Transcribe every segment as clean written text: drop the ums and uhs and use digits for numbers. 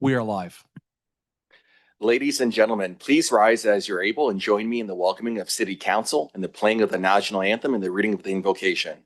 We are live. Ladies and gentlemen, please rise as you're able and join me in the welcoming of City Council and the playing of the national anthem and the reading of the invocation.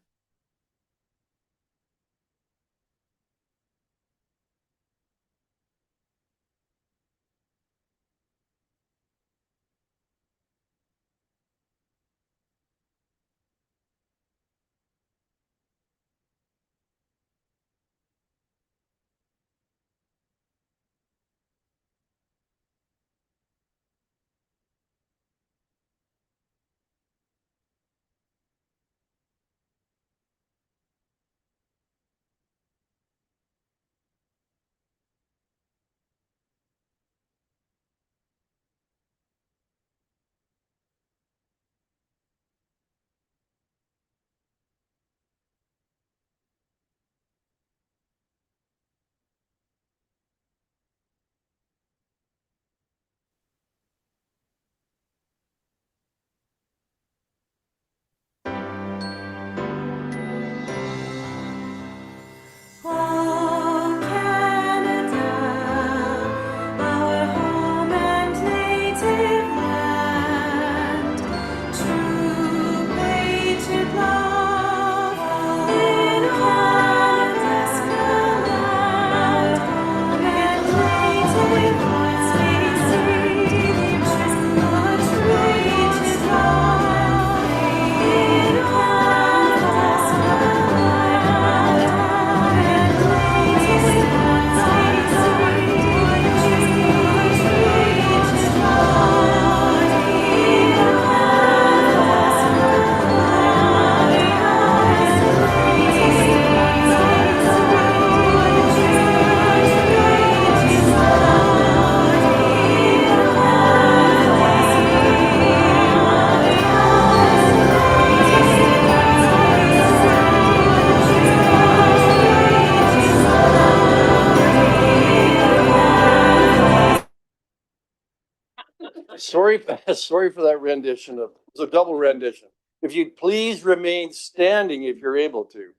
Sorry for that rendition. It was a double rendition. If you'd please remain standing if you're able to.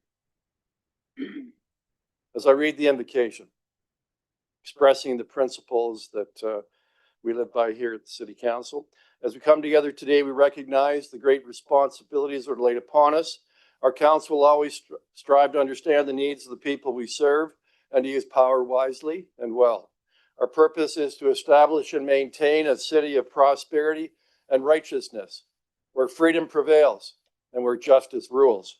As I read the invocation, expressing the principles that we live by here at the City Council. As we come together today, we recognize the great responsibilities that are laid upon us. Our council will always strive to understand the needs of the people we serve and to use power wisely and well. Our purpose is to establish and maintain a city of prosperity and righteousness, where freedom prevails and where justice rules.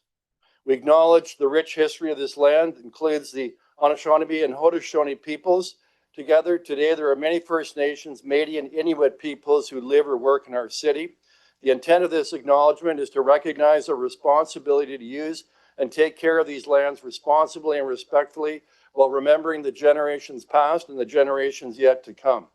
We acknowledge the rich history of this land, includes the Anishinaabe and Haudenosaunee peoples. Together today, there are many First Nations, Métis, and Inuit peoples who live or work in our city. The intent of this acknowledgement is to recognize our responsibility to use and take care of these lands responsibly and respectfully, while remembering the generations past and the generations yet to come.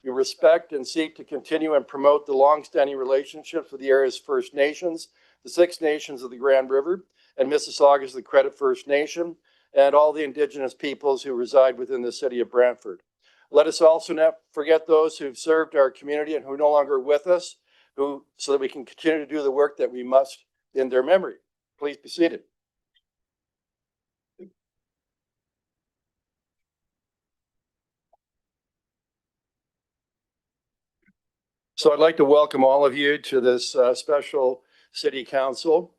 We respect and seek to continue and promote the long-standing relationships with the area's First Nations, the Six Nations of the Grand River, and Mississauga's the Credit First Nation, and all the Indigenous peoples who reside within the city of Brantford. Let us also not forget those who've served our community and who are no longer with us, so that we can continue to do the work that we must in their memory. Please be seated. So I'd like to welcome all of you to this special City Council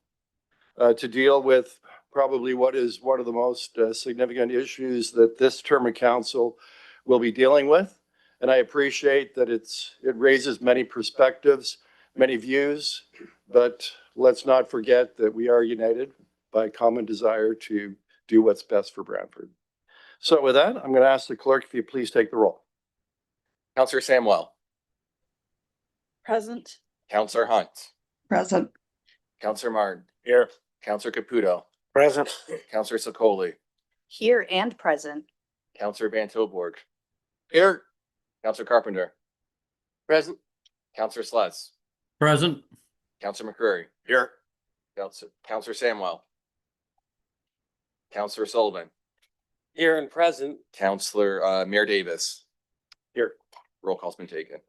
to deal with probably what is one of the most significant issues that this term of council will be dealing with. And I appreciate that it raises many perspectives, many views, but let's not forget that we are united by a common desire to do what's best for Brantford. So with that, I'm going to ask the clerk if you please take the roll. Councillor Samwell. Present. Councillor Hunt. Present. Councillor Martin. Here. Councillor Caputo. Present. Councillor Sokoli. Here and present. Councillor Van Tilburg. Here. Councillor Carpenter. Present. Councillor Sless. Present. Councillor McCreary. Here. Councillor Samwell. Councillor Sullivan. Here and present. Councillor Mayor Davis. Here. Roll call's been taken.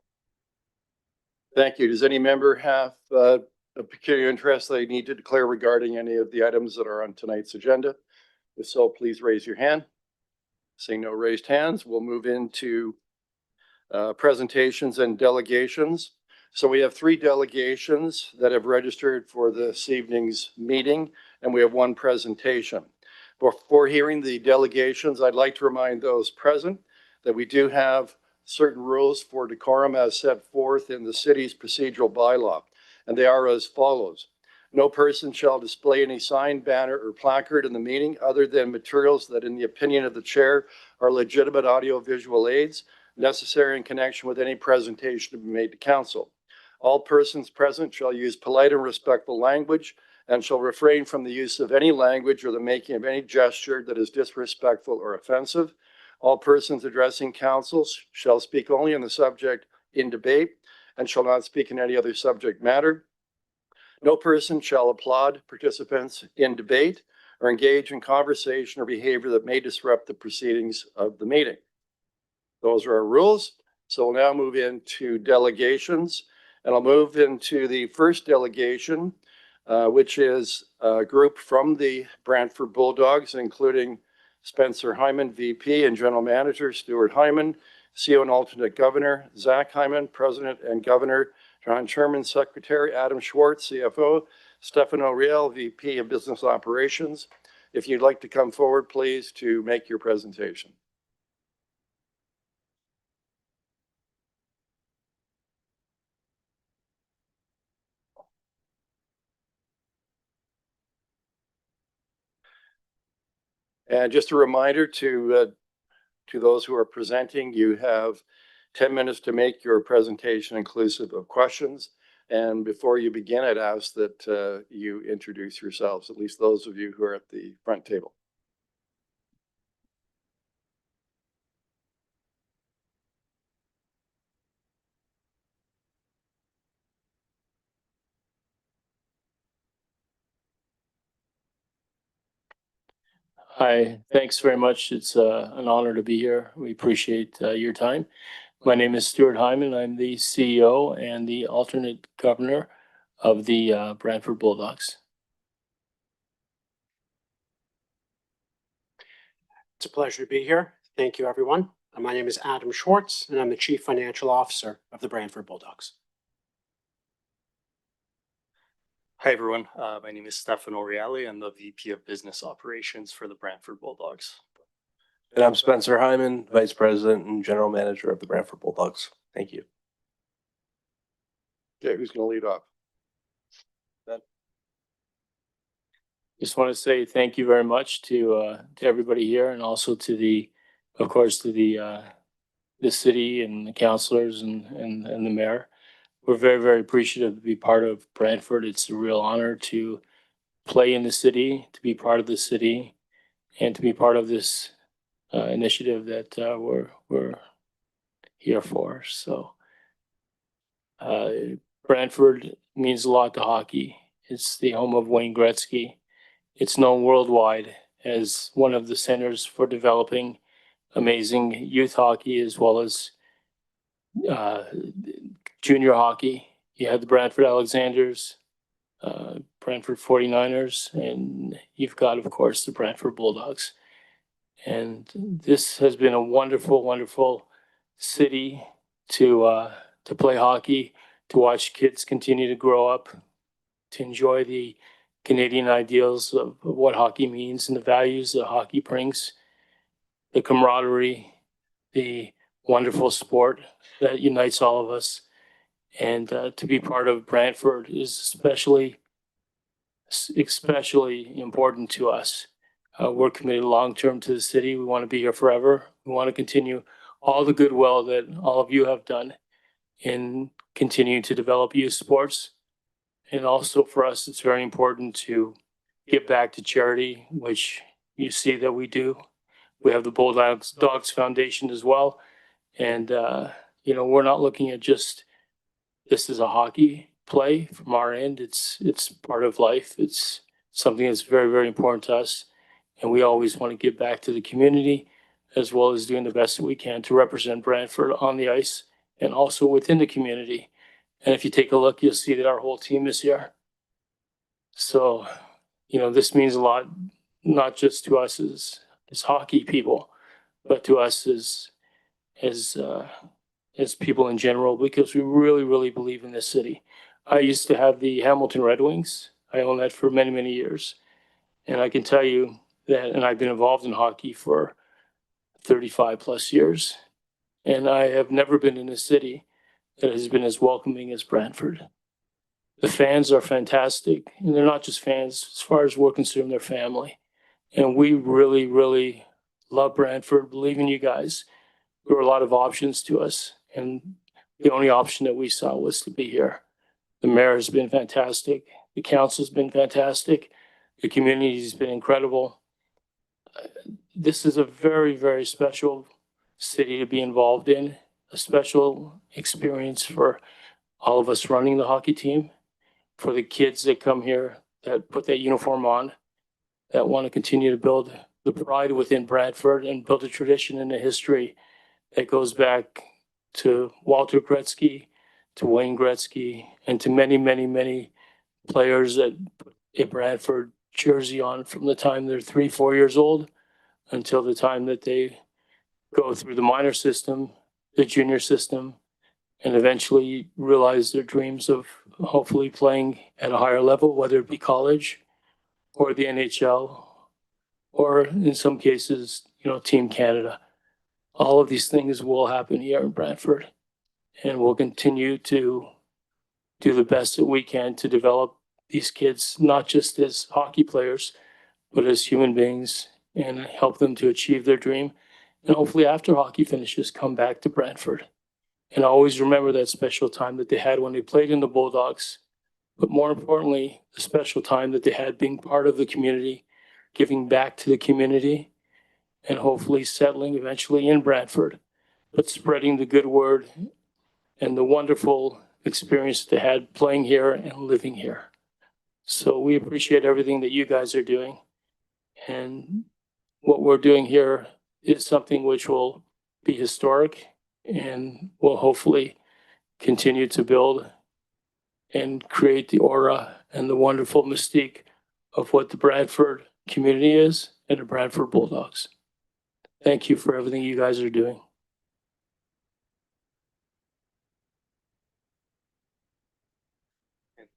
Thank you. Does any member have a peculiar interest they need to declare regarding any of the items that are on tonight's agenda? If so, please raise your hand. Seeing no raised hands, we'll move into presentations and delegations. So we have 3 delegations that have registered for this evening's meeting, and we have 1 presentation. Before hearing the delegations, I'd like to remind those present that we do have certain rules for decorum as set forth in the city's procedural bylaw, and they are as follows. No person shall display any sign, banner, or placard in the meeting other than materials that, in the opinion of the chair, are legitimate audio-visual aids necessary in connection with any presentation to be made to council. All persons present shall use polite and respectful language and shall refrain from the use of any language or the making of any gesture that is disrespectful or offensive. All persons addressing council shall speak only on the subject in debate and shall not speak in any other subject matter. No person shall applaud participants in debate or engage in conversation or behavior that may disrupt the proceedings of the meeting. Those are our rules. So we'll now move into delegations, and I'll move into the first delegation, which is a group from the Brantford Bulldogs, including Spencer Hyman, VP and General Manager, Stuart Hyman, CEO and Alternate Governor, Zach Hyman, President and Governor, John Sherman, Secretary, Adam Schwartz, CFO, Stefano Riel, VP of Business Operations. If you'd like to come forward, please, to make your presentation. And just a reminder to those who are presenting, you have 10 minutes to make your presentation inclusive of questions. And before you begin, I'd ask that you introduce yourselves, at least those of you who are at the front table. Hi, thanks very much. It's an honor to be here. We appreciate your time. My name is Stuart Hyman. I'm the CEO and the alternate governor of the Brantford Bulldogs. It's a pleasure to be here. Thank you, everyone. My name is Adam Schwartz, and I'm the Chief Financial Officer of the Brantford Bulldogs. Hi, everyone. My name is Stefano Reale. I'm the VP of Business Operations for the Brantford Bulldogs. And I'm Spencer Hyman, Vice President and General Manager of the Brantford Bulldogs. Thank you. Okay, who's going to lead off? Just want to say thank you very much to everybody here, and also to the city and the councilors and the mayor. We're very, very appreciative to be part of Brantford. It's a real honor to play in the city, to be part of the city, and to be part of this initiative that we're here for. So Brantford means a lot to hockey. It's the home of Wayne Gretzky. It's known worldwide as one of the centers for developing amazing youth hockey as well as junior hockey. You have the Brantford Alexanders, Brantford 49ers, and you've got, of course, the Brantford Bulldogs. And this has been a wonderful, wonderful city to play hockey, to watch kids continue to grow up, to enjoy the Canadian ideals of what hockey means and the values that hockey brings, the camaraderie, the wonderful sport that unites all of us. And to be part of Brantford is especially important to us. We're committed long-term to the city. We want to be here forever. We want to continue all the goodwill that all of you have done in continuing to develop youth sports. And also for us, it's very important to give back to charity, which you see that we do. We have the Bulldogs Foundation as well. And, we're not looking at just this is a hockey play from our end. It's part of life. It's something that's very, very important to us. And we always want to give back to the community, as well as doing the best that we can to represent Brantford on the ice and also within the community. And if you take a look, you'll see that our whole team is here. So, this means a lot, not just to us as hockey people, but to us as people in general, because we really, really believe in this city. I used to have the Hamilton Red Wings. I owned that for many, many years. And I can tell you that, and I've been involved in hockey for 35 plus years. And I have never been in a city that has been as welcoming as Brantford. The fans are fantastic, and they're not just fans. As far as we're concerned, they're family. And we really, really love Brantford, believe in you guys. There were a lot of options to us, and the only option that we saw was to be here. The mayor has been fantastic. The council's been fantastic. The community's been incredible. This is a very, very special city to be involved in, a special experience for all of us running the hockey team, for the kids that come here, that put that uniform on, that want to continue to build the pride within Brantford and build a tradition and a history that goes back to Walter Gretzky, to Wayne Gretzky, and to many, many, many players that put a Brantford jersey on from the time they're 3, 4 years old until the time that they go through the minor system, the junior system, and eventually realize their dreams of hopefully playing at a higher level, whether it be college or the NHL, or in some cases, Team Canada. All of these things will happen here in Brantford, and we'll continue to do the best that we can to develop these kids, not just as hockey players, but as human beings, and help them to achieve their dream. And hopefully after hockey finishes, come back to Brantford. And always remember that special time that they had when they played in the Bulldogs, but more importantly, the special time that they had being part of the community, giving back to the community, and hopefully settling eventually in Brantford, but spreading the good word and the wonderful experience they had playing here and living here. So we appreciate everything that you guys are doing. And what we're doing here is something which will be historic and will hopefully continue to build and create the aura and the wonderful mystique of what the Brantford community is and the Brantford Bulldogs. Thank you for everything you guys are doing. And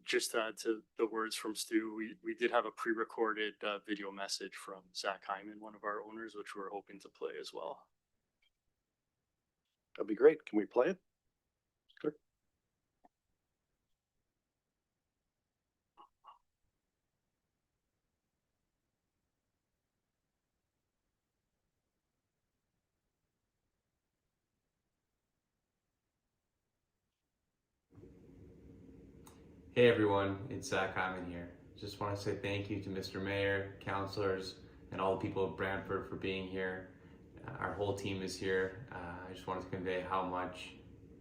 just to add to the words from Stu, we did have a pre-recorded video message from Zach Hyman, one of our owners, which we're hoping to play as well. That'd be great. Can we play it? Sure. Hey everyone, it's Zach Hyman here. Just want to say thank you to Mr. Mayor, councilors, and all the people of Brantford for being here. Our whole team is here. I just wanted to convey how much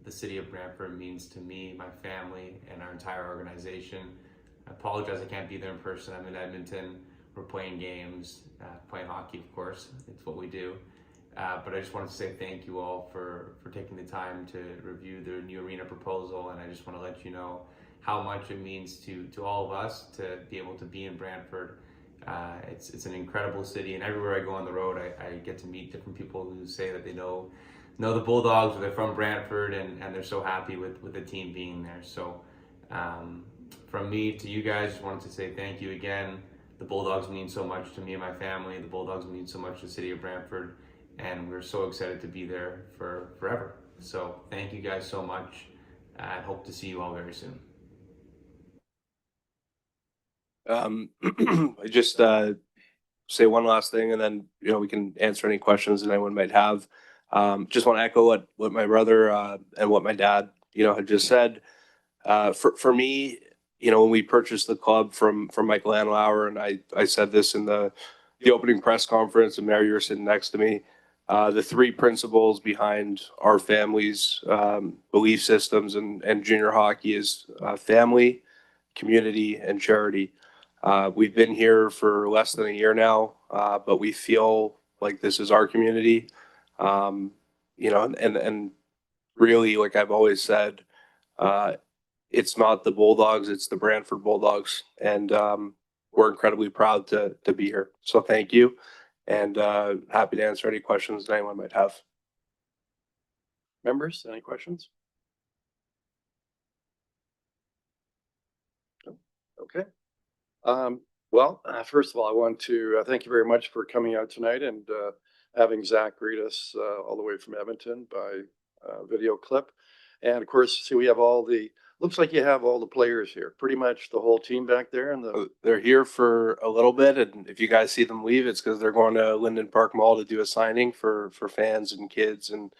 the city of Brantford means to me, my family, and our entire organization. I apologize I can't be there in person. I'm in Edmonton. We're playing games, playing hockey, of course. It's what we do. But I just wanted to say thank you all for taking the time to review the new arena proposal, and I just want to let you know how much it means to all of us to be able to be in Brantford. It's an incredible city, and everywhere I go on the road, I get to meet different people who say that they know the Bulldogs, or they're from Brantford, and they're so happy with the team being there. So from me to you guys, just wanted to say thank you again. The Bulldogs mean so much to me and my family. The Bulldogs mean so much to the city of Brantford, and we're so excited to be there for forever. So thank you guys so much. I hope to see you all very soon. I just say one last thing, and then we can answer any questions that anyone might have. Just want to echo what my brother and what my dad had just said. For me, when we purchased the club from Michael Anlauer, and I said this in the opening press conference, and Mary, you were sitting next to me. The three principles behind our family's belief systems and junior hockey is family, community, and charity. We've been here for less than a year now, but we feel like this is our community. And really, like I've always said, it's not the Bulldogs, it's the Brantford Bulldogs. And we're incredibly proud to be here. So thank you. and happy to answer any questions that anyone might have. Members, any questions? No? Okay. First of all, I want to thank you very much for coming out tonight and having Zach greet us all the way from Edmonton by video clip. And of course, see, we have looks like you have all the players here, pretty much the whole team back there. And They're here for a little bit, and if you guys see them leave, it's because they're going to Linden Park Mall to do a signing for fans and kids. And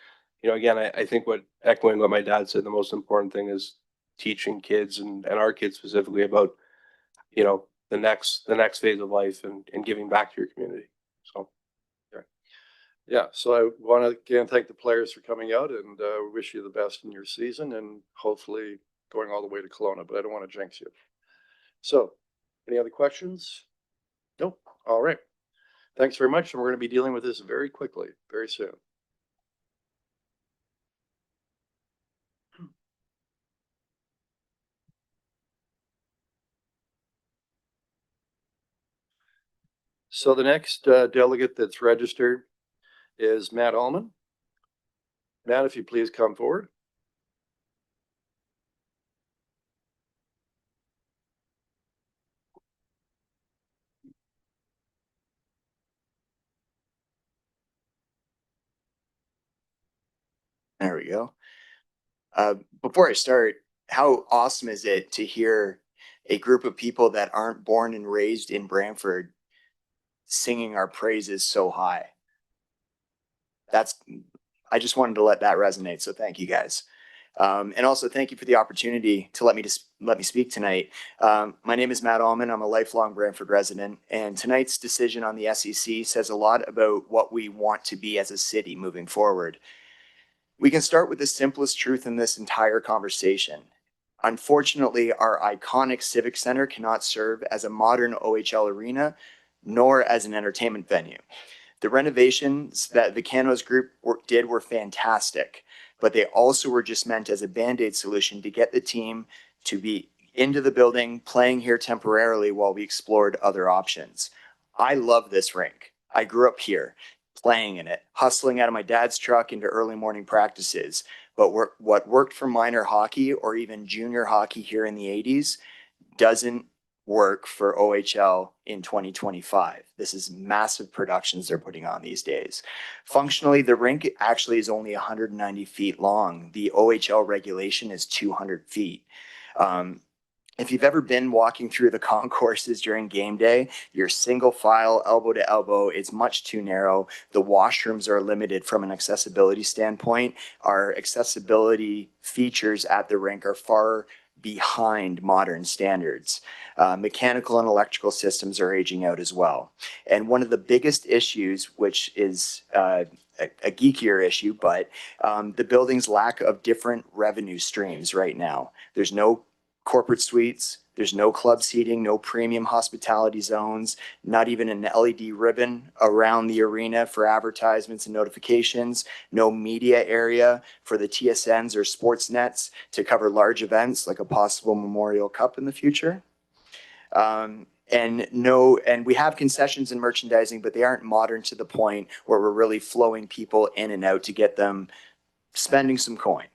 again, I think echoing what my dad said, the most important thing is teaching kids and our kids specifically about the next phase of life and giving back to your community. So yeah, so I want to again thank the players for coming out, and we wish you the best in your season, and hopefully going all the way to Kelowna, but I don't want to jinx you. So, any other questions? Nope. All right. Thanks very much, and we're going to be dealing with this very quickly, very soon. So the next delegate that's registered is Matt Allman. Matt, if you please come forward. There we go. Before I start, how awesome is it to hear a group of people that aren't born and raised in Brantford singing our praises so high? I just wanted to let that resonate. So thank you guys. And also thank you for the opportunity to let me speak tonight. My name is Matt Allman. I'm a lifelong Brantford resident, and tonight's decision on the SEC says a lot about what we want to be as a city moving forward. We can start with the simplest truth in this entire conversation. Unfortunately, our iconic Civic Center cannot serve as a modern OHL arena, nor as an entertainment venue. The renovations that the Canos Group did were fantastic, but they also were just meant as a Band-Aid solution to get the team to be into the building, playing here temporarily while we explored other options. I love this rink. I grew up here, playing in it, hustling out of my dad's truck into early morning practices. But what worked for minor hockey or even junior hockey here in the 80s doesn't work for OHL in 2025. This is massive productions they're putting on these days. Functionally, the rink actually is only 190 feet long. The OHL regulation is 200 feet. If you've ever been walking through the concourses during game day, you're single file, elbow to elbow. It's much too narrow. The washrooms are limited from an accessibility standpoint. Our accessibility features at the rink are far behind modern standards. Mechanical and electrical systems are aging out as well. And one of the biggest issues, which is a geekier issue, but the building's lack of different revenue streams right now. There's no corporate suites, there's no club seating, no premium hospitality zones, not even an LED ribbon around the arena for advertisements and notifications, no media area for the TSNs or sports nets to cover large events like a possible Memorial Cup in the future. And we have concessions and merchandising, but they aren't modern to the point where we're really flowing people in and out to get them spending some coin.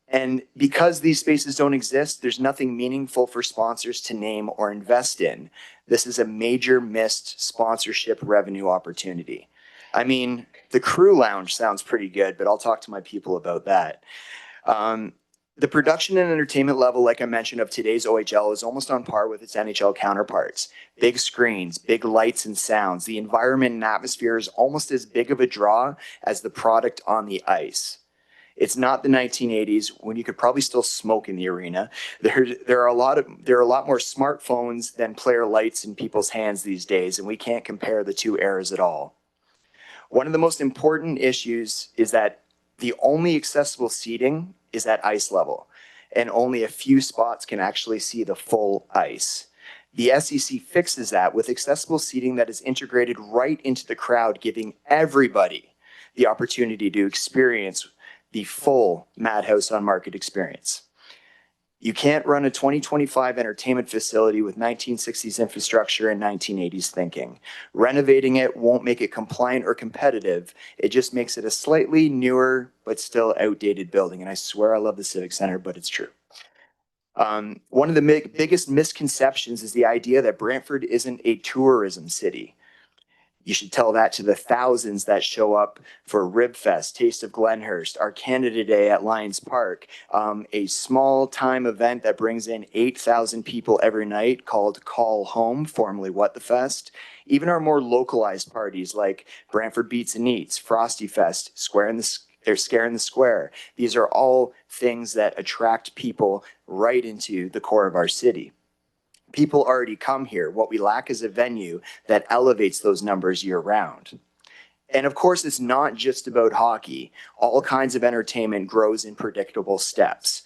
And because these spaces don't exist, there's nothing meaningful for sponsors to name or invest in. This is a major missed sponsorship revenue opportunity. I mean, the Crew Lounge sounds pretty good, but I'll talk to my people about that. The production and entertainment level, like I mentioned, of today's OHL is almost on par with its NHL counterparts. Big screens, big lights and sounds. The environment and atmosphere is almost as big of a draw as the product on the ice. It's not the 1980s when you could probably still smoke in the arena. There are a lot more smartphones than player lights in people's hands these days, and we can't compare the two eras at all. One of the most important issues is that the only accessible seating is at ice level, and only a few spots can actually see the full ice. The SEC fixes that with accessible seating that is integrated right into the crowd, giving everybody the opportunity to experience the full Madhouse on Market experience. You can't run a 2025 entertainment facility with 1960s infrastructure and 1980s thinking. Renovating it won't make it compliant or competitive. It just makes it a slightly newer, but still outdated building. And I swear I love the Civic Center, but it's true. One of the biggest misconceptions is the idea that Brantford isn't a tourism city. You should tell that to the thousands that show up for Ribfest, Taste of Glenhurst, our Canada Day at Lions Park, a small time event that brings in 8,000 people every night called Call Home, formerly What the Fest. Even our more localized parties like Brantford Beats and Eats, Frosty Fest, Scare in the Square. These are all things that attract people right into the core of our city. People already come here. What we lack is a venue that elevates those numbers year round. And of course, it's not just about hockey. All kinds of entertainment grows in predictable steps.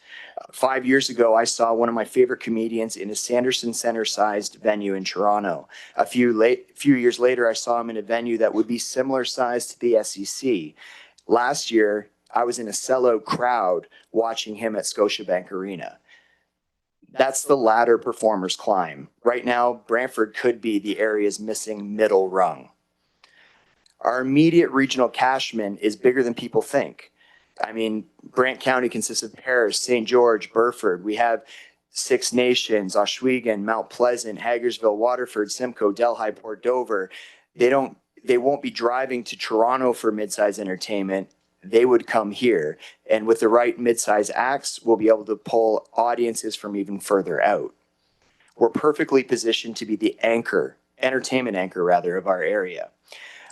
5 years ago, I saw one of my favorite comedians in a Sanderson Center-sized venue in Toronto. A few years later, I saw him in a venue that would be similar size to the SEC. Last year, I was in a sellout crowd watching him at Scotiabank Arena. That's the ladder performers climb. Right now, Brantford could be the area's missing middle rung. Our immediate regional catchment is bigger than people think. I mean, Brant County consists of Paris, St. George, Burford. We have Six Nations, Ohsweken, Mount Pleasant, Hagersville, Waterford, Simcoe, Delhi, Port Dover. They won't be driving to Toronto for mid-size entertainment. They would come here. And with the right mid-size acts, we'll be able to pull audiences from even further out. We're perfectly positioned to be the entertainment anchor of our area.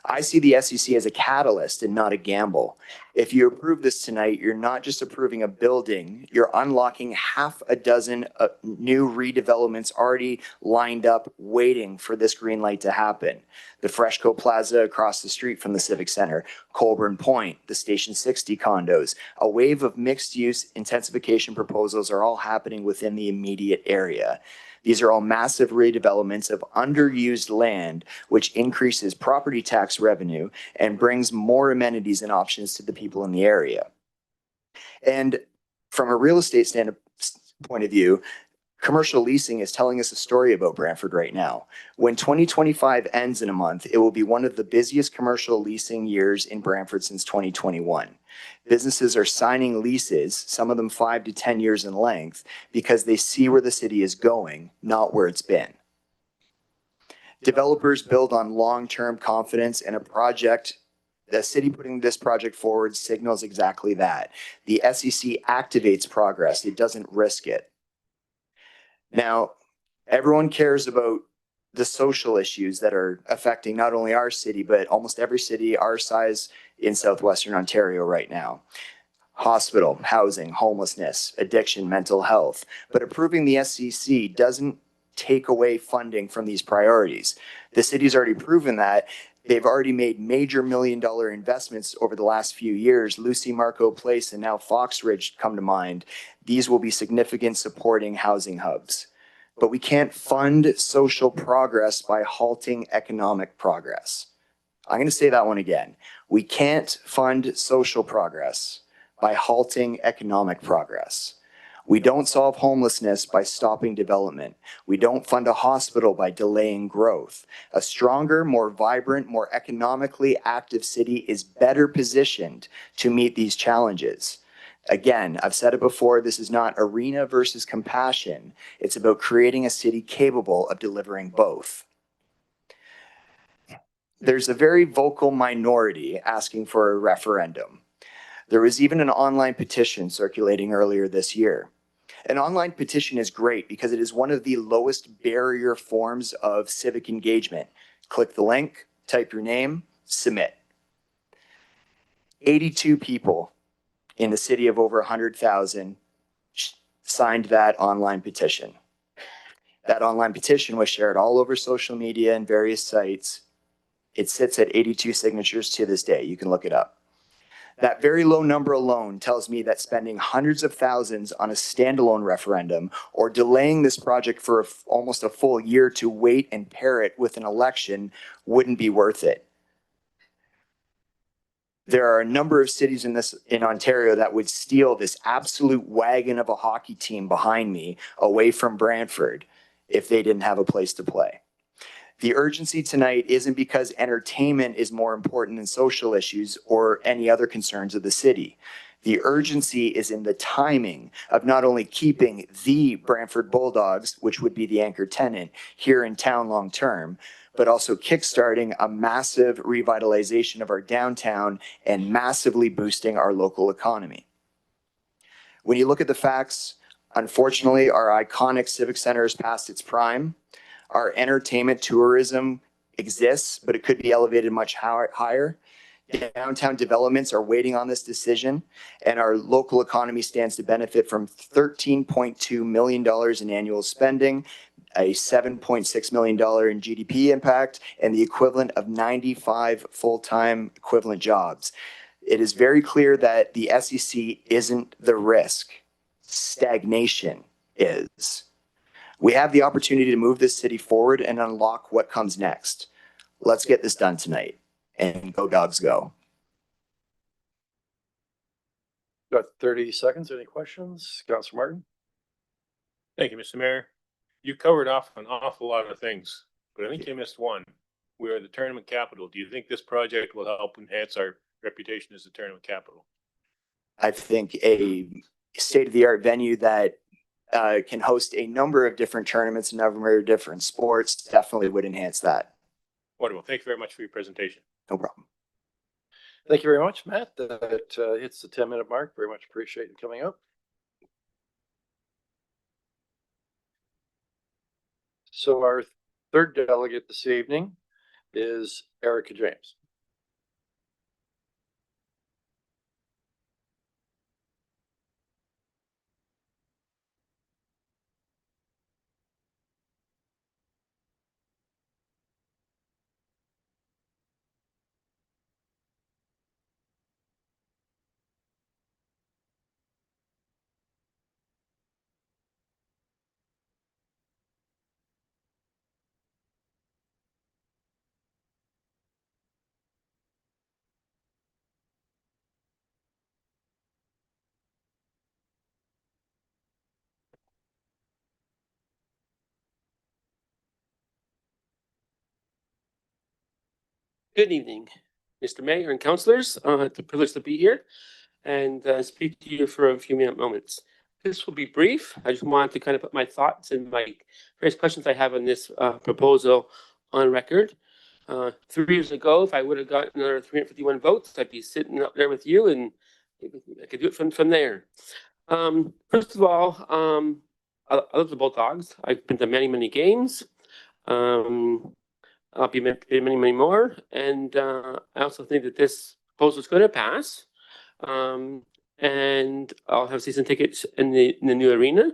I see the SEC as a catalyst and not a gamble. If you approve this tonight, you're not just approving a building, you're unlocking half a dozen new redevelopments already lined up waiting for this green light to happen. The Freshco Plaza across the street from the Civic Center, Colburn Point, the Station 60 condos, a wave of mixed-use intensification proposals are all happening within the immediate area. These are all massive redevelopments of underused land, which increases property tax revenue and brings more amenities and options to the people in the area. And from a real estate point of view, commercial leasing is telling us a story about Brantford right now. When 2025 ends in a month, it will be one of the busiest commercial leasing years in Brantford since 2021. Businesses are signing leases, some of them 5 to 10 years in length, because they see where the city is going, not where it's been. Developers build on long-term confidence in a project. The city putting this project forward signals exactly that. The SEC activates progress. It doesn't risk it. Now, everyone cares about the social issues that are affecting not only our city, but almost every city our size in southwestern Ontario right now. Hospital, housing, homelessness, addiction, mental health. But approving the SEC doesn't take away funding from these priorities. The city's already proven that. They've already made major million-dollar investments over the last few years. Lucy Marco Place and now Fox Ridge come to mind. These will be significant supporting housing hubs. But we can't fund social progress by halting economic progress. I'm going to say that one again. We can't fund social progress by halting economic progress. We don't solve homelessness by stopping development. We don't fund a hospital by delaying growth. A stronger, more vibrant, more economically active city is better positioned to meet these challenges. Again, I've said it before, this is not arena versus compassion. It's about creating a city capable of delivering both. There's a very vocal minority asking for a referendum. There was even an online petition circulating earlier this year. An online petition is great because it is one of the lowest barrier forms of civic engagement. Click the link, type your name, submit. 82 people in the city of over 100,000 signed that online petition. That online petition was shared all over social media and various sites. It sits at 82 signatures to this day. You can look it up. That very low number alone tells me that spending hundreds of thousands on a standalone referendum or delaying this project for almost a full year to wait and pair it with an election wouldn't be worth it. There are a number of cities in Ontario that would steal this absolute wagon of a hockey team behind me away from Brantford if they didn't have a place to play. The urgency tonight isn't because entertainment is more important than social issues or any other concerns of the city. The urgency is in the timing of not only keeping the Brantford Bulldogs, which would be the anchor tenant, here in town long term, but also kickstarting a massive revitalization of our downtown and massively boosting our local economy. When you look at the facts, unfortunately, our iconic Civic Center is past its prime. Our entertainment tourism exists, but it could be elevated much higher. Downtown developments are waiting on this decision, and our local economy stands to benefit from $13.2 million in annual spending, a $7.6 million in GDP impact, and the equivalent of 95 full-time equivalent jobs. It is very clear that the SEC isn't the risk. Stagnation is. We have the opportunity to move this city forward and unlock what comes next. Let's get this done tonight, and go Dogs go. Got 30 seconds. Any questions? Councilor Martin? Thank you, Mr. Mayor. You covered off an awful lot of things, but I think you missed one. We are the tournament capital. Do you think this project will help enhance our reputation as the tournament capital? I think a state-of-the-art venue that can host a number of different tournaments, a number of different sports, definitely would enhance that. Wonderful. Thank you very much for your presentation. No problem. Thank you very much, Matt. That hits the 10-minute mark. Very much appreciate you coming up. So our third delegate this evening is Erica James. Good evening, Mr. Mayor and councillors. It's a privilege to be here and speak to you for a few moments. This will be brief. I just wanted to kind of put my thoughts and my various questions I have on this proposal on record. 3 years ago, if I would have gotten another 351 votes, I'd be sitting up there with you and I could do it from there. First of all, I love the Bulldogs. I've been to many games. I'll be many more, and I also think that this proposal is going to pass. And I'll have season tickets in the new arena.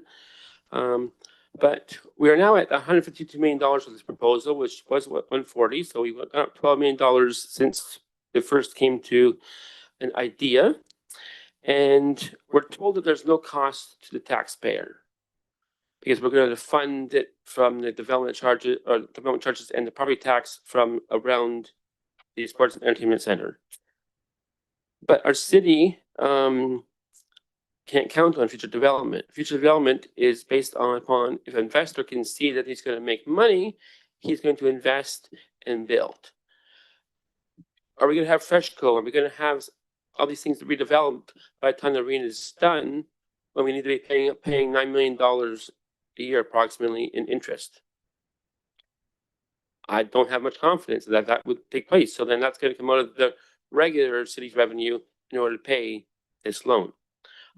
But we are now at $152 million for this proposal, which was what, 140. So we went up $12 million since it first came to an idea. And we're told that there's no cost to the taxpayer, because we're going to fund it from the development charges and the property tax from around the sports and entertainment center. But our city can't count on future development. Future development is based upon if an investor can see that he's going to make money, he's going to invest and build. Are we going to have FreshCo? Are we going to have all these things redeveloped by the time the arena is done, when we need to be paying $9 million a year approximately in interest? I don't have much confidence that that would take place. So then that's going to come out of the regular city's revenue in order to pay this loan.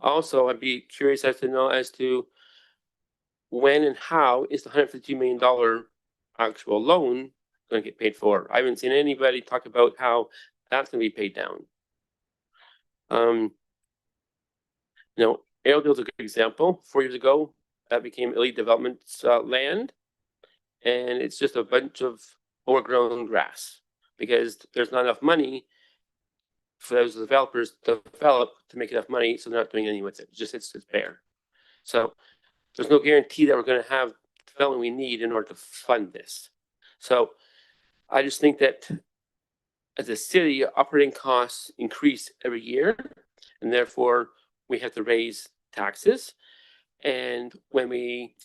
Also, I'd be curious as to know as to when and how is the $150 million actual loan going to get paid for. I haven't seen anybody talk about how that's going to be paid down. Airedale is a good example. 4 years ago, that became Elite Development's land, and it's just a bunch of overgrown grass because there's not enough money for those developers to develop to make enough money, so they're not doing anything with it. It's bare. So there's no guarantee that we're going to have the development we need in order to fund this. So I just think that as a city, operating costs increase every year, and therefore we have to raise taxes. And when we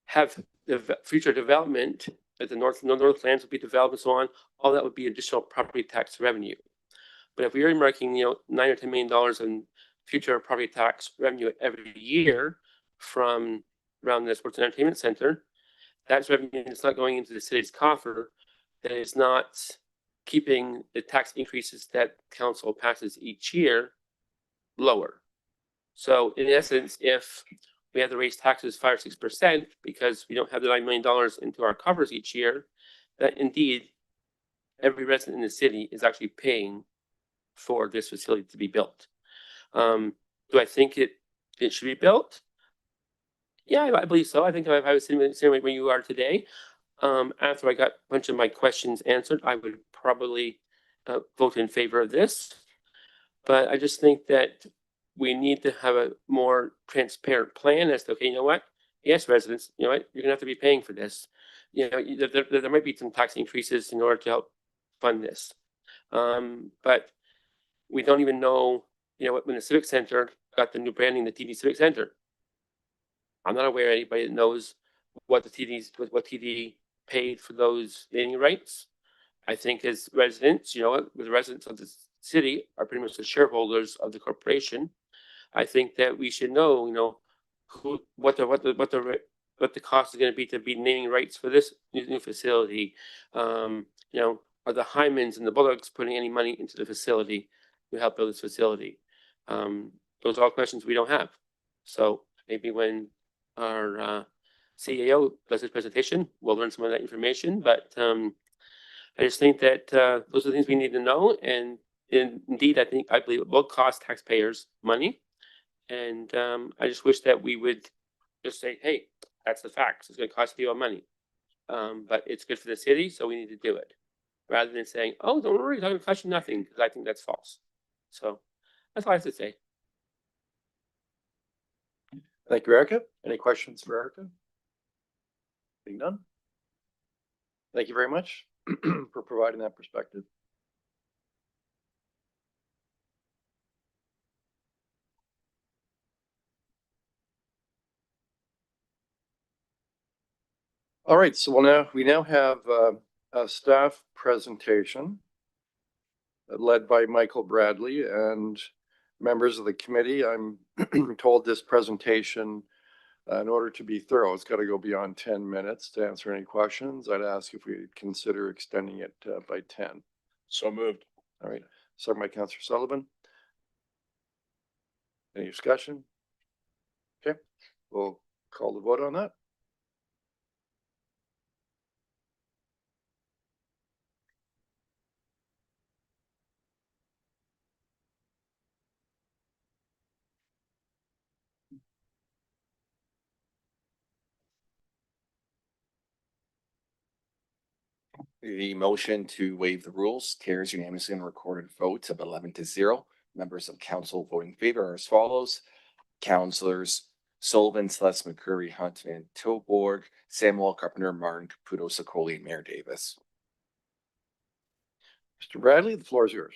have the future development, that the Northlands will be developed and so on, all that would be additional property tax revenue. But if we are earmarking, $9 or $10 million in future property tax revenue every year from around the Sports and Entertainment Center, that's revenue that's not going into the city's coffer, that is not keeping the tax increases that council passes each year lower. So in essence, if we have to raise taxes 5 or 6% because we don't have the $9 million into our coffers each year, that indeed every resident in the city is actually paying for this facility to be built. Do I think it should be built? Yeah, I believe so. I think if I was sitting where you are today, after I got a bunch of my questions answered, I would probably vote in favor of this. But I just think that we need to have a more transparent plan as to, okay, you know what? Yes, residents, you know what? You're gonna have to be paying for this. You know, there might be some tax increases in order to help fund this. But we don't even know, when the Civic Center got the new branding, the TD Civic Center. I'm not aware of anybody that knows what TD paid for those naming rights. I think as residents, the residents of the city are pretty much the shareholders of the corporation. I think that we should know, what the cost is going to be naming rights for this new facility. Are the Hymans and the Bulldogs putting any money into the facility to help build this facility? Those are all questions we don't have. So maybe when our CEO does his presentation, we'll learn some of that information. But I just think that those are the things we need to know. And indeed, I believe it will cost taxpayers money. And I just wish that we would just say, hey, that's the facts. It's going to cost people money. But it's good for the city, so we need to do it. Rather than saying, oh, don't worry, it's not going to cost you nothing, because I think that's false. So that's all I have to say. Thank you, Erica. Any questions for Erica? Being done. Thank you very much for providing that perspective. All right, so we now have a staff presentation led by Michael Bradley and members of the committee. I'm told this presentation, in order to be thorough, it's got to go beyond 10 minutes to answer any questions. I'd ask if we'd consider extending it by 10. So moved. All right, second by Councillor Sullivan. Any discussion? Okay, we'll call the vote on that. The motion to waive the rules carries unanimously on a recorded vote of 11-0. Members of council voting in favor are as follows. Councillors Sullivan, Celeste McCurry, Hunt Van Tilborg, Samuel Carpenter, Martin Caputo, Sokoli, and Mayor Davis. Mr. Bradley, the floor is yours.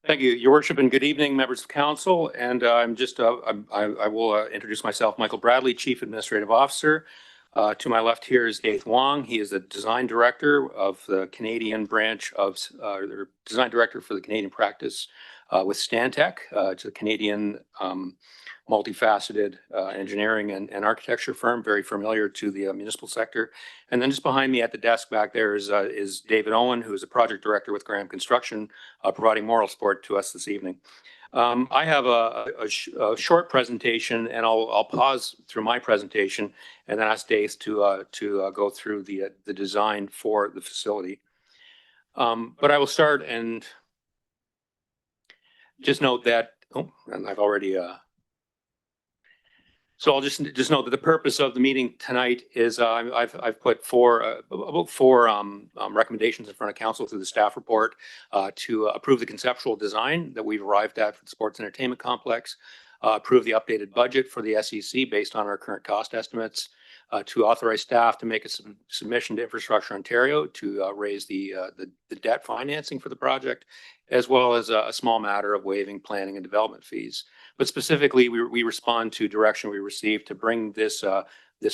Thank you, Your Worship, and good evening, members of council. And I will introduce myself, Michael Bradley, Chief Administrative Officer. To my left here is Dave Wong. He is the Design Director of the Canadian branch of, the Design Director for the Canadian practice with Stantec. It's a Canadian multifaceted engineering and architecture firm, very familiar to the municipal sector. And then just behind me at the desk back there is David Owen, who is a project director with Graham Construction, providing moral support to us this evening. I have a short presentation, and I'll pause through my presentation and then ask Dave to go through the design for the facility. But I will start and just note that, and I've already, so I'll just note that the purpose of the meeting tonight is I've put about four recommendations in front of council through the staff report to approve the conceptual design that we've arrived at for the sports entertainment complex, approve the updated budget for the SEC based on our current cost estimates, to authorize staff to make a submission to Infrastructure Ontario to raise the debt financing for the project, as well as a small matter of waiving planning and development fees. But specifically, we respond to direction we received to bring this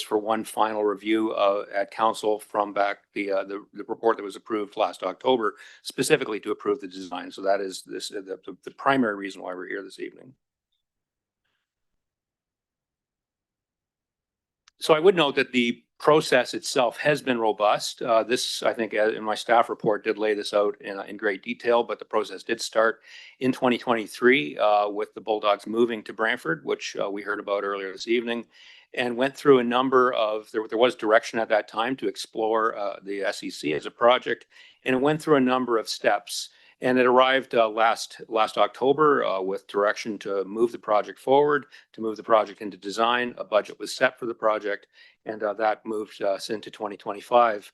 for one final review at council from back the report that was approved last October, specifically to approve the design. So that is the primary reason why we're here this evening. So I would note that the process itself has been robust. This, I think, in my staff report did lay this out in great detail, but the process did start in 2023 with the Bulldogs moving to Brantford, which we heard about earlier this evening, and went through a number of, there was direction at that time to explore the SEC as a project, and it went through a number of steps. And it arrived last October with direction to move the project forward, to move the project into design. A budget was set for the project, and that moved us into 2025.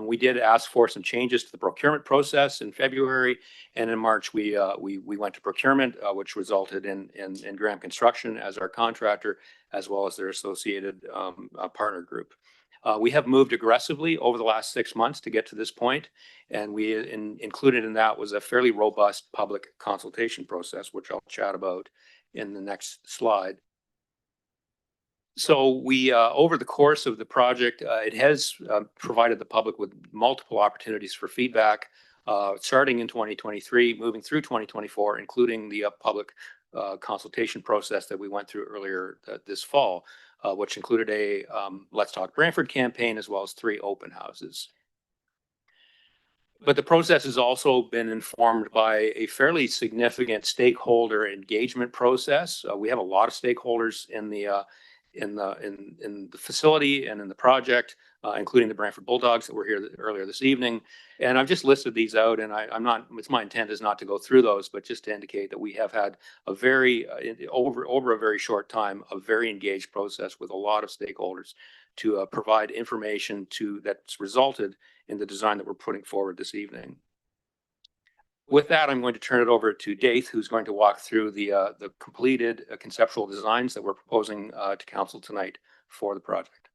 We did ask for some changes to the procurement process in February, and in March we went to procurement, which resulted in Graham Construction as our contractor, as well as their associated partner group. We have moved aggressively over the last 6 months to get to this point, and included in that was a fairly robust public consultation process, which I'll chat about in the next slide. So we, over the course of the project, it has provided the public with multiple opportunities for feedback, starting in 2023, moving through 2024, including the public consultation process that we went through earlier this fall, which included a Let's Talk Brantford campaign, as well as 3 open houses. But the process has also been informed by a fairly significant stakeholder engagement process. We have a lot of stakeholders in the facility and in the project, including the Brantford Bulldogs that were here earlier this evening. And I've just listed these out, and it's my intent is not to go through those, but just to indicate that we have had a very, over a very short time, a very engaged process with a lot of stakeholders to provide information that's resulted in the design that we're putting forward this evening. With that, I'm going to turn it over to Daith, who's going to walk through the completed conceptual designs that we're proposing to council tonight for the project.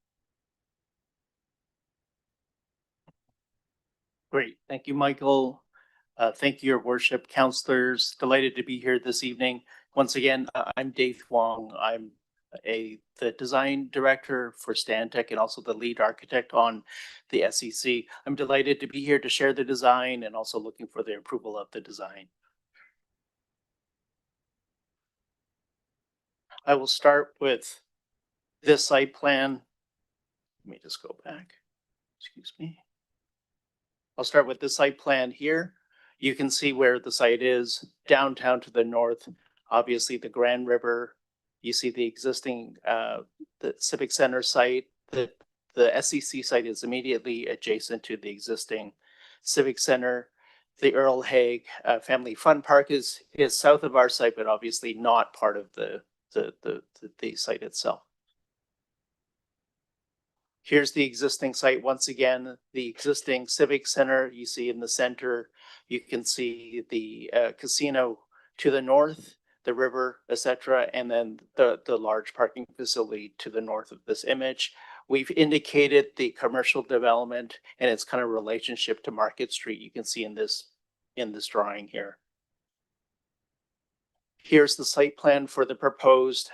Great. Thank you, Michael. Thank you, Your Worship, councillors. Delighted to be here this evening. Once again, I'm Daith Wong. I'm the design director for Stantec and also the lead architect on the SEC. I'm delighted to be here to share the design and also looking for the approval of the design. I will start with this site plan. Let me just go back. Excuse me. I'll start with this site plan here. You can see where the site is, downtown to the north, obviously the Grand River. You see the existing the Civic Center site. The SEC site is immediately adjacent to the existing Civic Center. The Earl Haig Family Fun Park is south of our site, but obviously not part of the site itself. Here's the existing site. Once again, the existing Civic Center you see in the center. You can see the casino to the north, the river, etc., and then the large parking facility to the north of this image. We've indicated the commercial development and its kind of relationship to Market Street. You can see in this drawing here. Here's the site plan for the proposed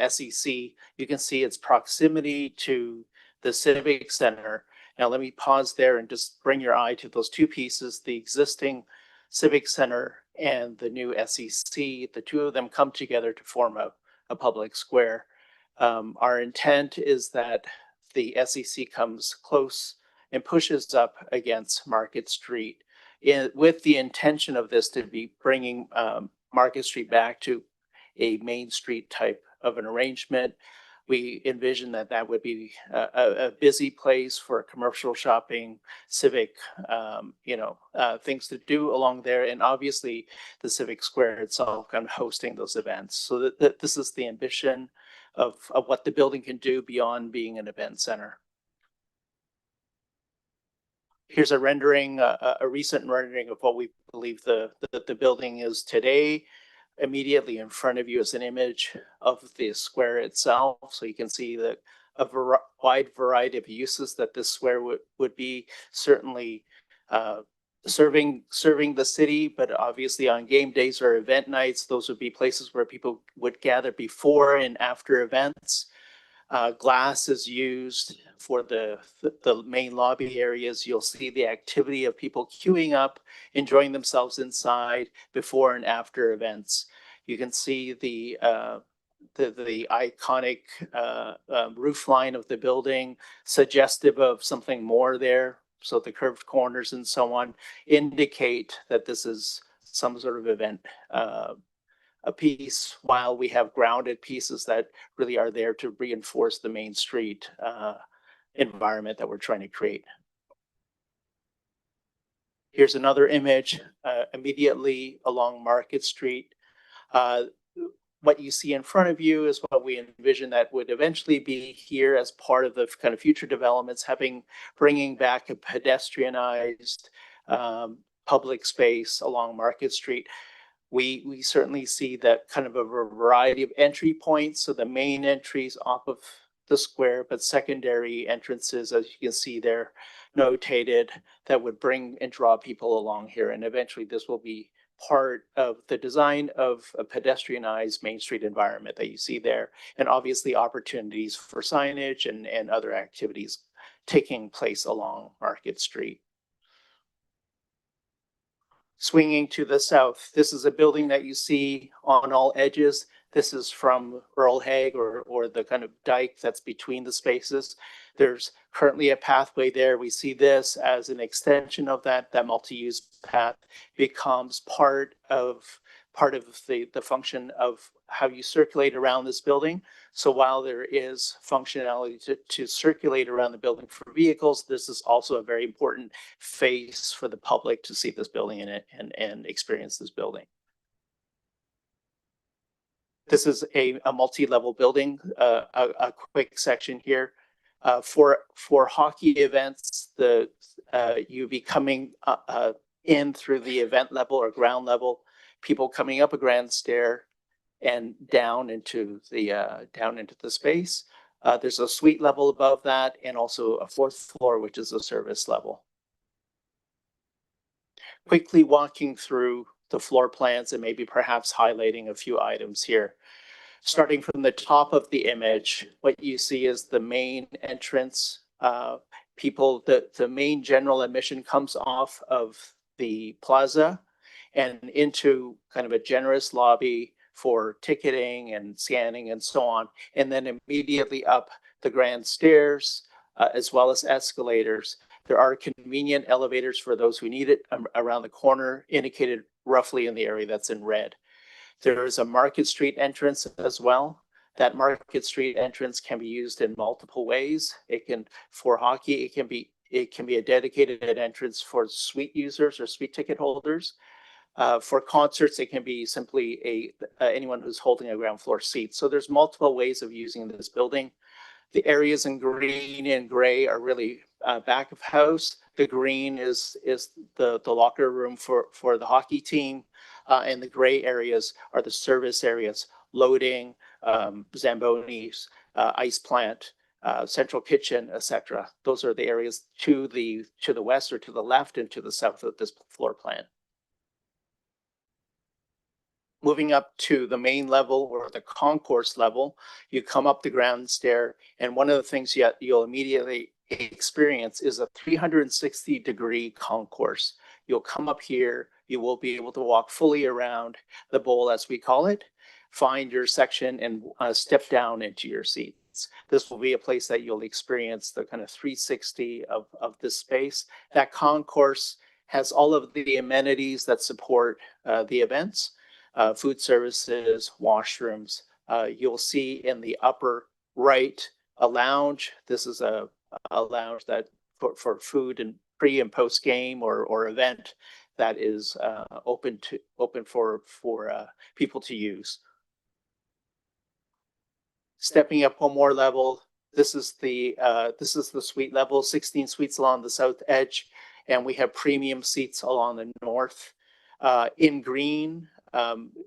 SEC. You can see its proximity to the Civic Center. Now let me pause there and just bring your eye to those 2 pieces, the existing Civic Center and the new SEC. The 2 of them come together to form a public square. Our intent is that the SEC comes close and pushes up against Market Street with the intention of this to be bringing Market Street back to a Main Street type of an arrangement. We envision that would be a busy place for commercial shopping, civic, things to do along there, and obviously the Civic Square itself kind of hosting those events. So that this is the ambition of what the building can do beyond being an event center. Here's a rendering, a recent rendering of what we believe the building is today. Immediately in front of you is an image of the square itself. So you can see that wide variety of uses that this square would be. Certainly serving the city, but obviously on game days or event nights, those would be places where people would gather before and after events. Glass is used for the main lobby areas. You'll see the activity of people queuing up, enjoying themselves inside before and after events. You can see the iconic roof line of the building, suggestive of something more there. So the curved corners and so on indicate that this is some sort of event a piece, while we have grounded pieces that really are there to reinforce the main street environment that we're trying to create. Here's another image immediately along Market Street. What you see in front of you is what we envision that would eventually be here as part of the kind of future developments, bringing back a pedestrianized public space along Market Street. We certainly see that kind of a variety of entry points. So the main entries off of the square, but secondary entrances, as you can see there, notated, that would bring and draw people along here. And eventually this will be part of the design of a pedestrianized Main Street environment that you see there. And obviously opportunities for signage and other activities taking place along Market Street. Swinging to the south, this is a building that you see on all edges. This is from Earl Hague or the kind of dike that's between the spaces. There's currently a pathway there. We see this as an extension of that multi-use path becomes part of the function of how you circulate around this building. So while there is functionality to circulate around the building for vehicles, this is also a very important face for the public to see this building in it and experience this building. This is a multi-level building, a quick section here. For hockey events, you be coming in through the event level or ground level, people coming up a grand stair and down into the space. There's a suite level above that and also a fourth floor, which is a service level. Quickly walking through the floor plans and maybe perhaps highlighting a few items here. Starting from the top of the image, what you see is the main entrance. The main general admission comes off of the plaza and into kind of a generous lobby for ticketing and scanning and so on. And then immediately up the grand stairs, as well as escalators. There are convenient elevators for those who need it around the corner, indicated roughly in the area that's in red. There is a Market Street entrance as well. That Market Street entrance can be used in multiple ways. For hockey, it can be a dedicated entrance for suite users or suite ticket holders. For concerts, it can be simply anyone who's holding a ground floor seat. So there's multiple ways of using this building. The areas in green and gray are really back of house. The green is the locker room for the hockey team. And the gray areas are the service areas, loading, Zambonis, ice plant, central kitchen, etc. Those are the areas to the west or to the left and to the south of this floor plan. Moving up to the main level or the concourse level, you come up the ground stair, and one of the things you'll immediately experience is a 360-degree concourse. You'll come up here, you will be able to walk fully around the bowl, as we call it, find your section and step down into your seats. This will be a place that you'll experience the kind of 360 of this space. That concourse has all of the amenities that support the events. Food services, washrooms. You'll see in the upper right a lounge. This is a lounge that for food and pre and post game or event that is open for people to use. Stepping up one more level, this is the suite level, 16 suites along the south edge, and we have premium seats along the north. In green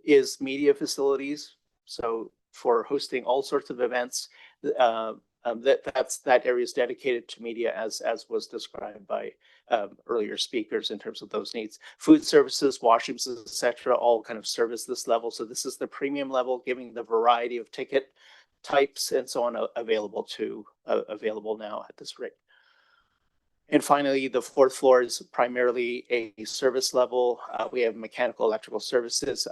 is media facilities. So for hosting all sorts of events, that area is dedicated to media as was described by earlier speakers in terms of those needs. Food services, washrooms, etc., all kind of service this level. So this is the premium level, giving the variety of ticket types and so on available now at this rate. And finally, the fourth floor is primarily a service level. We have mechanical, electrical services,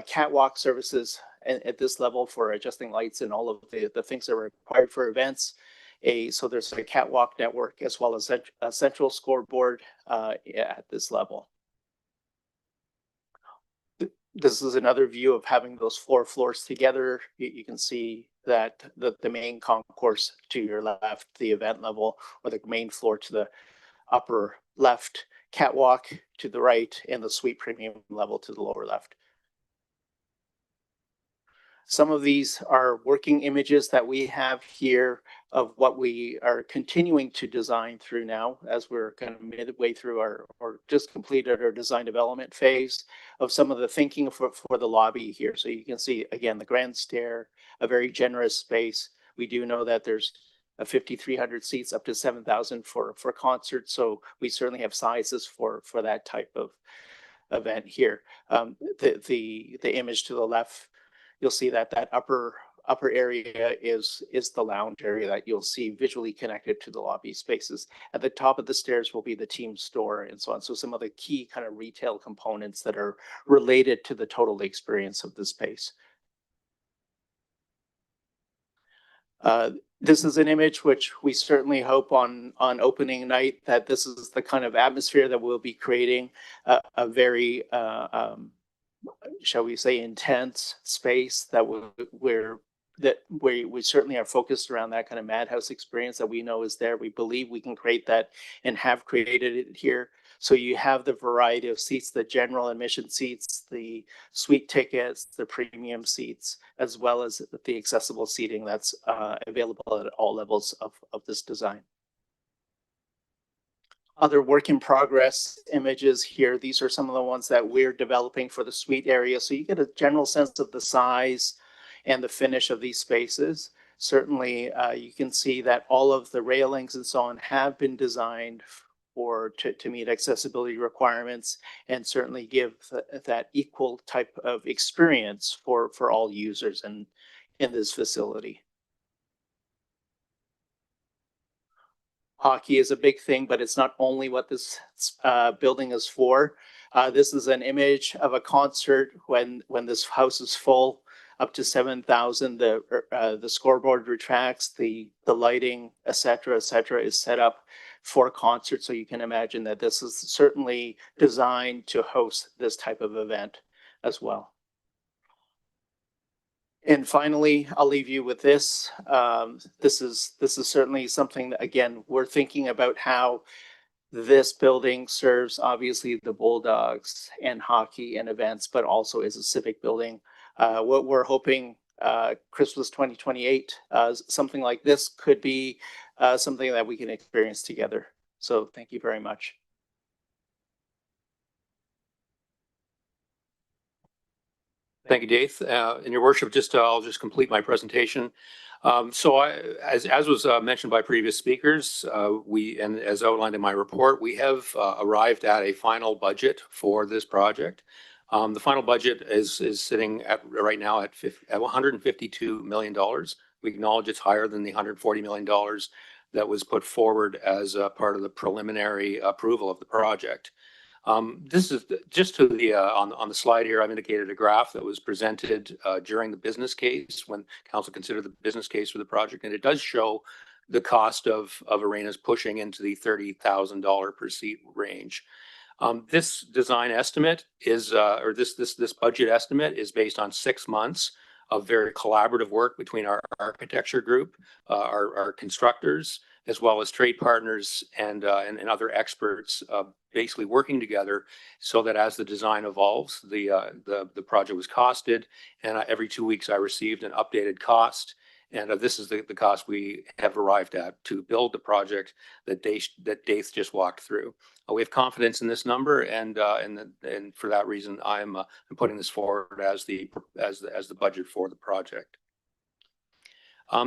catwalk services at this level for adjusting lights and all of the things that are required for events. So there's a catwalk network as well as a central scoreboard at this level. This is another view of having those 4 floors together. You can see that the main concourse to your left, the event level, or the main floor to the upper left, catwalk to the right, and the suite premium level to the lower left. Some of these are working images that we have here of what we are continuing to design through now, as we're kind of midway through or just completed our design development phase of some of the thinking for the lobby here. So you can see, again, the grand stair, a very generous space. We do know that there's 5,300 seats up to 7,000 for concerts. So we certainly have sizes for that type of event here. The image to the left, you'll see that upper area is the lounge area that you'll see visually connected to the lobby spaces. At the top of the stairs will be the team store and so on. So some of the key kind of retail components that are related to the total experience of the space. This is an image which we certainly hope on opening night that this is the kind of atmosphere that we'll be creating, a very shall we say, intense space that we certainly are focused around that kind of madhouse experience that we know is there. We believe we can create that and have created it here. So you have the variety of seats, the general admission seats, the suite tickets, the premium seats, as well as the accessible seating that's available at all levels of this design. Other work in progress images here. These are some of the ones that we're developing for the suite area. So you get a general sense of the size and the finish of these spaces. Certainly, you can see that all of the railings and so on have been designed to meet accessibility requirements and certainly give that equal type of experience for all users in this facility. Hockey is a big thing, but it's not only what this building is for. This is an image of a concert when this house is full, up to 7,000. The scoreboard retracts, the lighting, et cetera, is set up for concerts. So you can imagine that this is certainly designed to host this type of event as well. And finally, I'll leave you with this. This is certainly something that, again, we're thinking about how this building serves obviously the Bulldogs and hockey and events, but also is a civic building. What we're hoping Christmas 2028, something like this could be something that we can experience together. So thank you very much. Thank you, Dave. And your worship, I'll just complete my presentation. As was mentioned by previous speakers, and as outlined in my report, we have arrived at a final budget for this project. The final budget is sitting at right now at $152 million. We acknowledge it's higher than the $140 million that was put forward as part of the preliminary approval of the project. This is just to the on the slide here. I've indicated a graph that was presented during the business case when council considered the business case for the project, and it does show the cost of arenas pushing into the $30,000 per seat range. This design estimate is, or this budget estimate is based on 6 months of very collaborative work between our architecture group, our constructors, as well as trade partners and other experts, basically working together so that as the design evolves, the project was costed, and every 2 weeks I received an updated cost. And this is the cost we have arrived at to build the project that Dave just walked through. We have confidence in this number, and for that reason, I'm putting this forward as the budget for the project.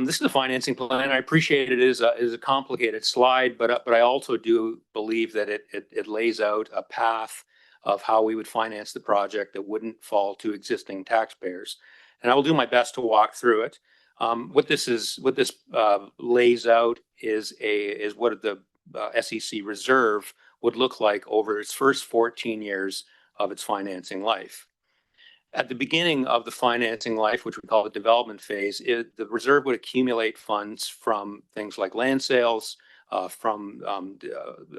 This is a financing plan. I appreciate it is a complicated slide, but I also do believe that it lays out a path of how we would finance the project that wouldn't fall to existing taxpayers. And I will do my best to walk through it. What this lays out is what the SEC reserve would look like over its first 14 years of its financing life. At the beginning of the financing life, which we call the development phase, the reserve would accumulate funds from things like land sales, from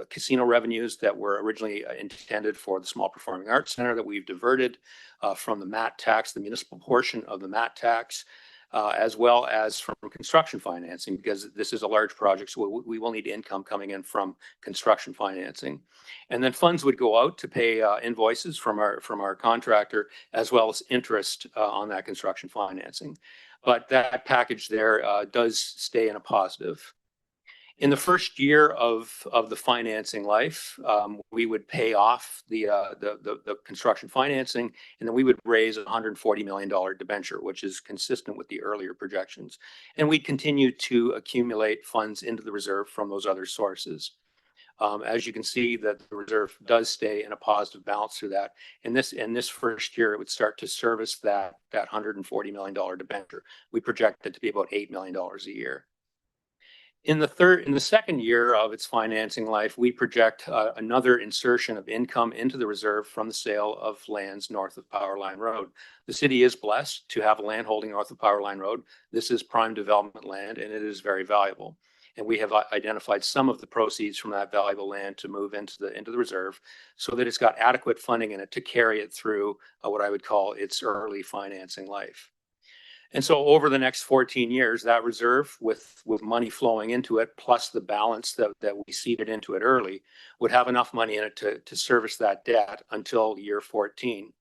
casino revenues that were originally intended for the Small Performing Arts Center that we've diverted, from the MAT tax, the municipal portion of the MAT tax, as well as from construction financing, because this is a large project, so we will need income coming in from construction financing. And then funds would go out to pay invoices from our contractor, as well as interest on that construction financing. But that package there does stay in a positive. In the first year of the financing life, we would pay off the construction financing, and then we would raise a $140 million debenture, which is consistent with the earlier projections. And we'd continue to accumulate funds into the reserve from those other sources. As you can see, that the reserve does stay in a positive balance through that. In this first year, it would start to service that $140 million debenture. We project it to be about $8 million a year. In the second year of its financing life, we project another insertion of income into the reserve from the sale of lands north of Powerline Road. The city is blessed to have a land holding north of Powerline Road. This is prime development land, and it is very valuable. And we have identified some of the proceeds from that valuable land to move into the reserve, so that it's got adequate funding in it to carry it through what I would call its early financing life. And so over the next 14 years, that reserve with money flowing into it, plus the balance that we seeded into it early, would have enough money in it to service that debt until year 14.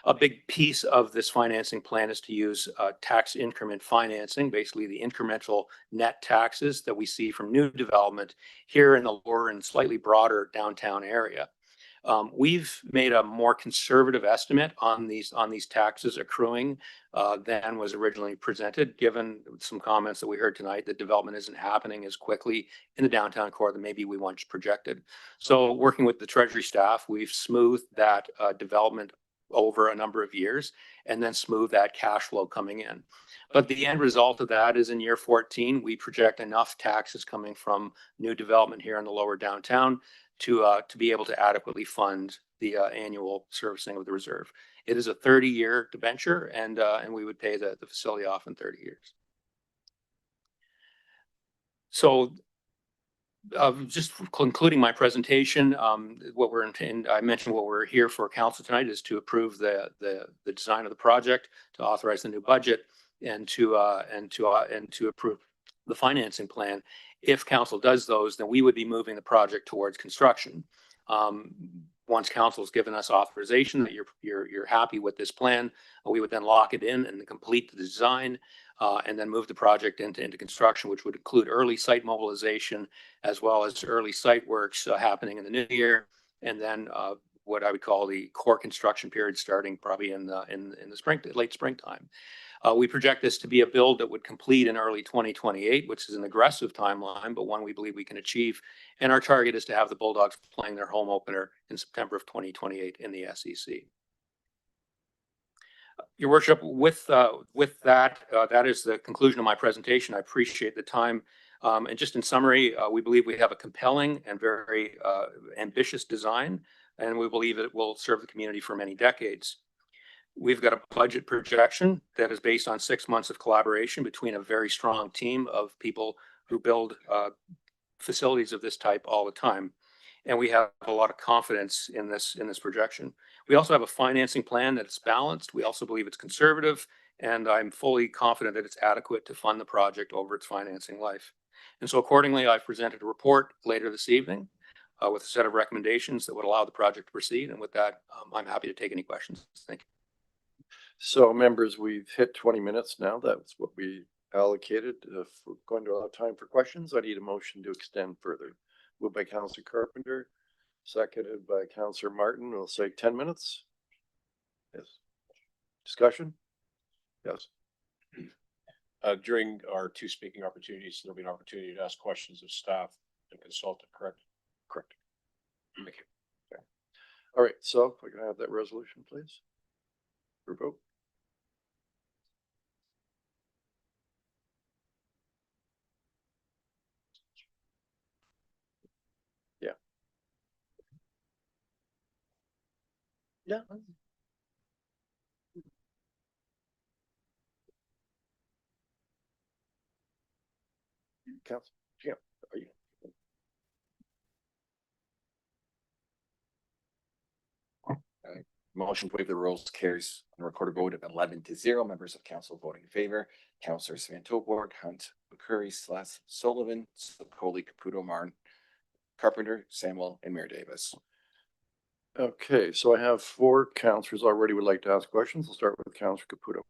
A big piece of this financing plan is to use tax increment financing, basically the incremental net taxes that we see from new development here in the lower and slightly broader downtown area. We've made a more conservative estimate on these taxes accruing than was originally presented, given some comments that we heard tonight that development isn't happening as quickly in the downtown core than maybe we once projected. So working with the Treasury staff, we've smoothed that development over a number of years and then smooth that cash flow coming in. But the end result of that is in year 14, we project enough taxes coming from new development here in the lower downtown to be able to adequately fund the annual servicing of the reserve. It is a 30-year debenture, and we would pay the facility off in 30 years. So just concluding my presentation, I mentioned what we're here for council tonight is to approve the design of the project, to authorize the new budget, and to approve the financing plan. If council does those, then we would be moving the project towards construction. Once council's given us authorization that you're happy with this plan, we would then lock it in and complete the design, and then move the project into construction, which would include early site mobilization as well as early site works happening in the new year, and then what I would call the core construction period starting probably in the late springtime. We project this to be a build that would complete in early 2028, which is an aggressive timeline, but one we believe we can achieve. And our target is to have the Bulldogs playing their home opener in September of 2028 in the SEC. Your worship, with that, that is the conclusion of my presentation. I appreciate the time. And just in summary, we believe we have a compelling and very ambitious design, and we believe it will serve the community for many decades. We've got a budget projection that is based on 6 months of collaboration between a very strong team of people who build facilities of this type all the time. And we have a lot of confidence in this projection. We also have a financing plan that's balanced. We also believe it's conservative, and I'm fully confident that it's adequate to fund the project over its financing life. And so accordingly, I've presented a report later this evening with a set of recommendations that would allow the project to proceed. And with that, I'm happy to take any questions. Thank you. So members, we've hit 20 minutes now. That's what we allocated. If we're going to allow time for questions, I need a motion to extend further. Moved by Councillor Carpenter, seconded by Councillor Martin. We'll say 10 minutes. Yes. Discussion? Yes. During our two speaking opportunities, there'll be an opportunity to ask questions of staff and consultant, correct? Correct. Thank you. Okay. All right, so if we can have that resolution, please. For vote. Yeah. Yeah. Council, Jim, are you? Motion to waive the rules carries on a recorded vote of 11-0. Members of council voting in favor. Councilors Van Toborg, Hunt, McCurry, Sleth, Sullivan, Coley, Caputo, Martin, Carpenter, Samuel, and Mayor Davis. Okay, so I have 4 councillors already would like to ask questions. We'll start with Councillor Caputo.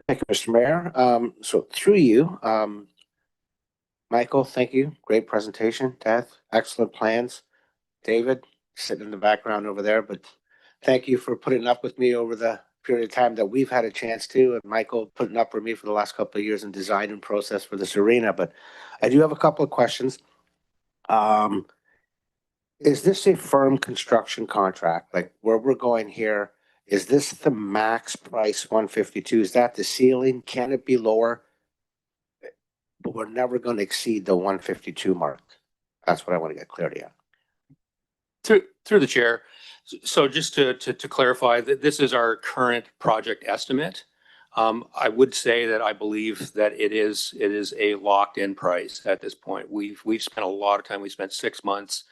Thank you, Mr. Mayor. So through you, Michael, thank you. Great presentation. Beth, excellent plans. David, sitting in the background over there, but thank you for putting up with me over the period of time that we've had a chance to, and Michael putting up with me for the last couple of years in design and process for this arena. But I do have a couple of questions. Is this a firm construction contract? Like where we're going here, is this the max price 152? Is that the ceiling? Can it be lower? But we're never going to exceed the 152 mark. That's what I want to get clarity on. Through the chair. So just to clarify that this is our current project estimate. I would say that I believe that it is a locked in price at this point. We've spent a lot of time. We spent 6 months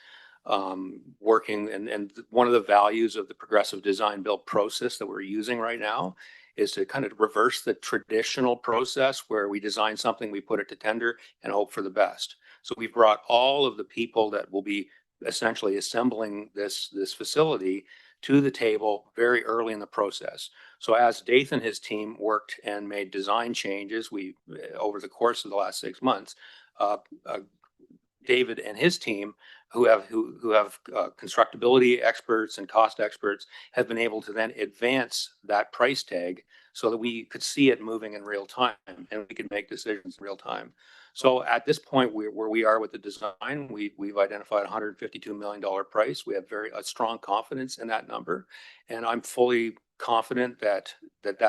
working, and one of the values of the progressive design build process that we're using right now is to kind of reverse the traditional process where we design something, we put it to tender and hope for the best. So we've brought all of the people that will be essentially assembling this facility to the table very early in the process. So as Dathan and his team worked and made design changes, over the course of the last 6 months, David and his team, who have constructability experts and cost experts, have been able to then advance that price tag so that we could see it moving in real time and we could make decisions in real time. So at this point, where we are with the design, we've identified $152 million price. We have a strong confidence in that number, and I'm fully confident that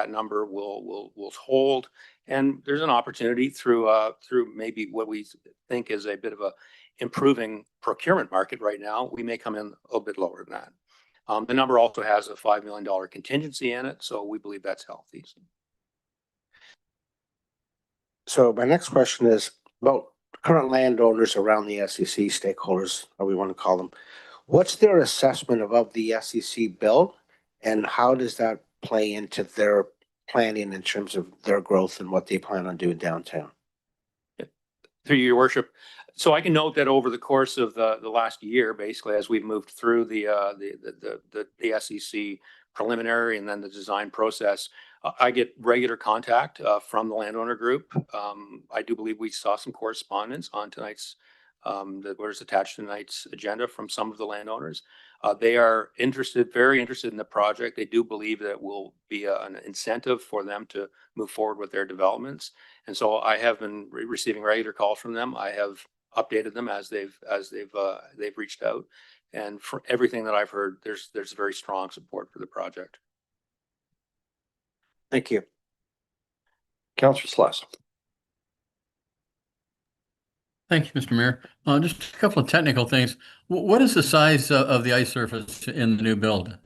number will hold. And there's an opportunity through maybe what we think is a bit of a improving procurement market right now. We may come in a little bit lower than that. The number also has a $5 million contingency in it, so we believe that's healthy. So my next question is about current landowners around the SEC, stakeholders, or we want to call them. What's their assessment of the SEC build, and how does that play into their planning in terms of their growth and what they plan on doing downtown? Through your worship. So I can note that over the course of the last year, basically, as we've moved through the SEC preliminary and then the design process, I get regular contact from the landowner group. I do believe we saw some correspondence on tonight's that was attached to tonight's agenda from some of the landowners. They are very interested in the project. They do believe that it will be an incentive for them to move forward with their developments. And so I have been receiving regular calls from them. I have updated them as they've reached out. And for everything that I've heard, there's very strong support for the project. Thank you. Councillor Sless. Thank you, Mr. Mayor. Just a couple of technical things. What is the size of the ice surface in the new build?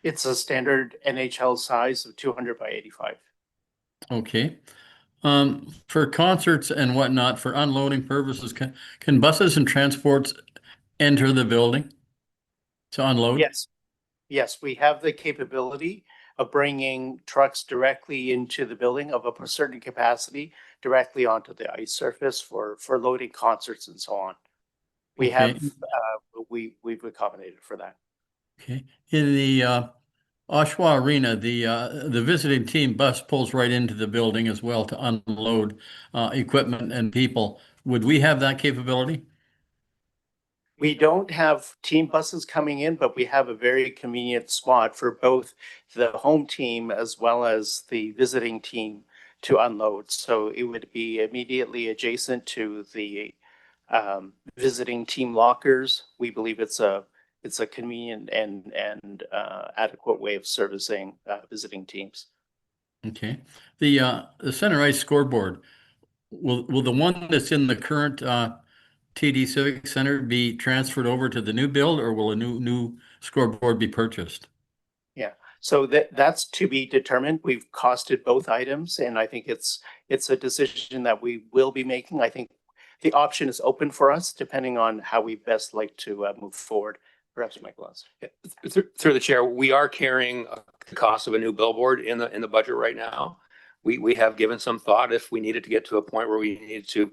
It's a standard NHL size of 200 by 85. Okay. For concerts and whatnot, for unloading purposes, can buses and transports enter the building to unload? Yes, we have the capability of bringing trucks directly into the building of a certain capacity directly onto the ice surface for loading concerts and so on. We have we've accommodated for that. Okay. In the Oshawa Arena, the visiting team bus pulls right into the building as well to unload equipment and people. Would we have that capability? We don't have team buses coming in, but we have a very convenient spot for both the home team as well as the visiting team to unload. So it would be immediately adjacent to the visiting team lockers. We believe it's a convenient and adequate way of servicing visiting teams. Okay. The center ice scoreboard, will the one that's in the current TD Civic Center be transferred over to the new build, or will a new scoreboard be purchased? Yeah, so that's to be determined. We've costed both items, and I think it's a decision that we will be making. I think the option is open for us, depending on how we best like to move forward. Perhaps Michael has. Through the chair, we are carrying the cost of a new billboard in the budget right now. We have given some thought if we needed to get to a point where we needed to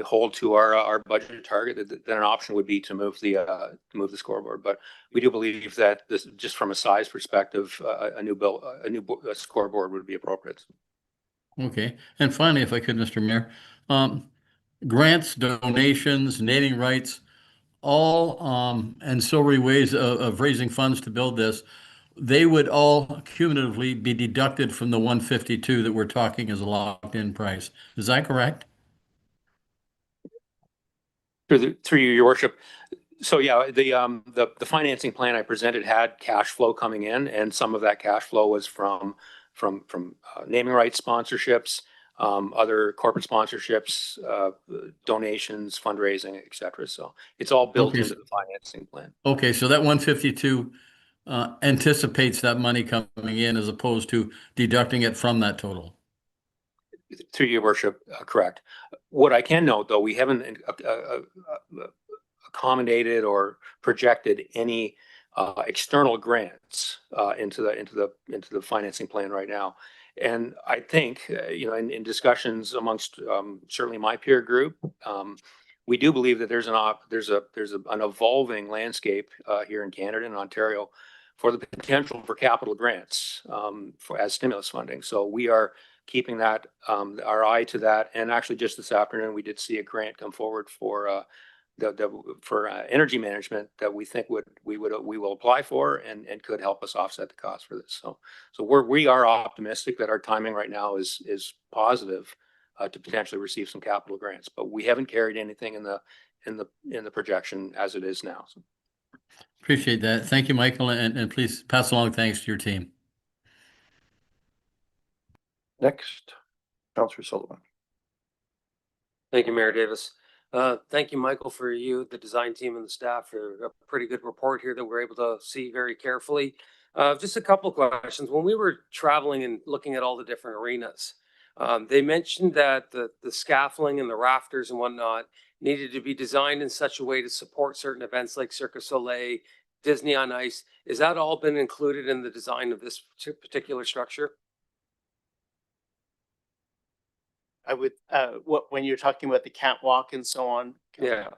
hold to our budget target, then an option would be to move the scoreboard. But we do believe that this, just from a size perspective, a new scoreboard would be appropriate. Okay. And finally, if I could, Mr. Mayor, grants, donations, naming rights, all ancillary ways of raising funds to build this, they would all cumulatively be deducted from the 152 that we're talking as a locked-in price. Is that correct? Through you, your worship. So yeah, the financing plan I presented had cash flow coming in, and some of that cash flow was from naming rights sponsorships, other corporate sponsorships, donations, fundraising, et cetera. So it's all built into the financing plan. Okay, so that 152 anticipates that money coming in as opposed to deducting it from that total. Through your worship, correct. What I can note, though, we haven't accommodated or projected any external grants into the financing plan right now. And I think, in discussions amongst certainly my peer group, we do believe that there's an evolving landscape here in Canada and Ontario for the potential for capital grants as stimulus funding. So we are keeping that our eye to that. And actually, just this afternoon, we did see a grant come forward for energy management that we think we will apply for and could help us offset the cost for this. So we are optimistic that our timing right now is positive to potentially receive some capital grants, but we haven't carried anything in the projection as it is now. So. Appreciate that. Thank you, Michael, and please pass along thanks to your team. Next, Councillor Sullivan. Thank you, Mayor Davis. Thank you, Michael, for you, the design team, and the staff for a pretty good report here that we're able to see very carefully. Just a couple of questions. When we were traveling and looking at all the different arenas, they mentioned that the scaffolding and the rafters and whatnot needed to be designed in such a way to support certain events like Cirque du Soleil, Disney on Ice. Is that all been included in the design of this particular structure? I would, when you're talking about the catwalk and so on. Yeah.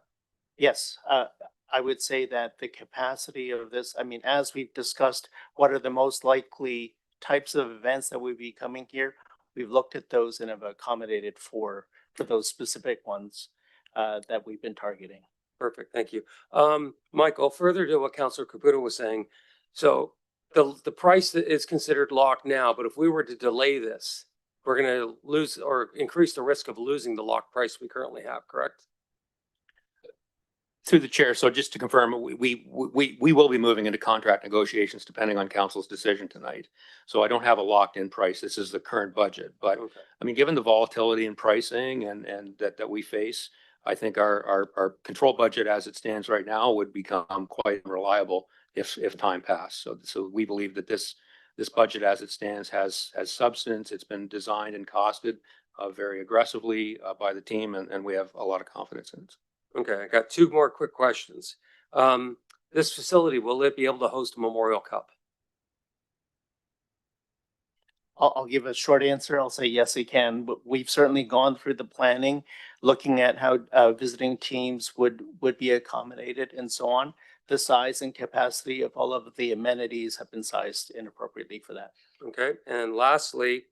Yes, I would say that the capacity of this, I mean, as we've discussed, what are the most likely types of events that would be coming here? We've looked at those and have accommodated for those specific ones that we've been targeting. Perfect, thank you. Michael, further to what Councillor Caputo was saying, so the price is considered locked now, but if we were to delay this, we're going to lose or increase the risk of losing the lock price we currently have, correct? Through the chair, so just to confirm, we will be moving into contract negotiations depending on council's decision tonight. So I don't have a locked-in price. This is the current budget, but okay. I mean, given the volatility in pricing and that we face, I think our control budget as it stands right now would become quite unreliable if time passed. So we believe that this budget as it stands has substance. It's been designed and costed very aggressively by the team, and we have a lot of confidence in it. Okay, I got two more quick questions. This facility, will it be able to host a Memorial Cup? I'll give a short answer. I'll say yes, it can. But we've certainly gone through the planning, looking at how visiting teams would be accommodated and so on. The size and capacity of all of the amenities have been sized inappropriately for that. Okay, and lastly,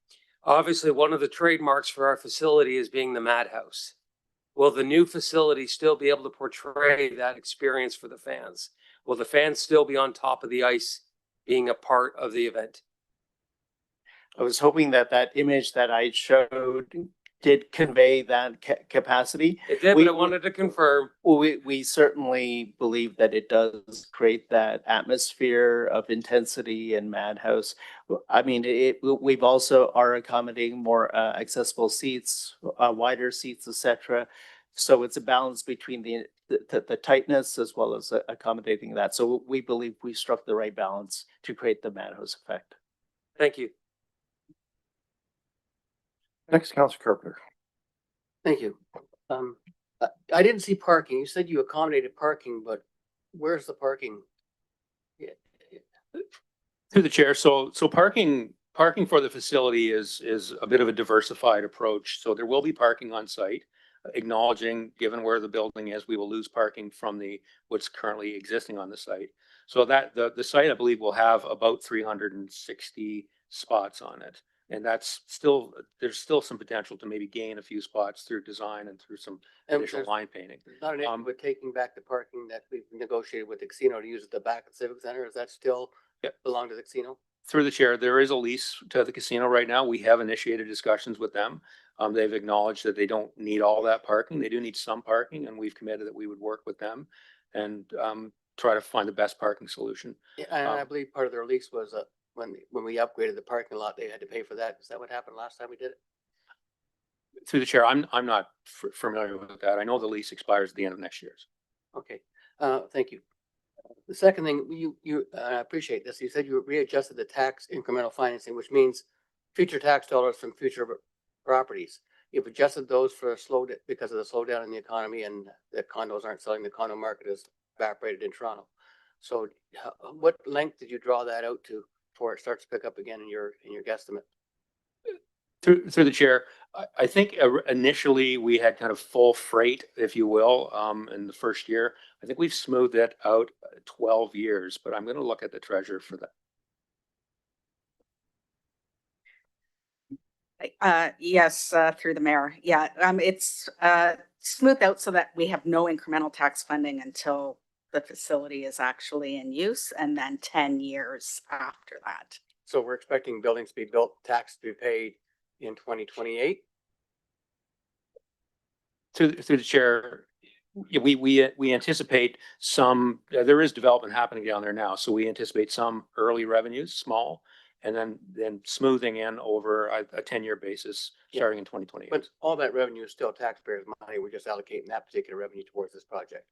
obviously one of the trademarks for our facility is being the Madhouse. will the new facility still be able to portray that experience for the fans? Will the fans still be on top of the ice being a part of the event? I was hoping that that image that I showed did convey that capacity. It did, We- but I wanted to confirm. Well, we certainly believe that it does create that atmosphere of intensity and Madhouse. I mean, we've also are accommodating more accessible seats, wider seats, etc. So it's a balance between the tightness as well as accommodating that. So we believe we struck the right balance to create the Madhouse effect. Thank you. Next, Councilor Carpenter. Thank you. I didn't see parking. You said you accommodated parking, but where's the parking? Through the chair, so parking for the facility is a bit of a diversified approach. So there will be parking on site, acknowledging, given where the building is, we will lose parking from what's currently existing on the site. So that the site, I believe, will have about 360 spots on it. And that's still, there's still some potential to maybe gain a few spots through design and through some additional there's- line painting. There's not an issue with taking back the parking that we've negotiated with the casino to use at the back of the Civic Center. Is that still belong to the casino? Through the chair, there is a lease to the casino right now. We have initiated discussions with them. They've acknowledged that they don't need all that parking. They do need some parking, and we've committed that we would work with them and try to find the best parking solution. Yeah, and I believe part of their lease was when we upgraded the parking lot, they had to pay for that. Is that what happened last time we did it? Through the chair, I'm not familiar with that. I know the lease expires at the end of next year's. Okay, thank you. The second thing, I appreciate this. You said you readjusted the tax incremental financing, which means future tax dollars from future properties. You've adjusted those for because of the slowdown in the economy and the condos aren't selling. The condo market is evaporated in Toronto. So what length did you draw that out to before it starts to pick up again in your guesstimate? Through the chair, I think initially we had kind of full freight, if you will, in the first year. I think we've smoothed that out 12 years, but I'm going to look at the treasurer for that. Yes, through the mayor. Yeah, it's smoothed out so that we have no incremental tax funding until the facility is actually in use, and then 10 years after that. So we're expecting buildings to be built, tax to be paid in 2028. Through the chair, we anticipate some, there is development happening down there now. So we anticipate some early revenues, small, and then smoothing in over a 10-year basis starting in 2028. But all that revenue is still taxpayers' money. We're just allocating that particular revenue towards this project.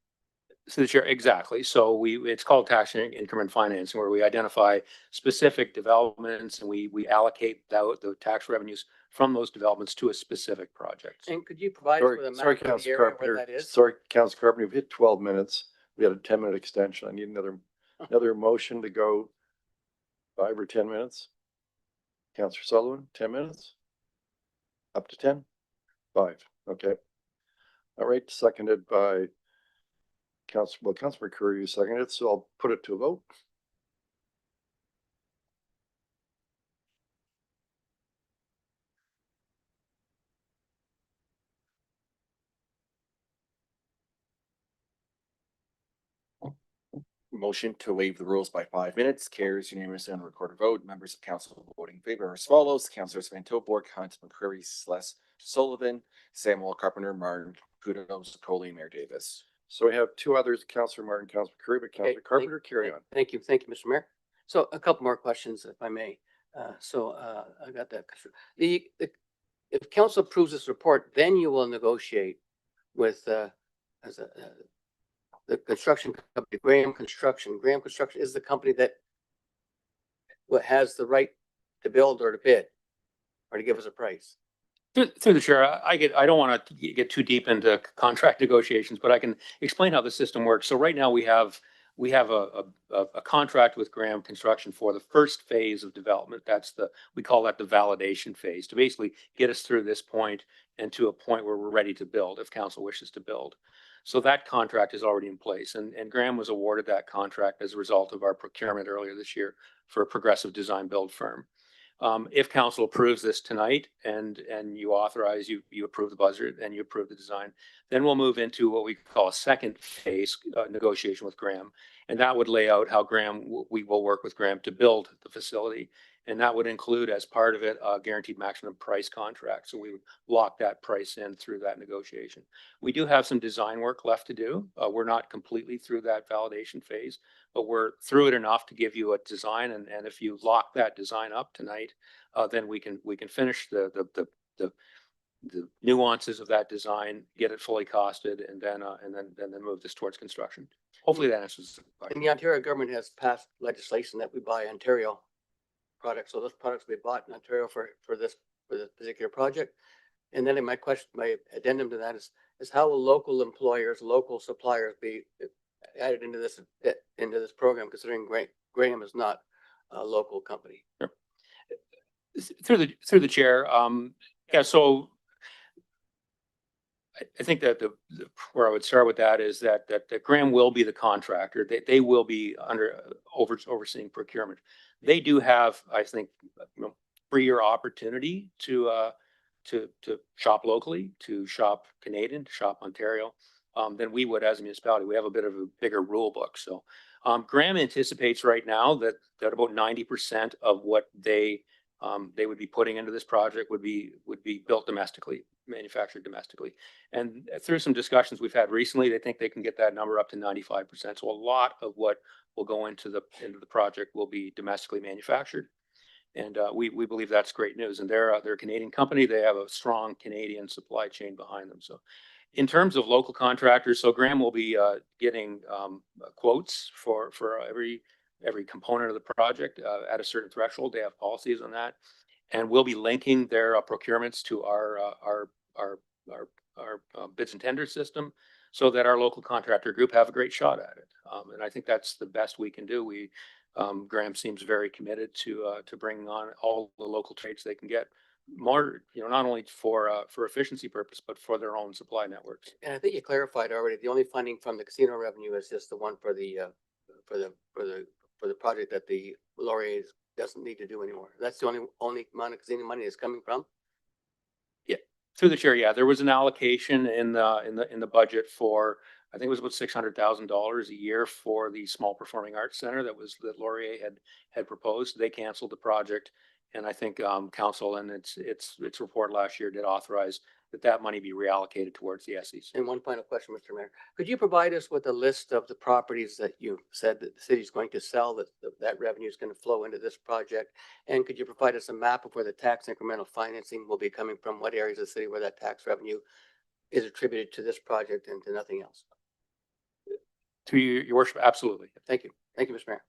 So the chair, exactly. So it's called tax increment financing, where we identify specific developments and we allocate the tax revenues from those developments to a specific project. And could you provide us with a Sorry, map of the Councilor area where Carpenter. that is? Sorry, Councilor Carpenter, we've hit 12 minutes. We had a 10-minute extension. I need another motion to go 5 or 10 minutes. Councilor Sullivan, 10 minutes? Up to 10? 5, okay. All right, seconded by Councilor McCurry, you seconded, so I'll put it to a vote. Motion to waive the rules by 5 minutes carries unanimously on a recorded vote. Members of council voting in favor are as follows: Councilors Van Tilburg, Hunt, McCreary, Celeste, Sullivan, Samuel Carpenter, Martin, Kudos, Coley, Mayor Davis. So we have 2 others, Councilor Martin, Councilor McCurry, but Councilor Carpenter, carry on. Thank you, Mr. Mayor. So a couple more questions, if I may. I got that. If council approves this report, then you will negotiate with the construction company, Graham Construction. Graham Construction is the company that has the right to build or to bid or to give us a price. Through the chair, I don't want to get too deep into contract negotiations, but I can explain how the system works. So right now we have a contract with Graham Construction for the first phase of development. We call that the validation phase, to basically get us through this point and to a point where we're ready to build if council wishes to build. So that contract is already in place, and Graham was awarded that contract as a result of our procurement earlier this year for a progressive design build firm. If council approves this tonight and you authorize, you approve the budget and you approve the design, then we'll move into what we call a second phase negotiation with Graham. And that would lay out how we will work with Graham to build the facility. And that would include, as part of it, a guaranteed maximum price contract. So we would lock that price in through that negotiation. We do have some design work left to do. We're not completely through that validation phase, but we're through it enough to give you a design. And if you lock that design up tonight, then we can finish the nuances of that design, get it fully costed, and then move this towards construction. Hopefully that answers the question. And the Ontario government has passed legislation that we buy Ontario products. So those products will be bought in Ontario for this particular project. And then my addendum to that is how will local employers, local suppliers be added into this program, considering Graham is not a local company? Sure. Through the chair, yeah. So I think that where I would start with that is that Graham will be the contractor. They will be overseeing procurement. They do have, I think, freer opportunity to shop locally, to shop Canadian, to shop Ontario, than we would as a municipality. We have a bit of a bigger rule book. So Graham anticipates right now that about 90% of what they would be putting into this project would be built domestically, manufactured domestically. And through some discussions we've had recently, they think they can get that number up to 95%. So a lot of what will go into the project will be domestically manufactured. And we believe that's great news. And they're a Canadian company. They have a strong Canadian supply chain behind them. So in terms of local contractors, so Graham will be getting quotes for every component of the project at a certain threshold. They have policies on that, and we'll be linking their procurements to our bids and tender system, so that our local contractor group have a great shot at it. And I think that's the best we can do. Graham seems very committed to bringing on all the local trades they can get, more, not only for efficiency purpose, but for their own supply networks. And I think you clarified already, the only funding from the casino revenue is just the one for the project that the Laurier doesn't need to do anymore. That's the only amount of casino money is coming from. Yeah, through the chair. Yeah, there was an allocation in the budget for, I think it was about $600,000 a year for the small performing arts center that Laurier had proposed. They canceled the project, and I think council in its report last year did authorize that money be reallocated towards the SEC. And one final question, Mr. Mayor, could you provide us with a list of the properties that you said that the city is going to sell, that revenue is going to flow into this project? And could you provide us a map of where the tax incremental financing will be coming from? What areas of the city where that tax revenue is attributed to this project and to nothing else? To your worship, absolutely. Thank you. Thank you, Mr. Mayor.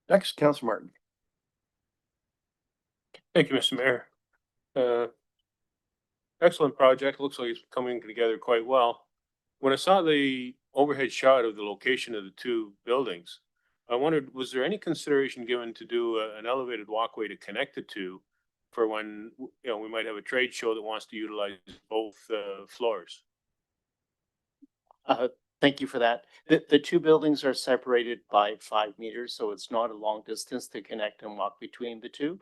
Next, Councilor Martin. Thank you, Mr. Mayor. Excellent project. Looks like it's coming together quite well. When I saw the overhead shot of the location of the two buildings, I wondered, was there any consideration given to do an elevated walkway to connect the two for when, we might have a trade show that wants to utilize both floors? Thank you for that. The two buildings are separated by 5 meters, so it's not a long distance to connect and walk between the two.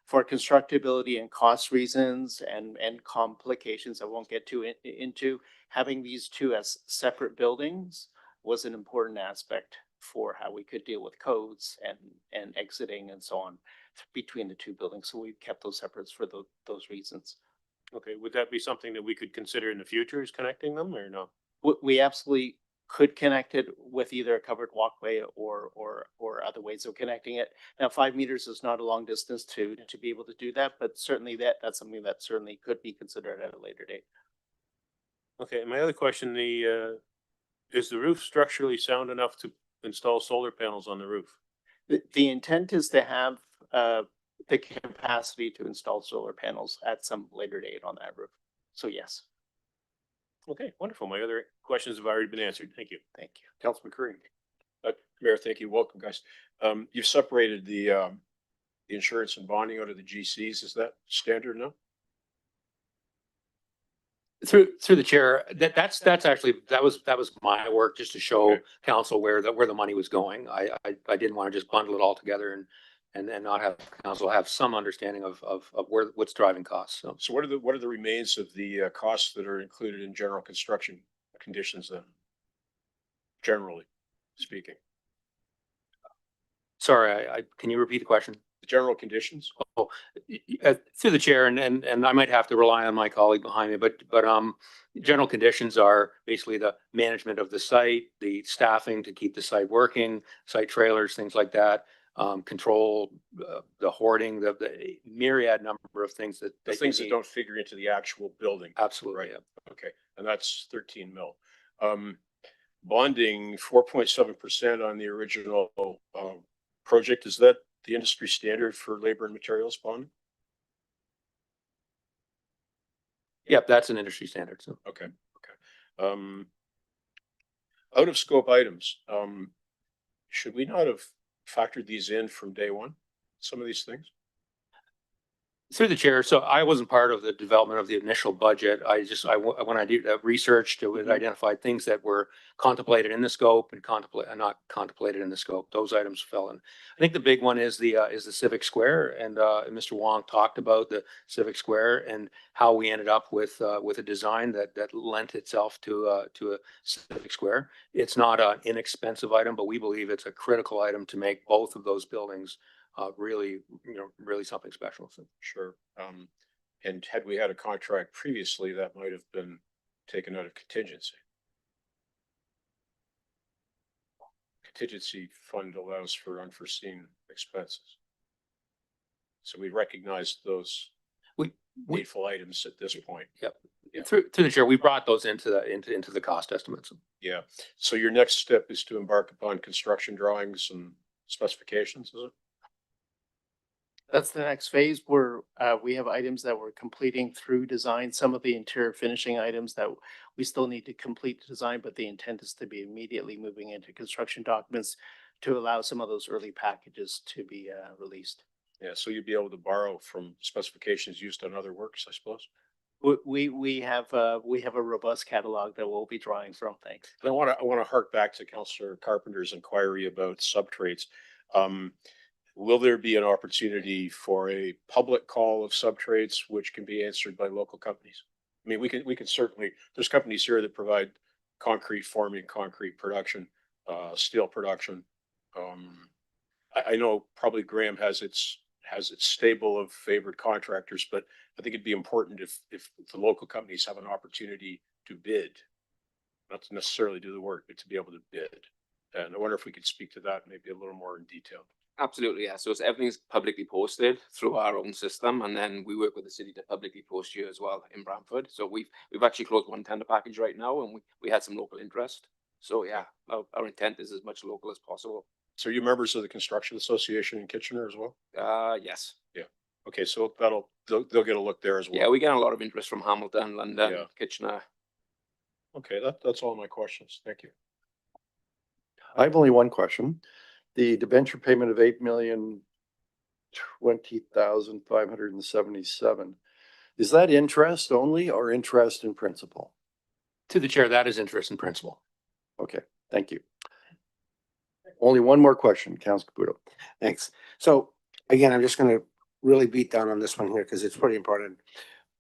For constructability and cost reasons and complications I won't get into, having these two as separate buildings was an important aspect for how we could deal with codes and exiting and so on between the two buildings. So we kept those separate for those reasons. Okay, would that be something that we could consider in the future, is connecting them, or no? We absolutely could connect it with either a covered walkway or other ways of connecting it. Now, 5 meters is not a long distance to be able to do that, but certainly that's something that certainly could be considered at a later date. Okay, my other question, is the roof structurally sound enough to install solar panels on the roof? The intent is to have the capacity to install solar panels at some later date on that roof. So yes. Okay, wonderful. My other questions have already been answered. Thank you. Thank you. Councilman Curry. Mayor, thank you. Welcome, guys. You've separated the insurance and bonding out of the GCs. Is that standard now? Through the chair, that's actually, that was my work, just to show council where the money was going. I didn't want to just bundle it all together and not have council have some understanding of where, what's driving costs. So So what are the remains of the costs that are included in general construction conditions then? Generally speaking, sorry, can you repeat the question? the general conditions? Through the chair, and I might have to rely on my colleague behind me, but general conditions are basically the management of the site, the staffing to keep the site working, site trailers, things like that, control, the hoarding, the myriad number of things that. The things that don't figure into the actual building. Absolutely. Right. Okay, and that's 13 mil. Bonding 4.7% on the original project. Is that the industry standard for labor and materials bond? Yep, that's an industry standard. So okay. Out of scope items, should we not have factored these in from day one? Some of these things? through the chair, so I wasn't part of the development of the initial budget. When I did research, it identified things that were contemplated in the scope and not contemplated in the scope. Those items fell in. I think the big one is the Civic Square, and Mr. Wong talked about the Civic Square and how we ended up with a design that lent itself to a Civic Square. It's not an inexpensive item, but we believe it's a critical item to make both of those buildings really something special. So. Sure. And had we had a contract previously, that might have been taken out of contingency. Contingency fund allows for unforeseen expenses. So we recognize those needful items at this point. Yep. Yeah. Through the chair, we brought those into the cost estimates. Yeah. So your next step is to embark upon construction drawings and specifications, is it? That's the next phase where we have items that we're completing through design, some of the interior finishing items that we still need to complete the design, but the intent is to be immediately moving into construction documents to allow some of those early packages to be released. Yeah, so you'd be able to borrow from specifications used on other works, I suppose. We have a robust catalog that we'll be drawing from. Thanks. And I want to hark back to Councillor Carpenter's inquiry about subtrades. Will there be an opportunity for a public call of subtrades, which can be answered by local companies? I mean, we can certainly, there's companies here that provide concrete forming, concrete production, steel production. I know probably Graham has its stable of favored contractors, but I think it'd be important if the local companies have an opportunity to bid, not to necessarily do the work, but to be able to bid. And I wonder if we could speak to that maybe a little more in detail. Absolutely, yeah. So everything's publicly posted through our own system, and then we work with the city to publicly post here as well in Brantford. So we've actually closed one tender package right now, and we had some local interest. So yeah, our intent is as much local as possible. So are you members of the Construction Association in Kitchener as well? Yes. Yeah. Okay, so they'll get a look there as well. Yeah, we get a lot of interest from Hamilton, London, Yeah. Kitchener. Okay, that's all my questions. Thank you. I have only one question. The debenture payment of $8,020,577. Is that interest only or interest in principal? To the chair, that is interest in principle. Okay, thank you. Only one more question, Councilor Caputo. Thanks. So again, I'm just going to really beat down on this one here because it's pretty important.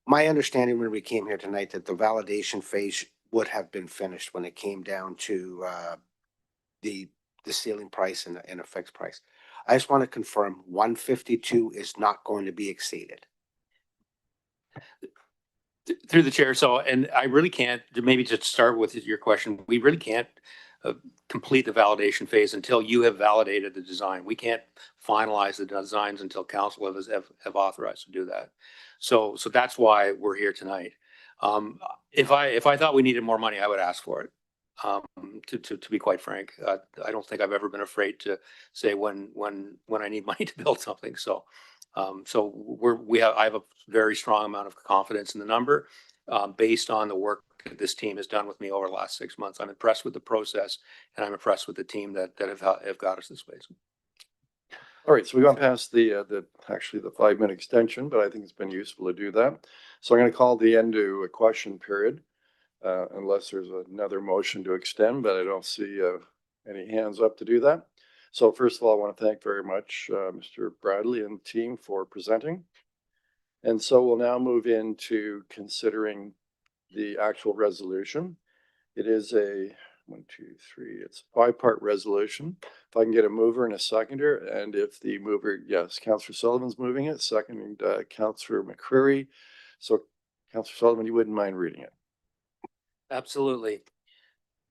My understanding when we came here tonight that the validation phase would have been finished when it came down to the ceiling price and a fixed price. I just want to confirm 152 is not going to be exceeded. Through the chair, so, and I really can't, maybe just start with your question, we really can't complete the validation phase until you have validated the design. We can't finalize the designs until council have authorized to do that. So that's why we're here tonight. If I thought we needed more money, I would ask for it. To be quite frank, I don't think I've ever been afraid to say when I need money to build something. So I have a very strong amount of confidence in the number based on the work that this team has done with me over the last 6 months. I'm impressed with the process, and I'm impressed with the team that have got us this way. All right, so we went past the 5-minute extension, but I think it's been useful to do that. So I'm going to call the end to a question period. Unless there's another motion to extend, but I don't see any hands up to do that. So first of all, I want to thank very much Mr. Bradley and team for presenting. And so we'll now move into considering the actual resolution. It is a it's a five-part resolution. If I can get a mover and a seconder, and if the mover, yes, Councillor Sullivan's moving it, seconding Councillor McCreary. So Councillor Sullivan, you wouldn't mind reading it? Absolutely.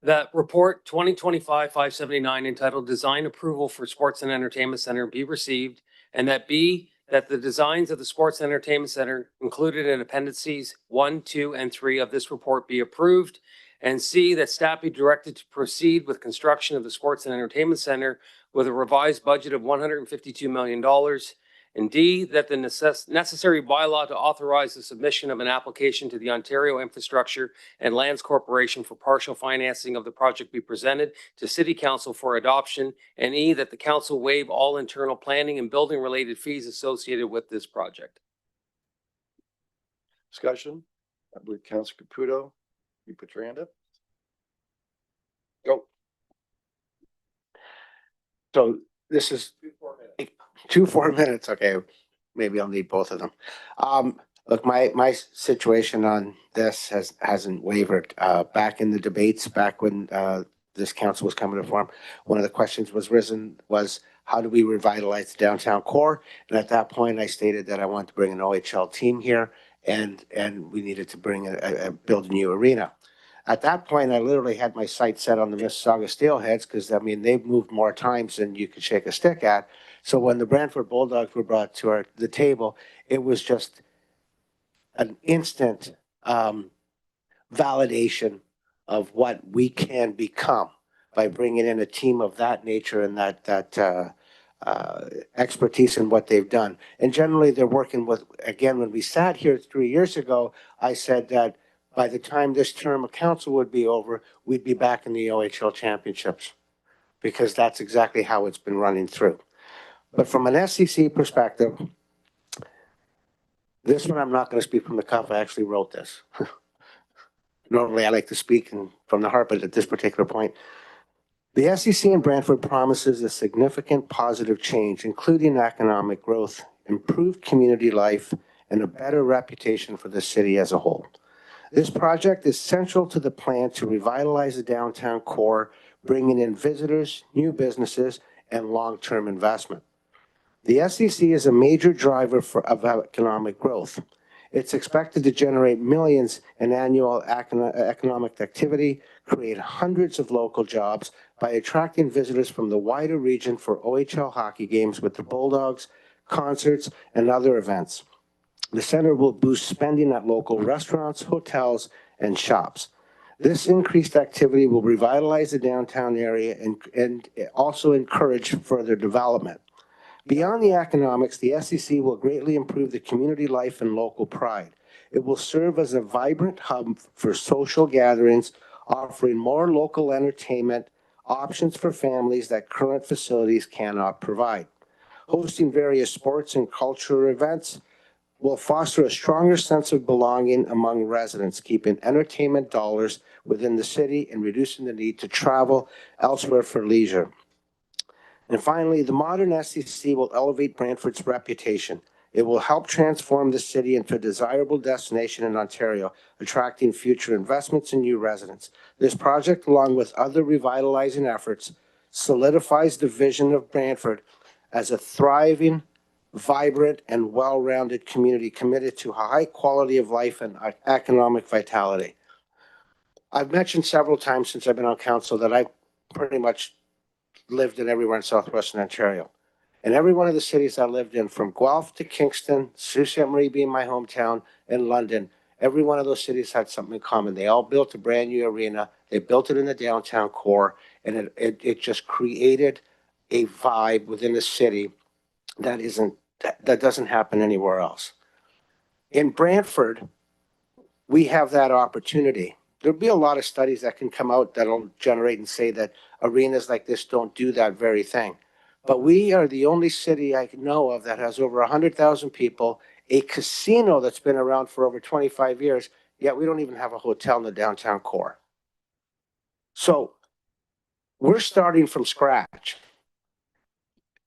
That report 2025-579 entitled Design Approval for Sports and Entertainment Center be received, and that B, that the designs of the Sports and Entertainment Center included in appendices 1, 2, and 3 of this report be approved, and C, that staff be directed to proceed with construction of the Sports and Entertainment Center with a revised budget of $152 million, and D, that the necessary bylaw to authorize the submission of an application to the Ontario Infrastructure and Lands Corporation for partial financing of the project be presented to City Council for adoption, and E, that the council waive all internal planning and building related fees associated with this project. Discussion? I believe Councillor Caputo, you put your hand up. Go. So this is 4 minutes. Okay, maybe I'll need both of them. Look, my situation on this hasn't wavered. Back in the debates, back when this council was coming to form, one of the questions was how do we revitalize the downtown core? And at that point, I stated that I wanted to bring an OHL team here, and we needed to bring build a new arena. At that point, I literally had my sights set on the Mississauga Steelheads because, I mean, they've moved more times than you could shake a stick at. So when the Brantford Bulldogs were brought to the table, it was just an instant validation of what we can become by bringing in a team of that nature and that expertise in what they've done. And generally, they're working with, again, when we sat here 3 years ago, I said that by the time this term of council would be over, we'd be back in the OHL championships, because that's exactly how it's been running through. But from an SEC perspective, this one I'm not going to speak from the cuff. I actually wrote this. Normally I like to speak from the heart, but at this particular point, the SEC in Brantford promises a significant positive change, including economic growth, improved community life, and a better reputation for the city as a whole. This project is central to the plan to revitalize the downtown core, bringing in visitors, new businesses, and long-term investment. The SEC is a major driver of economic growth. It's expected to generate millions in annual economic activity, create hundreds of local jobs by attracting visitors from the wider region for OHL hockey games with the Bulldogs, concerts, and other events. The center will boost spending at local restaurants, hotels, and shops. This increased activity will revitalize the downtown area and also encourage further development. Beyond the economics, the SEC will greatly improve the community life and local pride. It will serve as a vibrant hub for social gatherings, offering more local entertainment options for families that current facilities cannot provide. Hosting various sports and cultural events will foster a stronger sense of belonging among residents, keeping entertainment dollars within the city and reducing the need to travel elsewhere for leisure. And finally, the modern SEC will elevate Brantford's reputation. It will help transform the city into a desirable destination in Ontario, attracting future investments and new residents. This project, along with other revitalizing efforts, solidifies the vision of Brantford as a thriving, vibrant, and well-rounded community committed to high quality of life and economic vitality. I've mentioned several times since I've been on council that I've pretty much lived in everywhere in southwestern Ontario. And every one of the cities I lived in, from Guelph to Kingston, Sault Ste. Marie being my hometown, and London, every one of those cities had something in common. They all built a brand new arena. They built it in the downtown core, and it just created a vibe within the city that doesn't happen anywhere else. In Brantford, we have that opportunity. There'll be a lot of studies that can come out that'll generate and say that arenas like this don't do that very thing. But we are the only city I know of that has over 100,000 people, a casino that's been around for over 25 years, yet we don't even have a hotel in the downtown core. So we're starting from scratch.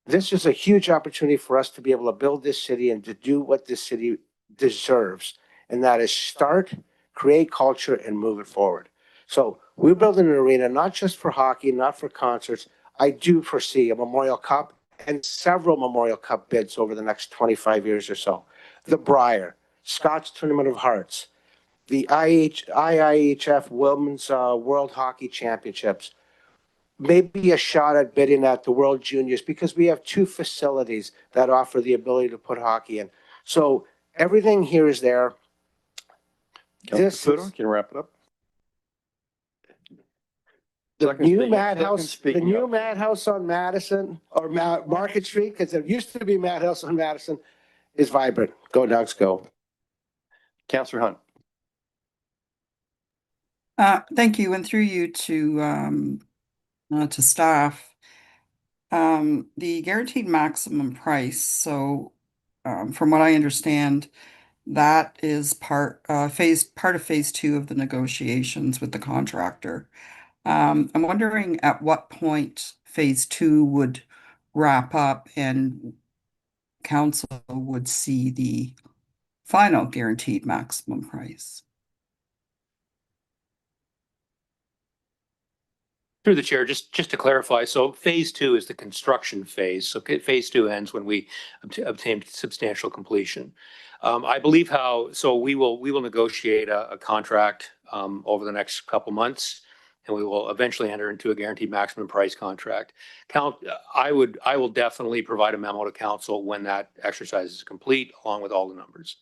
this is a huge opportunity for us to be able to build this city and to do what this city deserves. And that is start, create culture, and move it forward. So we're building an arena, not just for hockey, not for concerts. I do foresee a Memorial Cup and several Memorial Cup bids over the next 25 years or so. The Brier, Scott's Tournament of Hearts, the IIHF Women's World Hockey Championships, maybe a shot at bidding at the World Juniors, because we have 2 facilities that offer the ability to put hockey in. So everything here is there. Councilor Caputo, can you wrap it up? The new Madhouse on Madison or Market Street, because there used to be Madhouse on Madison, is vibrant. Go Ducks, go. Councillor Hunt. Thank you, and through you to staff. The guaranteed maximum price. So, from what I understand, that is part of phase 2 of the negotiations with the contractor. I'm wondering at what point phase 2 would wrap up and council would see the final guaranteed maximum price. Through the chair, just to clarify, so phase 2 is the construction phase. So phase 2 ends when we obtain substantial completion. I believe we will negotiate a contract over the next couple months, and we will eventually enter into a guaranteed maximum price contract. I will definitely provide a memo to council when that exercise is complete, along with all the numbers.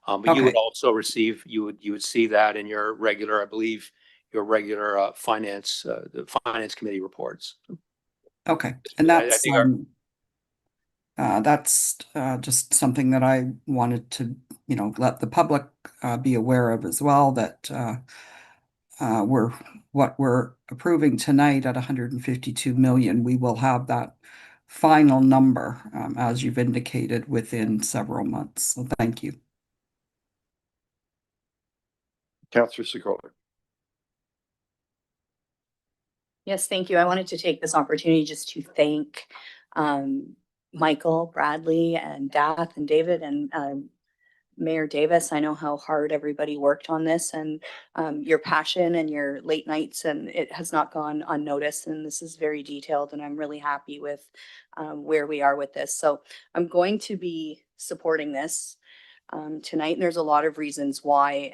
But you would also receive, you would see that in your regular, I believe, your regular the finance committee reports. Okay, and that's just something that I wanted to, let the public be aware of as well, that what we're approving tonight at 152 million, we will have that final number, as you've indicated, within several months. So thank you. Councillor Sikora. Yes, thank you. I wanted to take this opportunity just to thank Michael, Bradley, and Dath, and David, and Mayor Davis. I know how hard everybody worked on this, and your passion and your late nights, and it has not gone unnoticed, and this is very detailed, and I'm really happy with where we are with this. So I'm going to be supporting this tonight, and there's a lot of reasons why.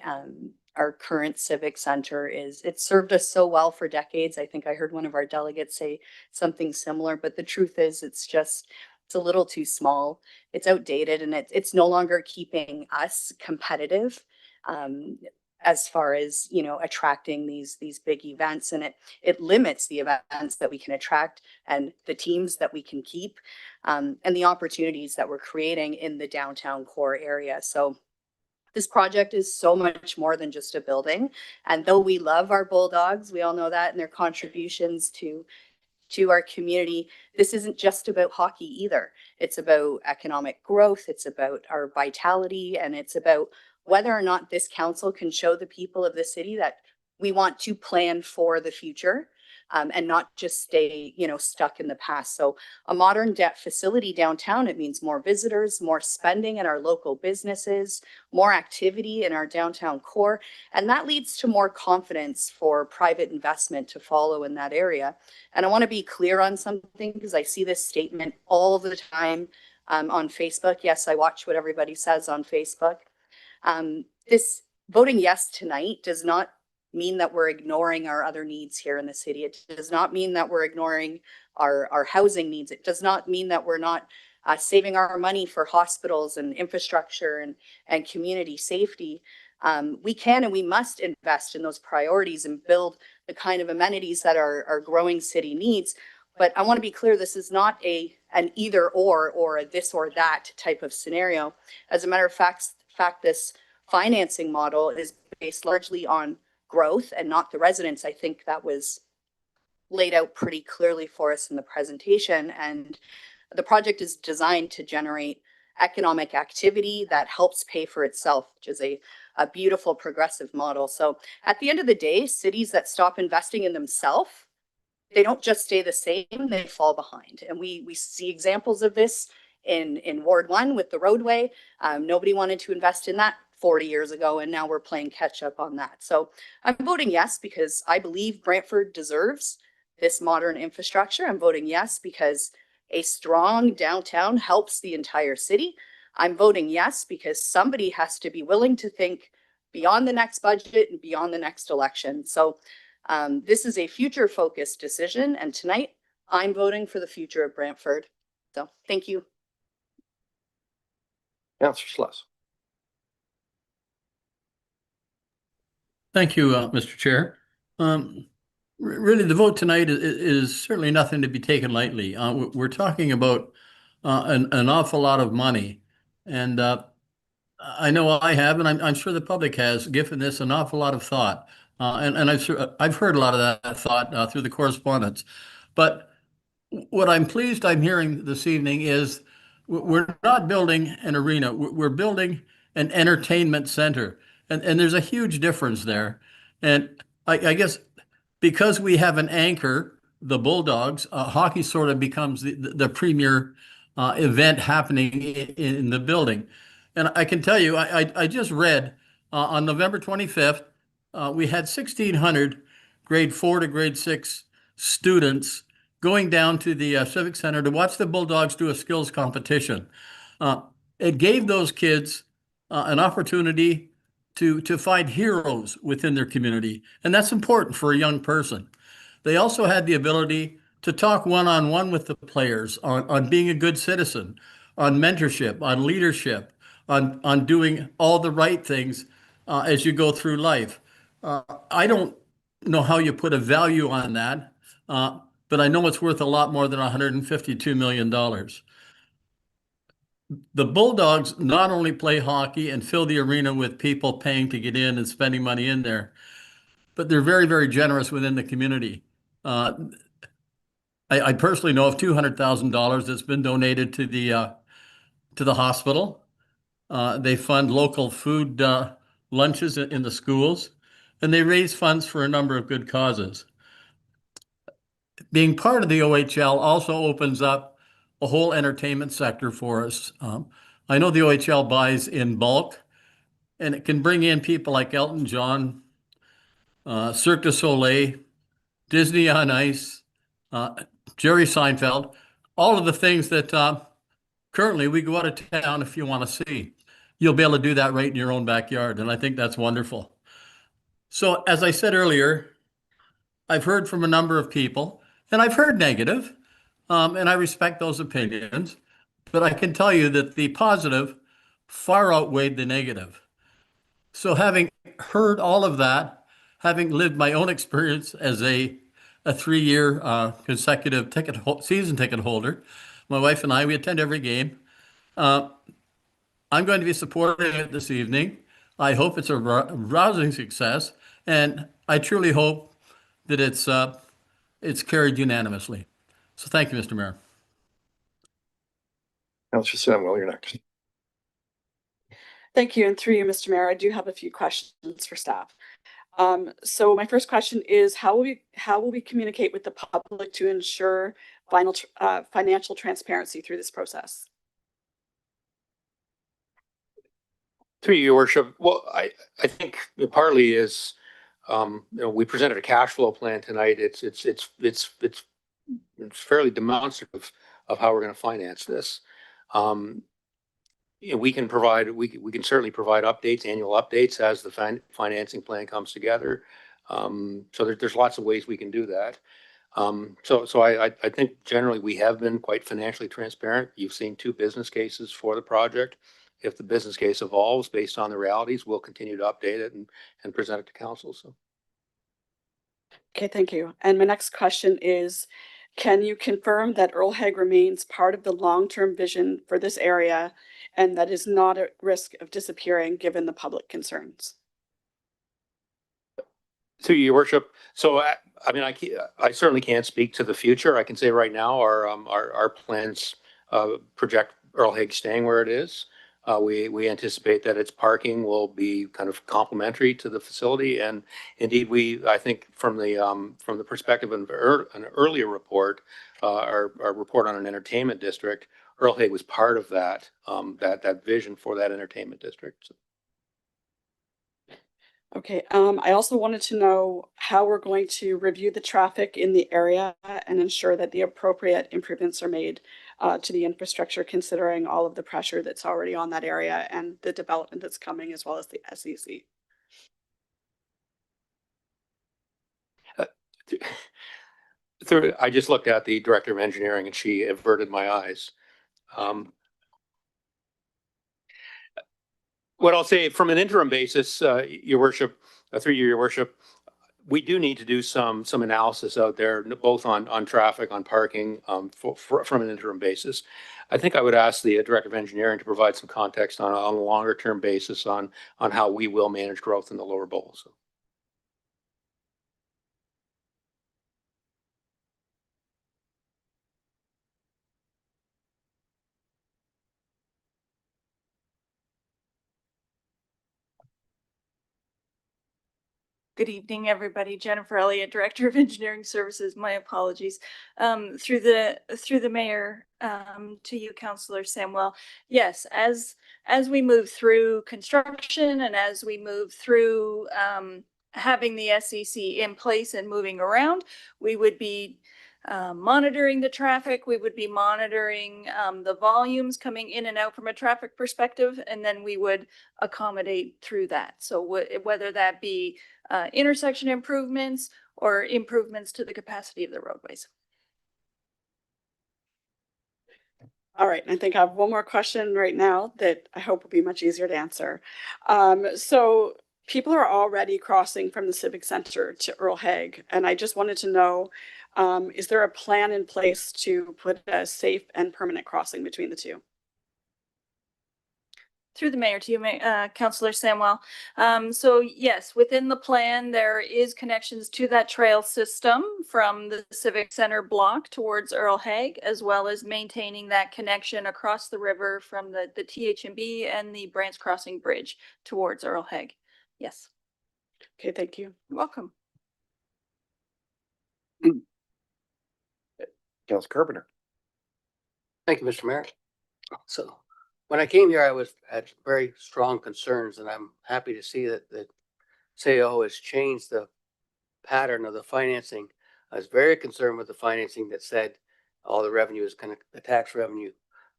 Our current civic center it's served us so well for decades. I think I heard one of our delegates say something similar, but the truth is it's a little too small. It's outdated, and it's no longer keeping us competitive as far as, attracting these big events, and it limits the events that we can attract and the teams that we can keep, and the opportunities that we're creating in the downtown core area. So this project is so much more than just a building. And though we love our Bulldogs, we all know that, and their contributions to our community, this isn't just about hockey either. It's about economic growth, it's about our vitality, and it's about whether or not this council can show the people of the city that we want to plan for the future. And not just stay, stuck in the past. So a modern debt facility downtown, it means more visitors, more spending in our local businesses, more activity in our downtown core. And that leads to more confidence for private investment to follow in that area. And I want to be clear on something, because I see this statement all the time on Facebook. Yes, I watch what everybody says on Facebook. This voting yes tonight does not mean that we're ignoring our other needs here in the city. It does not mean that we're ignoring our housing needs. It does not mean that we're not saving our money for hospitals and infrastructure and community safety. We can and we must invest in those priorities and build the kind of amenities that our growing city needs. But I want to be clear, this is not an either or a this or that type of scenario. As a matter of fact, this financing model is based largely on growth and not the residents. I think that was laid out pretty clearly for us in the presentation. And the project is designed to generate economic activity that helps pay for itself, which is a beautiful progressive model. So at the end of the day, cities that stop investing in themselves they don't just stay the same, they fall behind. And we see examples of this in Ward 1 with the roadway. Nobody wanted to invest in that 40 years ago, and now we're playing catch up on that. So I'm voting yes because I believe Brantford deserves this modern infrastructure. I'm voting yes because a strong downtown helps the entire city. I'm voting yes because somebody has to be willing to think beyond the next budget and beyond the next election. So this is a future focused decision. And tonight I'm voting for the future of Brantford. So thank you. Councillor Sluss. Thank you, Mr. Chair. Really, the vote tonight is certainly nothing to be taken lightly. We're talking about an awful lot of money. And I know I have, and I'm sure the public has, given this an awful lot of thought. And I've heard a lot of that thought through the correspondence. But what I'm pleased I'm hearing this evening is we're not building an arena. We're building an entertainment center. And there's a huge difference there. And I guess because we have an anchor, the Bulldogs, hockey sort of becomes the premier event happening in the building. And I can tell you, I just read on November 25th, we had 1,600 grade 4 to grade 6 students going down to the Civic Center to watch the Bulldogs do a skills competition. It gave those kids an opportunity to find heroes within their community. And that's important for a young person. They also had the ability to talk one-on-one with the players on being a good citizen, on mentorship, on leadership, on doing all the right things as you go through life. I don't know how you put a value on that, but I know it's worth a lot more than $152 million. The Bulldogs not only play hockey and fill the arena with people paying to get in and spending money in there, but they're very, very generous within the community. I personally know of $200,000 that's been donated to the hospital. They fund local food lunches in the schools, and they raise funds for a number of good causes. Being part of the OHL also opens up a whole entertainment sector for us. I know the OHL buys in bulk, and it can bring in people like Elton John, Cirque du Soleil, Disney on Ice, Jerry Seinfeld, all of the things that currently we go out of town if you want to see. You'll be able to do that right in your own backyard, and I think that's wonderful. So as I said earlier, I've heard from a number of people, and I've heard negative, and I respect those opinions, but I can tell you that the positive far outweighed the negative. So having heard all of that, having lived my own experience as a 3-year consecutive season ticket holder, my wife and I, we attend every game. I'm going to be supporting it this evening. I hope it's a rousing success, and I truly hope that it's carried unanimously. So thank you, Mr. Mayor. Councillor Samuel, you're next. Thank you. And through you, Mr. Mayor, I do have a few questions for staff. So my first question is, how will we communicate with the public to ensure financial transparency through this process? Through your worship, well, I think it partly is, we presented a cash flow plan tonight. It's fairly demonstrative of how we're going to finance this. We can certainly provide updates, annual updates as the financing plan comes together. So there's lots of ways we can do that. So I think generally we have been quite financially transparent. You've seen 2 business cases for the project. If the business case evolves based on the realities, we'll continue to update it and present it to council. So. Okay, thank you. And my next question is, can you confirm that Earl Haig remains part of the long-term vision for this area and that is not at risk of disappearing given the public concerns? Through your worship. So, I mean, I certainly can't speak to the future. I can say right now our plans project Earl Haig staying where it is. We anticipate that its parking will be kind of complementary to the facility. And indeed, I think from the perspective of an earlier report, our report on an entertainment district, Earl Hague was part of that, that vision for that entertainment district. So, Okay, I also wanted to know how we're going to review the traffic in the area and ensure that the appropriate improvements are made to the infrastructure, considering all of the pressure that's already on that area and the development that's coming, as well as the SEC. I just looked at the director of engineering and she averted my eyes. What I'll say from an interim basis, your worship, through you, your worship, we do need to do some analysis out there, both on traffic, on parking, from an interim basis. I think I would ask the director of engineering to provide some context on a longer term basis on how we will manage growth in the lower bowl. So. Good evening, everybody. Jennifer Elliott, Director of Engineering Services. My apologies. Through the mayor, to you, Councillor Samwell. Yes, as we move through construction and as we move through having the SEC in place and moving around, we would be monitoring the traffic. We would be monitoring the volumes coming in and out from a traffic perspective, and then we would accommodate through that. So whether that be intersection improvements or improvements to the capacity of the roadways. All right, I think I have one more question right now that I hope will be much easier to answer. So people are already crossing from the Civic Center to Earl Hague, and I just wanted to know, is there a plan in place to put a safe and permanent crossing between the two? Through the mayor to you, Councillor Samwell. So yes, within the plan, there is connections to that trail system from the Civic Center block towards Earl Hague, as well as maintaining that connection across the river from the THMB and the Brants Crossing Bridge towards Earl Hague. Yes. Okay, thank you. You're welcome. Councilor Carpenter. Thank you, Mr. Mayor. So when I came here, I had very strong concerns, and I'm happy to see that the CAO has changed the pattern of the financing. I was very concerned with the financing that said all the revenue is going to, the tax revenue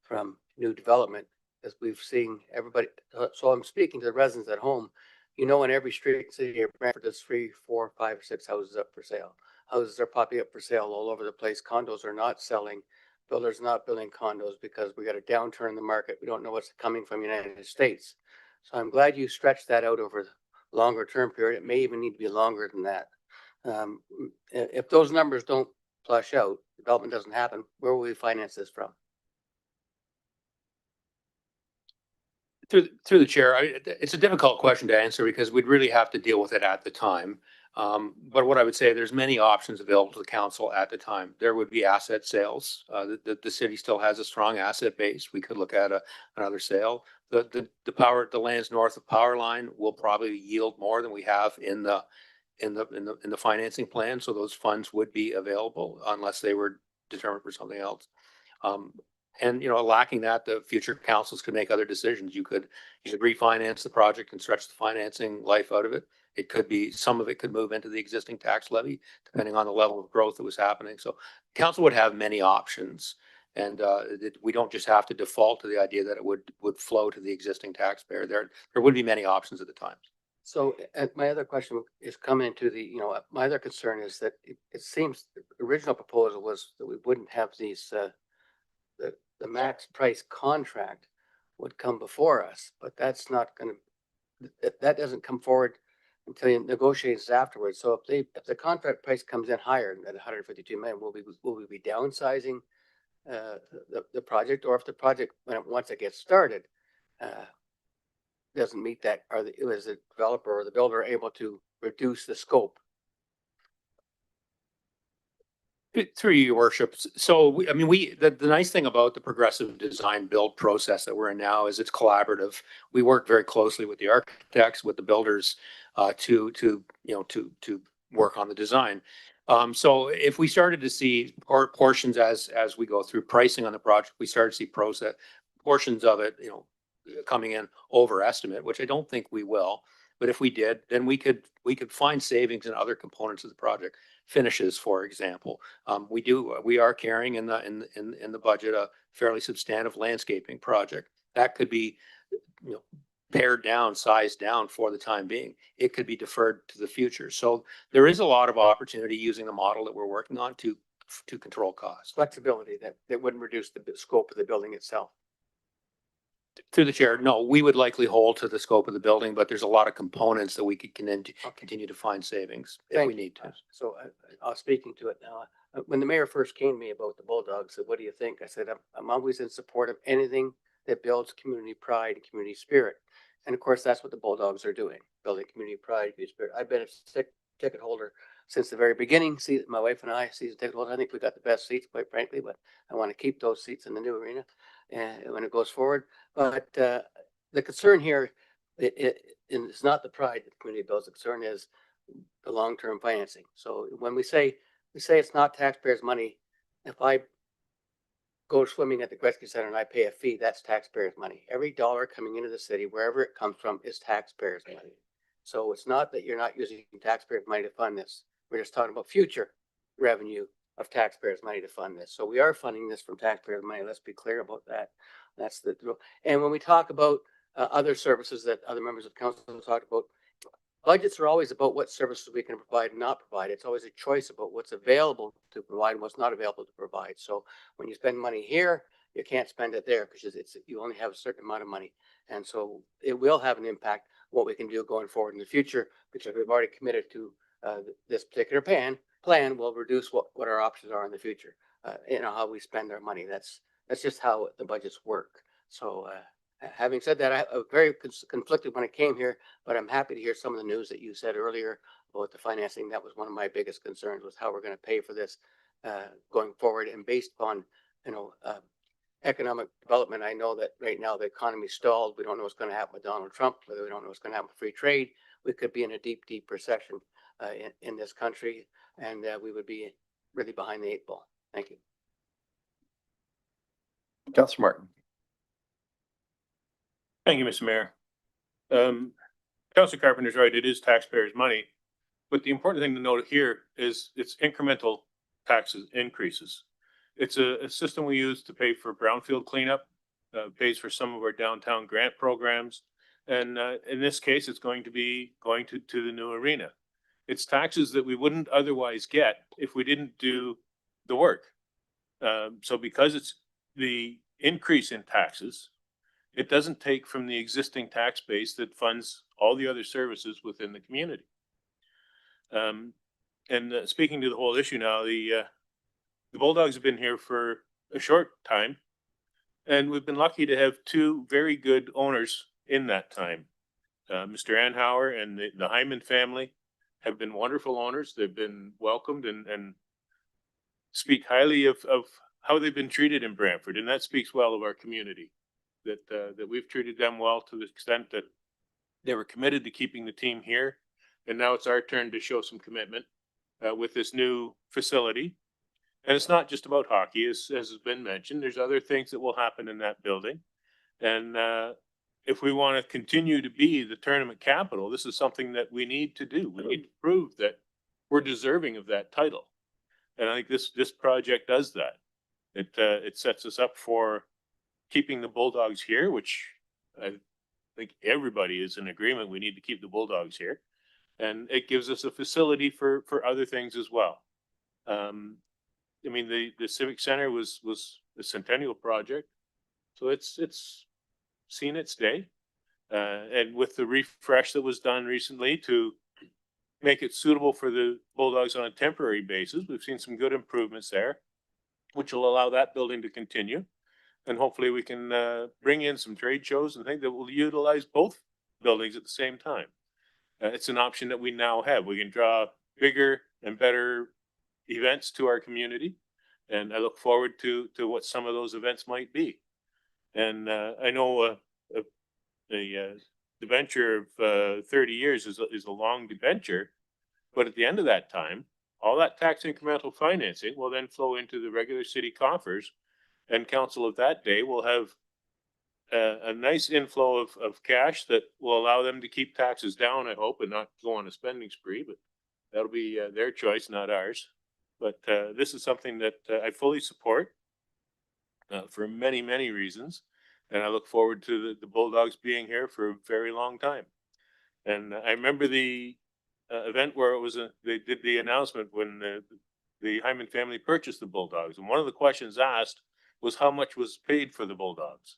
from new development, as we've seen everybody. So I'm speaking to the residents at home. You know, in every street in city of Brantford, there's 3, 4, 5, 6 houses up for sale. Houses are popping up for sale all over the place. Condos are not selling. Builders not building condos because we got a downturn in the market. We don't know what's coming from the United States. So I'm glad you stretched that out over the longer term period. It may even need to be longer than that. If those numbers don't flush out, development doesn't happen, where will we finance this from? Through the chair, it's a difficult question to answer because we'd really have to deal with it at the time. But what I would say, there's many options available to the council at the time. There would be asset sales. The city still has a strong asset base. We could look at another sale. The lands north of Power Line will probably yield more than we have in the financing plan. So those funds would be available unless they were determined for something else. And, you know, lacking that, the future councils could make other decisions. You could refinance the project and stretch the financing life out of it. It could be, some of it could move into the existing tax levy, depending on the level of growth that was happening. So council would have many options. And we don't just have to default to the idea that it would flow to the existing taxpayer. There would be many options at the time. So my other question is coming to the, you know, my other concern is that it seems the original proposal was that we wouldn't have these, the max price contract would come before us, but that's not going to, that doesn't come forward until you negotiate afterwards. So if the contract price comes in higher than 152 million, will we be downsizing the project, or if the project, once it gets started, doesn't meet that, is the developer or the builder able to reduce the scope? Through your worship. So I mean, the nice thing about the progressive design build process that we're in now is it's collaborative. We work very closely with the architects, with the builders, to work on the design. So if we started to see portions as we go through pricing on the project, we start to see portions of it, coming in over estimate, which I don't think we will. But if we did, then we could find savings in other components of the project. Finishes, for example. We are carrying in the budget a fairly substantive landscaping project. That could be, pared down, sized down for the time being. It could be deferred to the future. So there is a lot of opportunity using the model that we're working on to control costs. Flexibility that wouldn't reduce the scope of the building itself. Through the chair, no, we would likely hold to the scope of the building, but there's a lot of components that we could continue to find savings if we need to. So I was speaking to it now. When the mayor first came to me about the Bulldogs, said, "What do you think?" I said, I'm always in support of anything that builds community pride and community spirit. And of course, that's what the Bulldogs are doing, building community pride, community spirit. I've been a ticket holder since the very beginning. See, my wife and I, season ticket holder. I think we got the best seats, quite frankly, but I want to keep those seats in the new arena and when it goes forward. But the concern here is not the pride that the community builds. The concern is the long-term financing. So when we say it's not taxpayers' money, if I go swimming at the Gretzky Center and I pay a fee, that's taxpayers' money. Every dollar coming into the city, wherever it comes from, is taxpayers' money. So it's not that you're not using taxpayers' money to fund this. We're just talking about future revenue of taxpayers' money to fund this. So we are funding this from taxpayers' money. Let's be clear about that. That's the rule. And when we talk about other services that other members of council have talked about, budgets are always about what services we can provide and not provide. It's always a choice about what's available to provide and what's not available to provide. So when you spend money here, you can't spend it there because you only have a certain amount of money. And so it will have an impact what we can do going forward in the future, because we've already committed to this particular plan will reduce what our options are in the future. How we spend our money. That's just how the budgets work. So having said that, I was very conflicted when I came here, but I'm happy to hear some of the news that you said earlier about the financing. That was one of my biggest concerns, was how we're going to pay for this going forward. And based upon, economic development, I know that right now the economy stalled. We don't know what's going to happen with Donald Trump, whether we don't know what's going to happen with free trade. We could be in a deep, deep recession in this country, and we would be really behind the 8 ball. Thank you. Councilor Martin. Thank you, Mr. Mayor. Councilor Carpenter's right, it is taxpayers' money. But the important thing to note here is it's incremental taxes increases. It's a system we use to pay for brownfield cleanup, pays for some of our downtown grant programs. And in this case, it's going to be going to the new arena. It's taxes that we wouldn't otherwise get if we didn't do the work. So because it's the increase in taxes, it doesn't take from the existing tax base that funds all the other services within the community. Speaking to the whole issue now, the Bulldogs have been here for a short time, and we've been lucky to have 2 very good owners in that time. Mr. Anhauer and the Hyman family have been wonderful owners. They've been welcomed and speak highly of how they've been treated in Brantford, and that speaks well of our community. That we've treated them well to the extent that they were committed to keeping the team here, and now it's our turn to show some commitment with this new facility. And it's not just about hockey, as has been mentioned. There's other things that will happen in that building, and if we want to continue to be the tournament capital, this is something that we need to do. We need to prove that we're deserving of that title, and I think this project does that. It sets us up for keeping the Bulldogs here, which I think everybody is in agreement. We need to keep the Bulldogs here, and it gives us a facility for other things as well. I mean, the Civic Center was a centennial project, so it's seen its day, and with the refresh that was done recently to make it suitable for the Bulldogs on a temporary basis, we've seen some good improvements there, which will allow that building to continue. And hopefully we can bring in some trade shows and think that will utilize both buildings at the same time. It's an option that we now have. We can draw bigger and better events to our community. And I look forward to what some of those events might be. And I know a debenture of 30 years is a long debenture, but at the end of that time, all that tax incremental financing will then flow into the regular city coffers, and council of that day will have a nice inflow of cash that will allow them to keep taxes down, I hope, and not go on a spending spree, but that'll be their choice, not ours. But this is something that I fully support for many, many reasons. And I look forward to the Bulldogs being here for a very long time. And I remember the event where it was they did the announcement when the Hyman family purchased the Bulldogs. And one of the questions asked was how much was paid for the Bulldogs.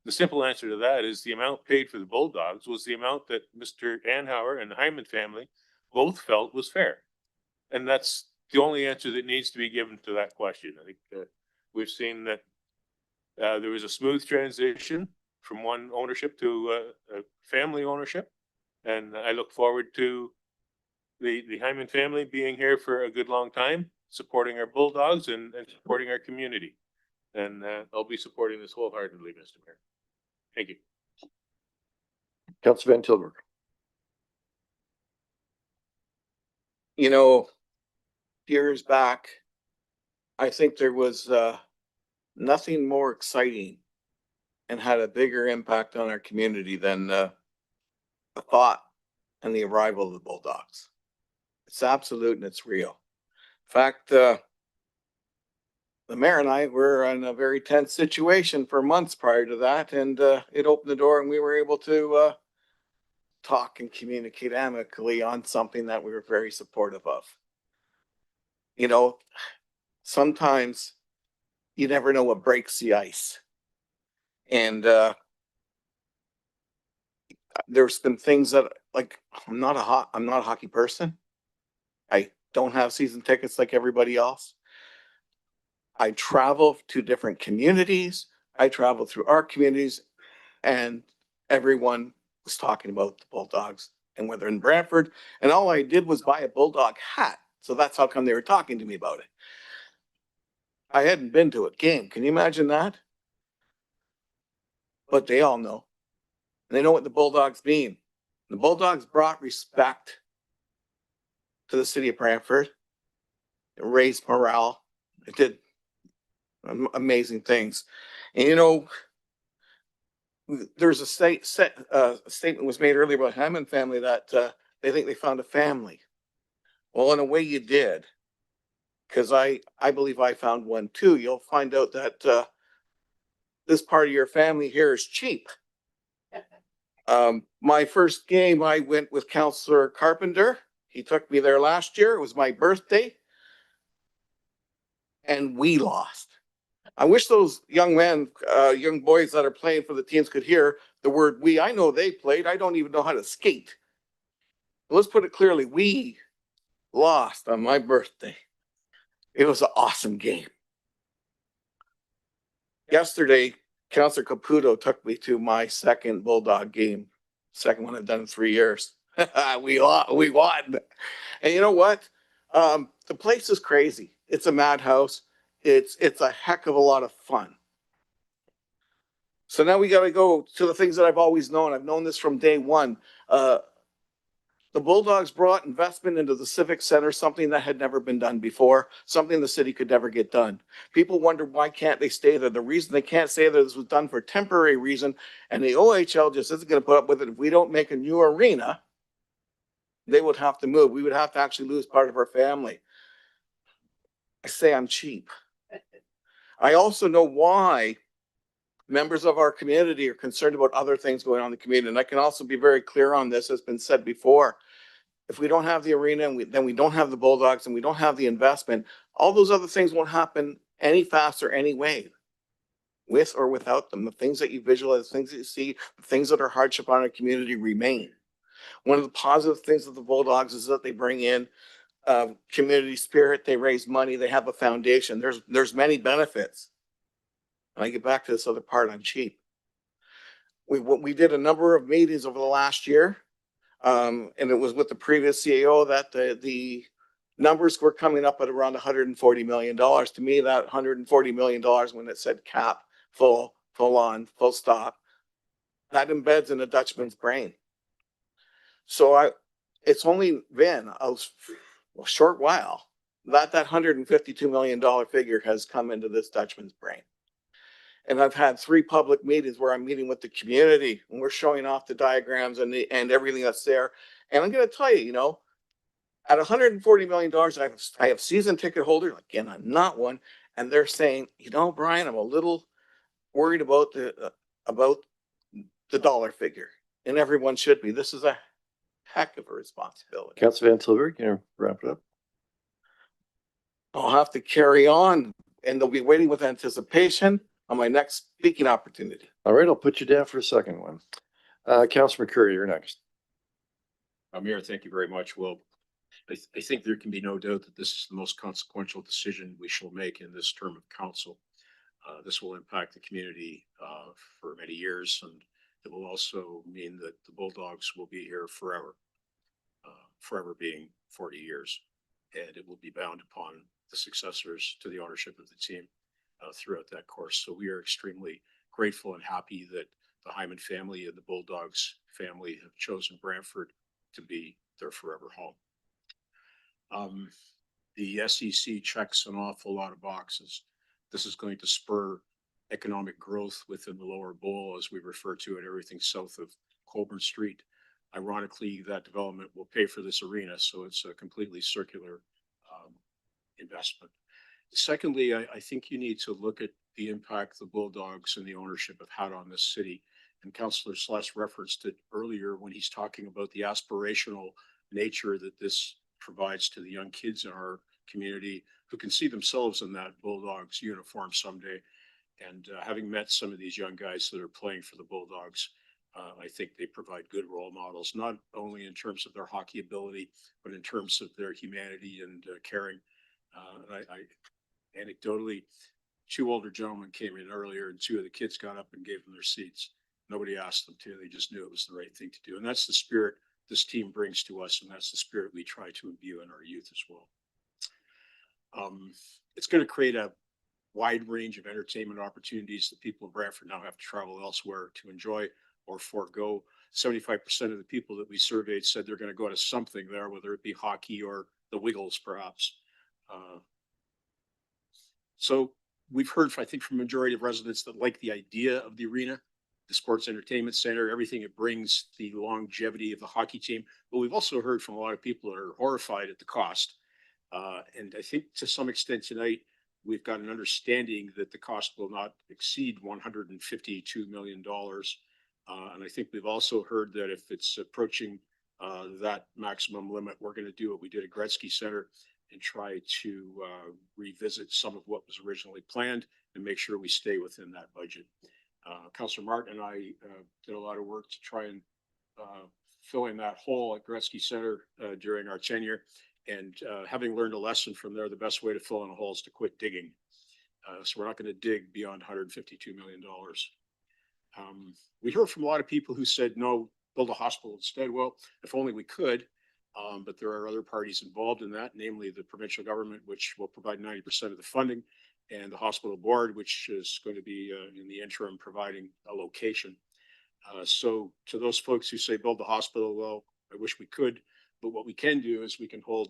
The simple answer to that is the amount paid for the Bulldogs was the amount that Mr. Anhauer and the Hyman family both felt was fair. And that's the only answer that needs to be given to that question. I think we've seen that there was a smooth transition from one ownership to a family ownership. And I look forward to the Hyman family being here for a good long time, supporting our Bulldogs and supporting our community. And I'll be supporting this wholeheartedly, Mr. Mayor. Thank you. Councilor Van Tilburg. You know, years back, I think there was nothing more exciting and had a bigger impact on our community than the thought and the arrival of the Bulldogs. It's absolute and it's real. In fact, the mayor and I were in a very tense situation for months prior to that, and it opened the door and we were able to talk and communicate amicably on something that we were very supportive of. You know, sometimes you never know what breaks the ice. And there's been things that, like, I'm not a hockey person. I don't have season tickets like everybody else. I travel to different communities. I travel through our communities, and everyone was talking about the Bulldogs and whether in Brantford. And all I did was buy a Bulldog hat. So that's how come they were talking to me about it. I hadn't been to a game. Can you imagine that? But they all know. And they know what the Bulldogs mean. The Bulldogs brought respect to the city of Brantford. It raised morale. It did amazing things. And you know, there's a statement was made earlier about Hammond family that they think they found a family. Well, in a way you did, because I believe I found one too. You'll find out that this part of your family here is cheap. My first game, I went with Councillor Carpenter. He took me there last year. It was my birthday. And we lost. I wish those young boys that are playing for the teams could hear the word we. I know they played. I don't even know how to skate. But let's put it clearly. We lost on my birthday. It was an awesome game. Yesterday, Councillor Caputo took me to my second Bulldog game. Second one I've done in 3 years. We won. And you know what? The place is crazy. It's a madhouse. It's a heck of a lot of fun. So now we got to go to the things that I've always known. I've known this from day one. The Bulldogs brought investment into the Civic Center, something that had never been done before, something the city could never get done. People wonder why can't they stay there? The reason they can't stay there, this was done for a temporary reason, and the OHL just isn't going to put up with it. If we don't make a new arena, they would have to move. We would have to actually lose part of our family. I say I'm cheap. I also know why members of our community are concerned about other things going on in the community. And I can also be very clear on this, as been said before. If we don't have the arena, and then we don't have the Bulldogs, and we don't have the investment, all those other things won't happen any faster anyway, with or without them. The things that you visualize, the things that you see, the things that are hardship on our community remain. One of the positive things of the Bulldogs is that they bring in community spirit, they raise money, they have a foundation. There's many benefits. And I get back to this other part, I'm cheap. We did a number of meetings over the last year, and it was with the previous CEO that the numbers were coming up at around $140 million. To me, that $140 million, when it said cap, full on, full stop, that embeds in a Dutchman's brain. So it's only been a short while that $152 million figure has come into this Dutchman's brain. And I've had 3 public meetings where I'm meeting with the community and we're showing off the diagrams and everything that's there. And I'm going to tell you, you know, at $140 million, I have season ticket holders. Again, I'm not one. And they're saying, you know, Brian, I'm a little worried about the dollar figure. And everyone should be. This is a heck of a responsibility. Councilor Van Tilburg, can you wrap it up? I'll have to carry on, and they'll be waiting with anticipation on my next speaking opportunity. All right, I'll put you down for a second one. Councilor McCurry, you're next. Mayor, thank you very much. Well, I think there can be no doubt that this is the most consequential decision we shall make in this term of council. This will impact the community for many years, and it will also mean that the Bulldogs will be here forever, forever being 40 years. And it will be bound upon the successors to the ownership of the team throughout that course. So we are extremely grateful and happy that the Hyman family and the Bulldogs family have chosen Brantford to be their forever home. The SEC checks an awful lot of boxes. This is going to spur economic growth within the lower bowl, as we refer to it, everything south of Colburn Street. Ironically, that development will pay for this arena, so it's a completely circular investment. Secondly, I think you need to look at the impact the Bulldogs and the ownership have had on this city. And Councillor Slush referenced it earlier when he's talking about the aspirational nature that this provides to the young kids in our community who can see themselves in that Bulldogs uniform someday. And having met some of these young guys that are playing for the Bulldogs, I think they provide good role models, not only in terms of their hockey ability, but in terms of their humanity and caring. Anecdotally, 2 older gentlemen came in earlier and 2 of the kids got up and gave them their seats. Nobody asked them to, they just knew it was the right thing to do. And that's the spirit this team brings to us. And that's the spirit we try to imbue in our youth as well. It's going to create a wide range of entertainment opportunities that people in Brantford now have to travel elsewhere to enjoy or forego. 75% of the people that we surveyed said they're going to go to something there, whether it be hockey or the Wiggles, perhaps. So we've heard, I think, from a majority of residents that like the idea of the arena, the sports entertainment center, everything it brings, the longevity of the hockey team. But we've also heard from a lot of people that are horrified at the cost. And I think to some extent tonight, we've got an understanding that the cost will not exceed $152 million. And I think we've also heard that if it's approaching that maximum limit, we're going to do what we did at Gretzky Center and try to revisit some of what was originally planned and make sure we stay within that budget. Councillor Martin and I did a lot of work to try and fill in that hole at Gretzky Center during our tenure. And having learned a lesson from there, the best way to fill in a hole is to quit digging. So we're not going to dig beyond $152 million. We heard from a lot of people who said, no, build a hospital instead. Well, if only we could. But there are other parties involved in that, namely the provincial government, which will provide 90% of the funding, and the hospital board, which is going to be in the interim providing a location. So to those folks who say build the hospital, well, I wish we could, but what we can do is we can hold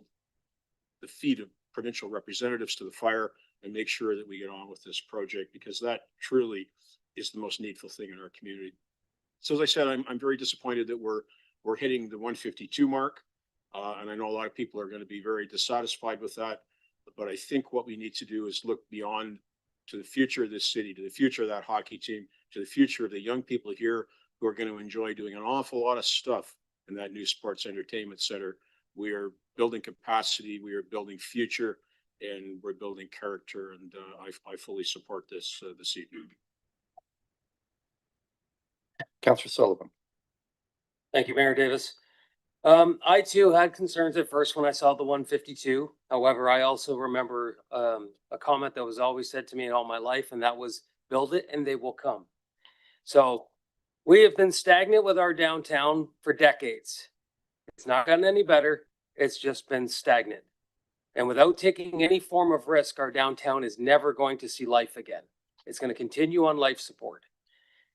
the feet of provincial representatives to the fire and make sure that we get on with this project, because that truly is the most needful thing in our community. So as I said, I'm very disappointed that we're hitting the 152 mark. And I know a lot of people are going to be very dissatisfied with that. But I think what we need to do is look beyond to the future of this city, to the future of that hockey team, to the future of the young people here who are going to enjoy doing an awful lot of stuff in that new sports entertainment center. We are building capacity, we are building future, and we're building character. And I fully support this this evening. Councillor Sullivan. Thank you, Mayor Davis. I too had concerns at first when I saw the 152. However, I also remember a comment that was always said to me in all my life, and that was build it and they will come. So we have been stagnant with our downtown for decades. It's not gotten any better. It's just been stagnant. And without taking any form of risk, our downtown is never going to see life again. It's going to continue on life support.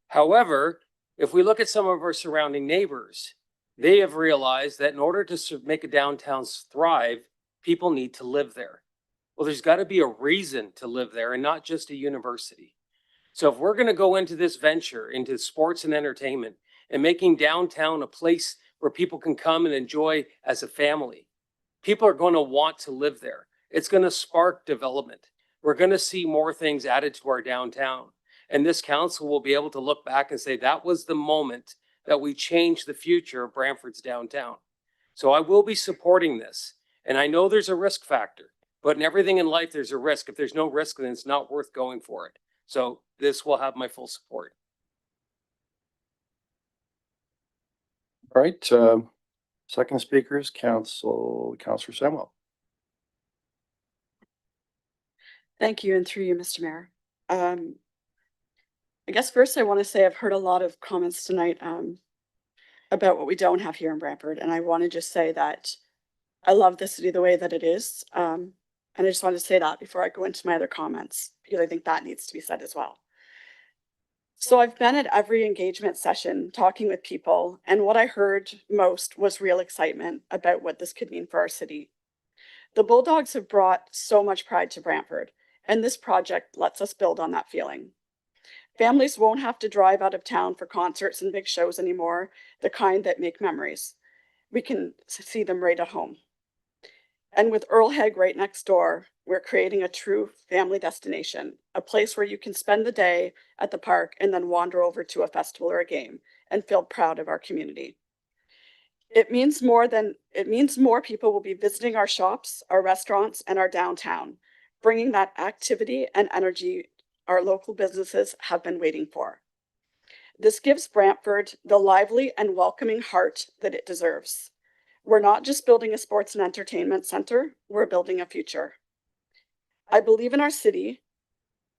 However, if we look at some of our surrounding neighbors, they have realized that in order to make a downtown thrive, people need to live there. Well, there's got to be a reason to live there and not just a university. So if we're going to go into this venture, into sports and entertainment, and making downtown a place where people can come and enjoy as a family, people are going to want to live there. It's going to spark development. We're going to see more things added to our downtown. And this council will be able to look back and say, that was the moment that we changed the future of Brantford's downtown. So I will be supporting this. And I know there's a risk factor, but in everything in life, there's a risk. If there's no risk, then it's not worth going for it. So this will have my full support. All right, second speaker is Councillor Samuel. Thank you, and through you, Mr. Mayor. I guess first I want to say I've heard a lot of comments tonight about what we don't have here in Brantford, and I want to just say that I love the city the way that it is. And I just wanted to say that before I go into my other comments, because I think that needs to be said as well. So I've been at every engagement session talking with people, and what I heard most was real excitement about what this could mean for our city. The Bulldogs have brought so much pride to Brantford, and this project lets us build on that feeling. Families won't have to drive out of town for concerts and big shows anymore, the kind that make memories. We can see them right at home. And with Earl Haig right next door, we're creating a true family destination, a place where you can spend the day at the park and then wander over to a festival or a game and feel proud of our community. It means more people will be visiting our shops, our restaurants, and our downtown, bringing that activity and energy our local businesses have been waiting for. This gives Brantford the lively and welcoming heart that it deserves. We're not just building a sports and entertainment center, we're building a future. I believe in our city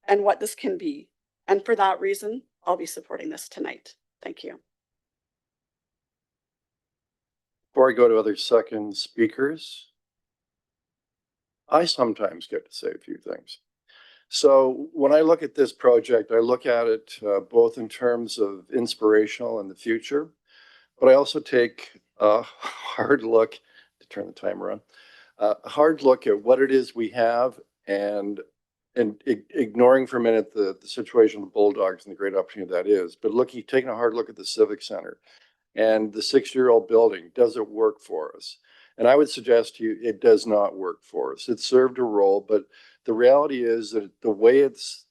and what this can be. And for that reason, I'll be supporting this tonight. Thank you. Before I go to other second speakers, I sometimes get to say a few things. So when I look at this project, I look at it both in terms of inspirational and the future, but I also take a hard look, to turn the timer on, a hard look at what it is we have and ignoring for a minute the situation of the Bulldogs and the great opportunity that is, but taking a hard look at the Civic Center and the 60-year-old building. Does it work for us? And I would suggest to you, it does not work for us. It served a role, but the reality is that the way it's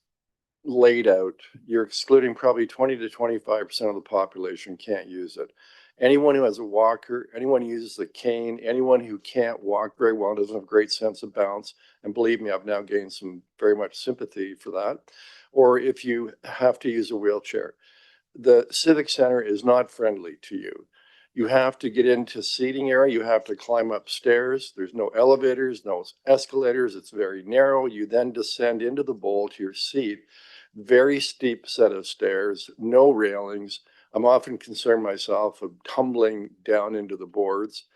laid out, you're excluding probably 20 to 25% of the population can't use it. Anyone who has a walker, anyone who uses a cane, anyone who can't walk very well, doesn't have a great sense of balance, and believe me, I've now gained some very much sympathy for that, or if you have to use a wheelchair. The Civic Center is not friendly to you. You have to get into seating area. You have to climb up stairs. There's no elevators, no escalators. It's very narrow. You then descend into the bowl to your seat. Very steep set of stairs, no railings. I'm often concerned myself of tumbling down into the boards.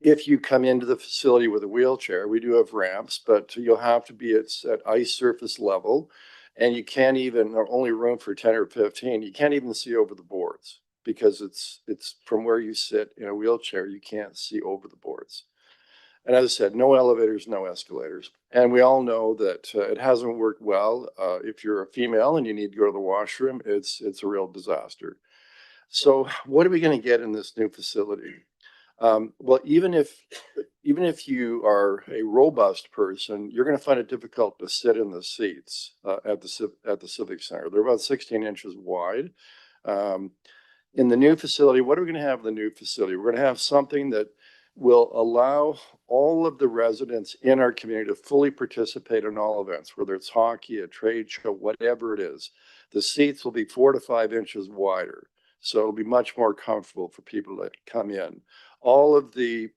If you come into the facility with a wheelchair, we do have ramps, but you'll have to be at ice surface level. And you can't even, or only room for 10 or 15, you can't even see over the boards because it's from where you sit in a wheelchair, you can't see over the boards. And as I said, no elevators, no escalators. And we all know that it hasn't worked well. If you're a female and you need to go to the washroom, it's a real disaster. So what are we going to get in this new facility? Well, even if you are a robust person, you're going to find it difficult to sit in the seats at the Civic Center. They're about 16 inches wide. In the new facility, what are we going to have in the new facility? We're going to have something that will allow all of the residents in our community to fully participate in all events, whether it's hockey, a trade show, whatever it is. The seats will be 4 to 5 inches wider, so it'll be much more comfortable for people to come in. All of the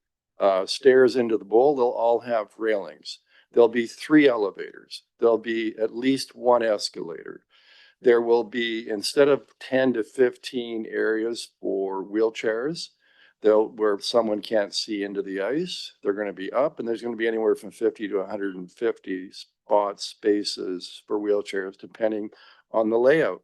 stairs into the bowl, they'll all have railings. There'll be 3 elevators. There'll be at least 1 escalator. There will be, instead of 10 to 15 areas for wheelchairs, where someone can't see into the ice, they're going to be up, and there's going to be anywhere from 50 to 150 spaces for wheelchairs, depending on the layout.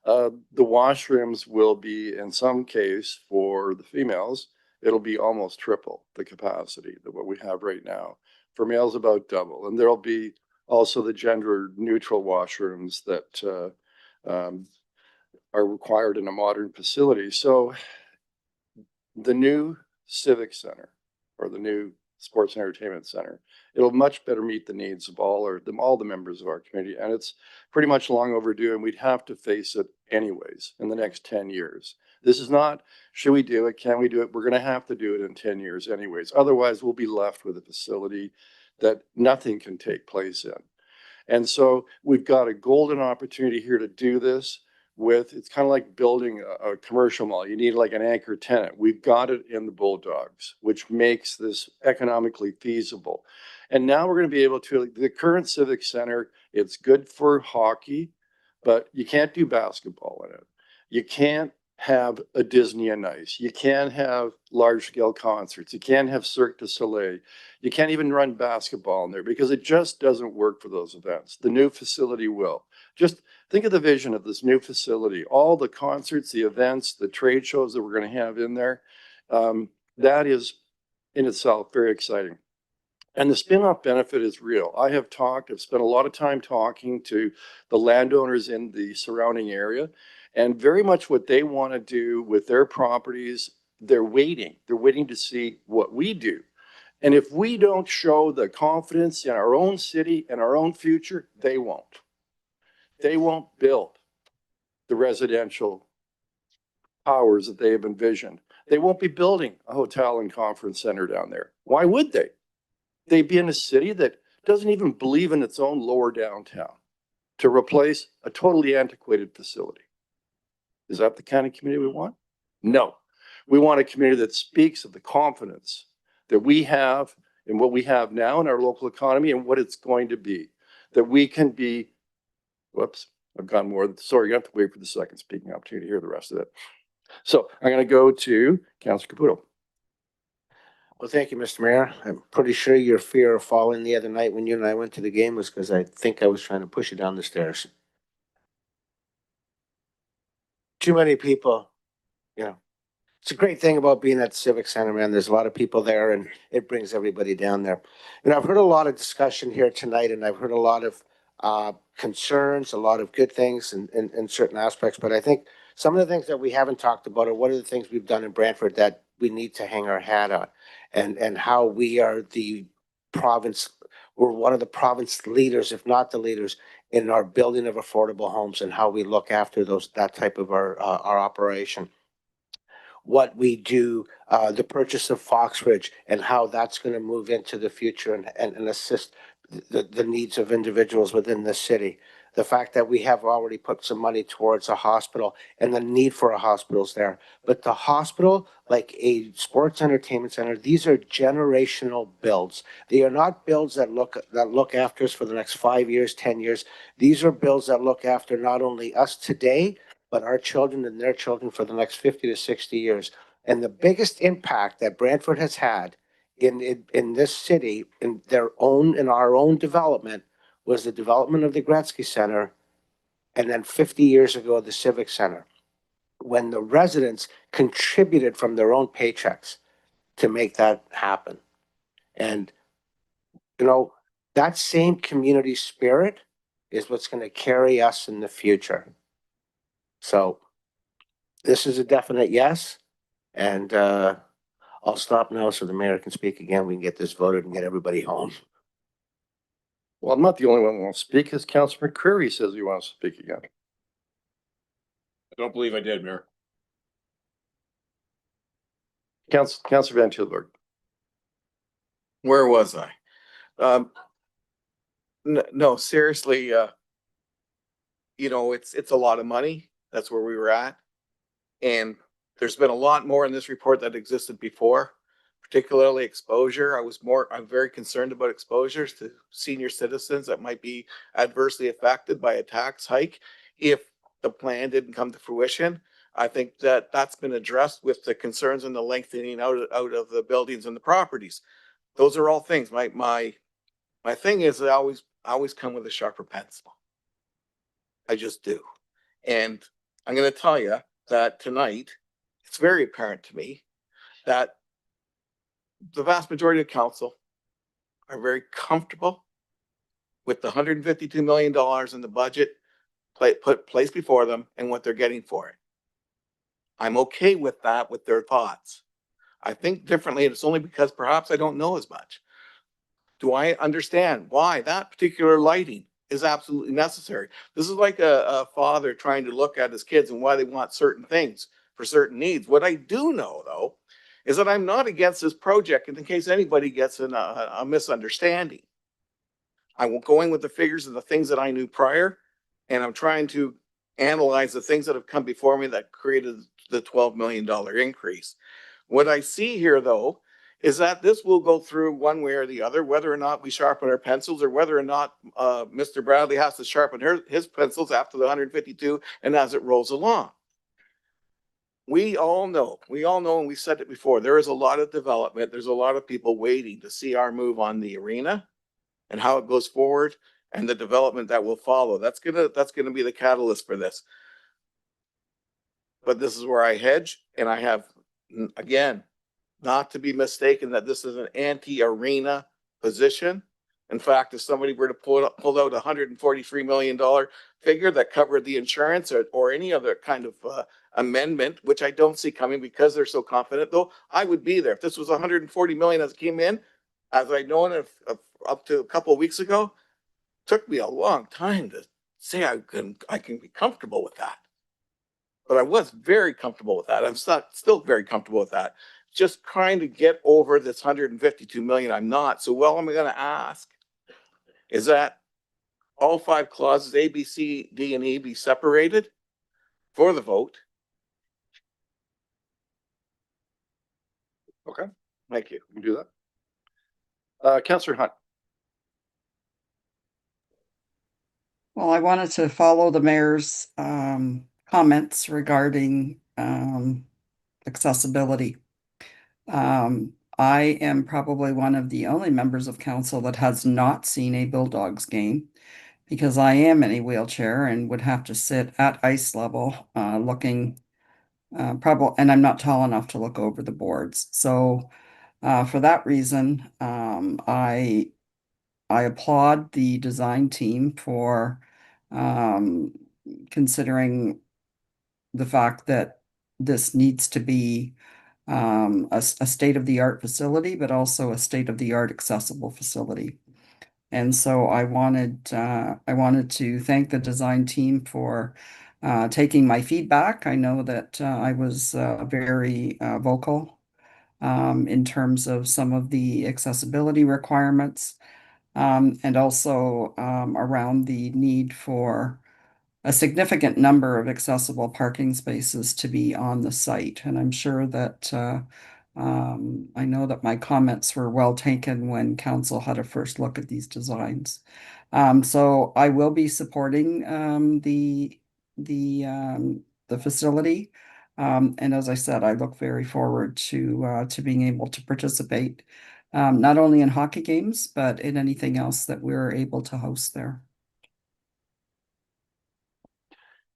The washrooms will be, in some case, for the females, it'll be almost triple the capacity that what we have right now. For males, about double. And there'll be also the gender neutral washrooms that are required in a modern facility. So the new Civic Center, or the new Sports and Entertainment Center, it'll much better meet the needs of all the members of our community. And it's pretty much long overdue, and we'd have to face it anyways in the next 10 years. This is not, should we do it? Can we do it? We're going to have to do it in 10 years anyways. Otherwise, we'll be left with a facility that nothing can take place in. And so we've got a golden opportunity here to do this with, it's kind of like building a commercial mall. You need like an anchor tenant. We've got it in the Bulldogs, which makes this economically feasible. And now we're going to be able to, the current Civic Center, it's good for hockey, but you can't do basketball in it. You can't have a Disney on Ice. You can't have large scale concerts. You can't have Cirque du Soleil. You can't even run basketball in there because it just doesn't work for those events. The new facility will. Just think of the vision of this new facility, all the concerts, the events, the trade shows that we're going to have in there. That is in itself very exciting. And the spin-off benefit is real. I've spent a lot of time talking to the landowners in the surrounding area, and very much what they want to do with their properties, they're waiting to see what we do. And if we don't show the confidence in our own city and our own future, they won't. They won't build the residential towers that they have envisioned. They won't be building a hotel and conference center down there. Why would they? They'd be in a city that doesn't even believe in its own lower downtown to replace a totally antiquated facility. Is that the kind of community we want? No. We want a community that speaks of the confidence that we have in what we have now in our local economy and what it's going to be. That we can be, whoops, I've gone more, sorry, you have to wait for the second speaking opportunity to hear the rest of it. So I'm going to go to Councilor Caputo. Well, thank you, Mr. Mayor. I'm pretty sure your fear of falling the other night when you and I went to the game was because I think I was trying to push you down the stairs. Too many people, you know. It's a great thing about being at the Civic Center, man. There's a lot of people there and it brings everybody down there. And I've heard a lot of discussion here tonight, and I've heard a lot of concerns, a lot of good things in certain aspects. But I think some of the things that we haven't talked about are what are the things we've done in Brantford that we need to hang our hat on, and how we are the province, we're one of the province leaders, if not the leaders, in our building of affordable homes and how we look after that type of our operation. What we do, the purchase of Foxbridge and how that's going to move into the future and assist the needs of individuals within the city. The fact that we have already put some money towards a hospital and the need for a hospital's there. But the hospital, like a sports entertainment center, these are generational builds. They are not builds that look after us for the next 5 years, 10 years. These are builds that look after not only us today, but our children and their children for the next 50 to 60 years. And the biggest impact that Brantford has had in this city, in our own development, was the development of the Gretzky Center, and then 50 years ago, the Civic Center, when the residents contributed from their own paychecks to make that happen. And, you know, that same community spirit is what's going to carry us in the future. So this is a definite yes. And I'll stop now so the mayor can speak again. We can get this voted and get everybody home. Well, I'm not the only one who wants to speak, because Councilor McCreary says he wants to speak again. I don't believe I did, Mayor. Councilor Van Tilburg. Where was I? No, seriously, you know, it's a lot of money. That's where we were at. And there's been a lot more in this report that existed before, particularly exposure. I'm very concerned about exposures to senior citizens that might be adversely affected by a tax hike if the plan didn't come to fruition. I think that that's been addressed with the concerns and the lengthening out of the buildings and the properties. Those are all things. My thing is I always come with a sharper pencil. I just do. And I'm going to tell you that tonight, it's very apparent to me that the vast majority of council are very comfortable with the $152 million in the budget placed before them and what they're getting for it. I'm okay with that, with their thoughts. I think differently, and it's only because perhaps I don't know as much. Do I understand why that particular lighting is absolutely necessary? This is like a father trying to look at his kids and why they want certain things for certain needs. What I do know, though, is that I'm not against this project, in case anybody gets a misunderstanding. I will go in with the figures of the things that I knew prior, and I'm trying to analyze the things that have come before me that created the $12 million increase. What I see here, though, is that this will go through one way or the other, whether or not we sharpen our pencils or whether or not Mr. Bradley has to sharpen his pencils after the 152 and as it rolls along. We all know, and we said it before, there is a lot of development. There's a lot of people waiting to see our move on the arena and how it goes forward and the development that will follow. That's gonna be the catalyst for this. But this is where I hedge, and I have, again, not to be mistaken that this is an anti-arena position. In fact, if somebody were to pull out $143 million figure that covered the insurance or any other kind of amendment, which I don't see coming because they're so confident, though, I would be there. If this was $140 million as it came in, as I'd known up to a couple of weeks ago, took me a long time to say I can be comfortable with that. But I was very comfortable with that. I'm still very comfortable with that. Just trying to get over this 152 million. I'm not. So what I'm going to ask is that all 5 clauses, A, B, C, D, and E, be separated for the vote. Okay, thank you. We can do that. Councillor Hunt. Well, I wanted to follow the mayor's comments regarding accessibility. I am probably one of the only members of council that has not seen a Bulldogs game because I am in a wheelchair and would have to sit at ice level looking probably, and I'm not tall enough to look over the boards. So for that reason, I applaud the design team for considering the fact that this needs to be a state-of-the-art facility, but also a state-of-the-art accessible facility. And so I wanted to thank the design team for taking my feedback. I know that I was very vocal in terms of some of the accessibility requirements. And also around the need for a significant number of accessible parking spaces to be on the site. And I'm sure that I know that my comments were well taken when council had a first look at these designs. So I will be supporting the facility. And as I said, I look very forward to being able to participate not only in hockey games, but in anything else that we're able to host there.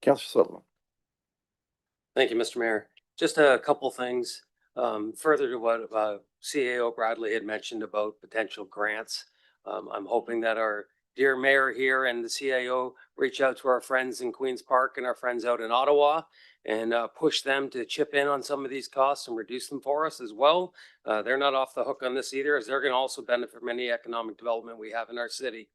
Councillor Sutherland. Thank you, Mr. Mayor. Just a couple things. Further to what CAO Bradley had mentioned about potential grants. I'm hoping that our dear mayor here and the CAO reach out to our friends in Queen's Park and our friends out in Ottawa and push them to chip in on some of these costs and reduce them for us as well. They're not off the hook on this either, as they're going to also benefit from any economic development we have in our city.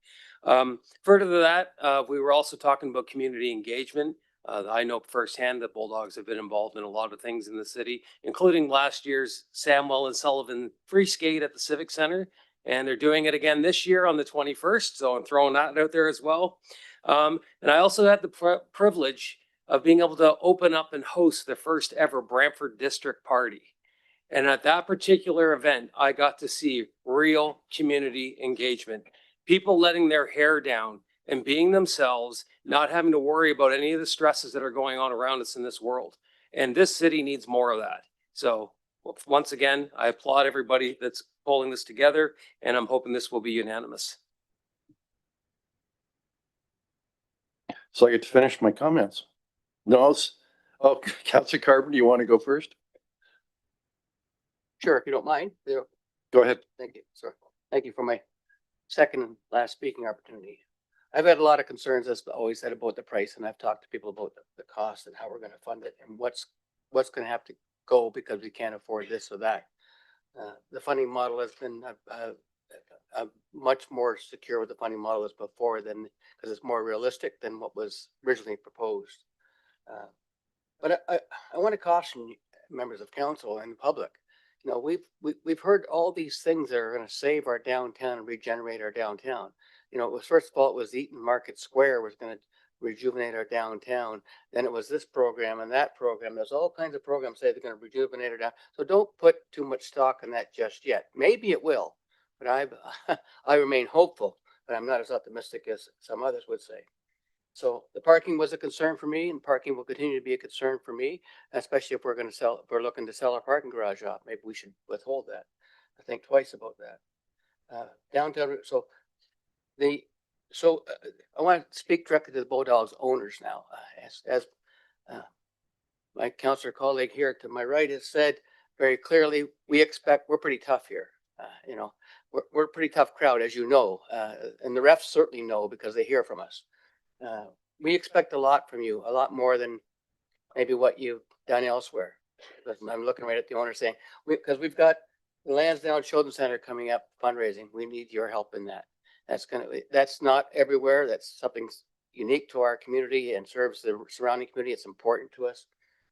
Further to that, we were also talking about community engagement. I know firsthand that Bulldogs have been involved in a lot of things in the city, including last year's Samwell and Sullivan free skate at the Civic Center. And they're doing it again this year on the 21st. So I'm throwing that out there as well. And I also had the privilege of being able to open up and host the first ever Brantford District Party. And at that particular event, I got to see real community engagement, people letting their hair down and being themselves, not having to worry about any of the stresses that are going on around us in this world. And this city needs more of that. So once again, I applaud everybody that's pulling this together, and I'm hoping this will be unanimous. So I get to finish my comments. No, Councilor Carpenter, you want to go first? Sure, if you don't mind. Go ahead. Thank you, sir. Thank you for my second and last speaking opportunity. I've had a lot of concerns, as I always said, about the price, and I've talked to people about the cost and how we're going to fund it and what's going to have to go because we can't afford this or that. The funding model has been much more secure with the funding model as before than because it's more realistic than what was originally proposed. But I want to caution members of council and the public. You know, we've heard all these things that are going to save our downtown and regenerate our downtown. You know, it was first of all, it was Eaton Market Square was going to rejuvenate our downtown. Then it was this program and that program. There's all kinds of programs say they're going to rejuvenate our downtown. So don't put too much stock in that just yet. Maybe it will, but I remain hopeful, but I'm not as optimistic as some others would say. So the parking was a concern for me, and parking will continue to be a concern for me, especially if we're going to sell, if we're looking to sell our parking garage off. Maybe we should withhold that. I think twice about that. Downtown. So I want to speak directly to the Bulldogs owners now. As my councillor colleague here to my right has said very clearly, we're pretty tough here. You know, we're a pretty tough crowd, as you know, and the refs certainly know because they hear from us. We expect a lot from you, a lot more than maybe what you've done elsewhere. I'm looking right at the owner saying, because we've got the Lansdowne Children's Center coming up fundraising. We need your help in that. That's not everywhere. That's something unique to our community and serves the surrounding community. It's important to us.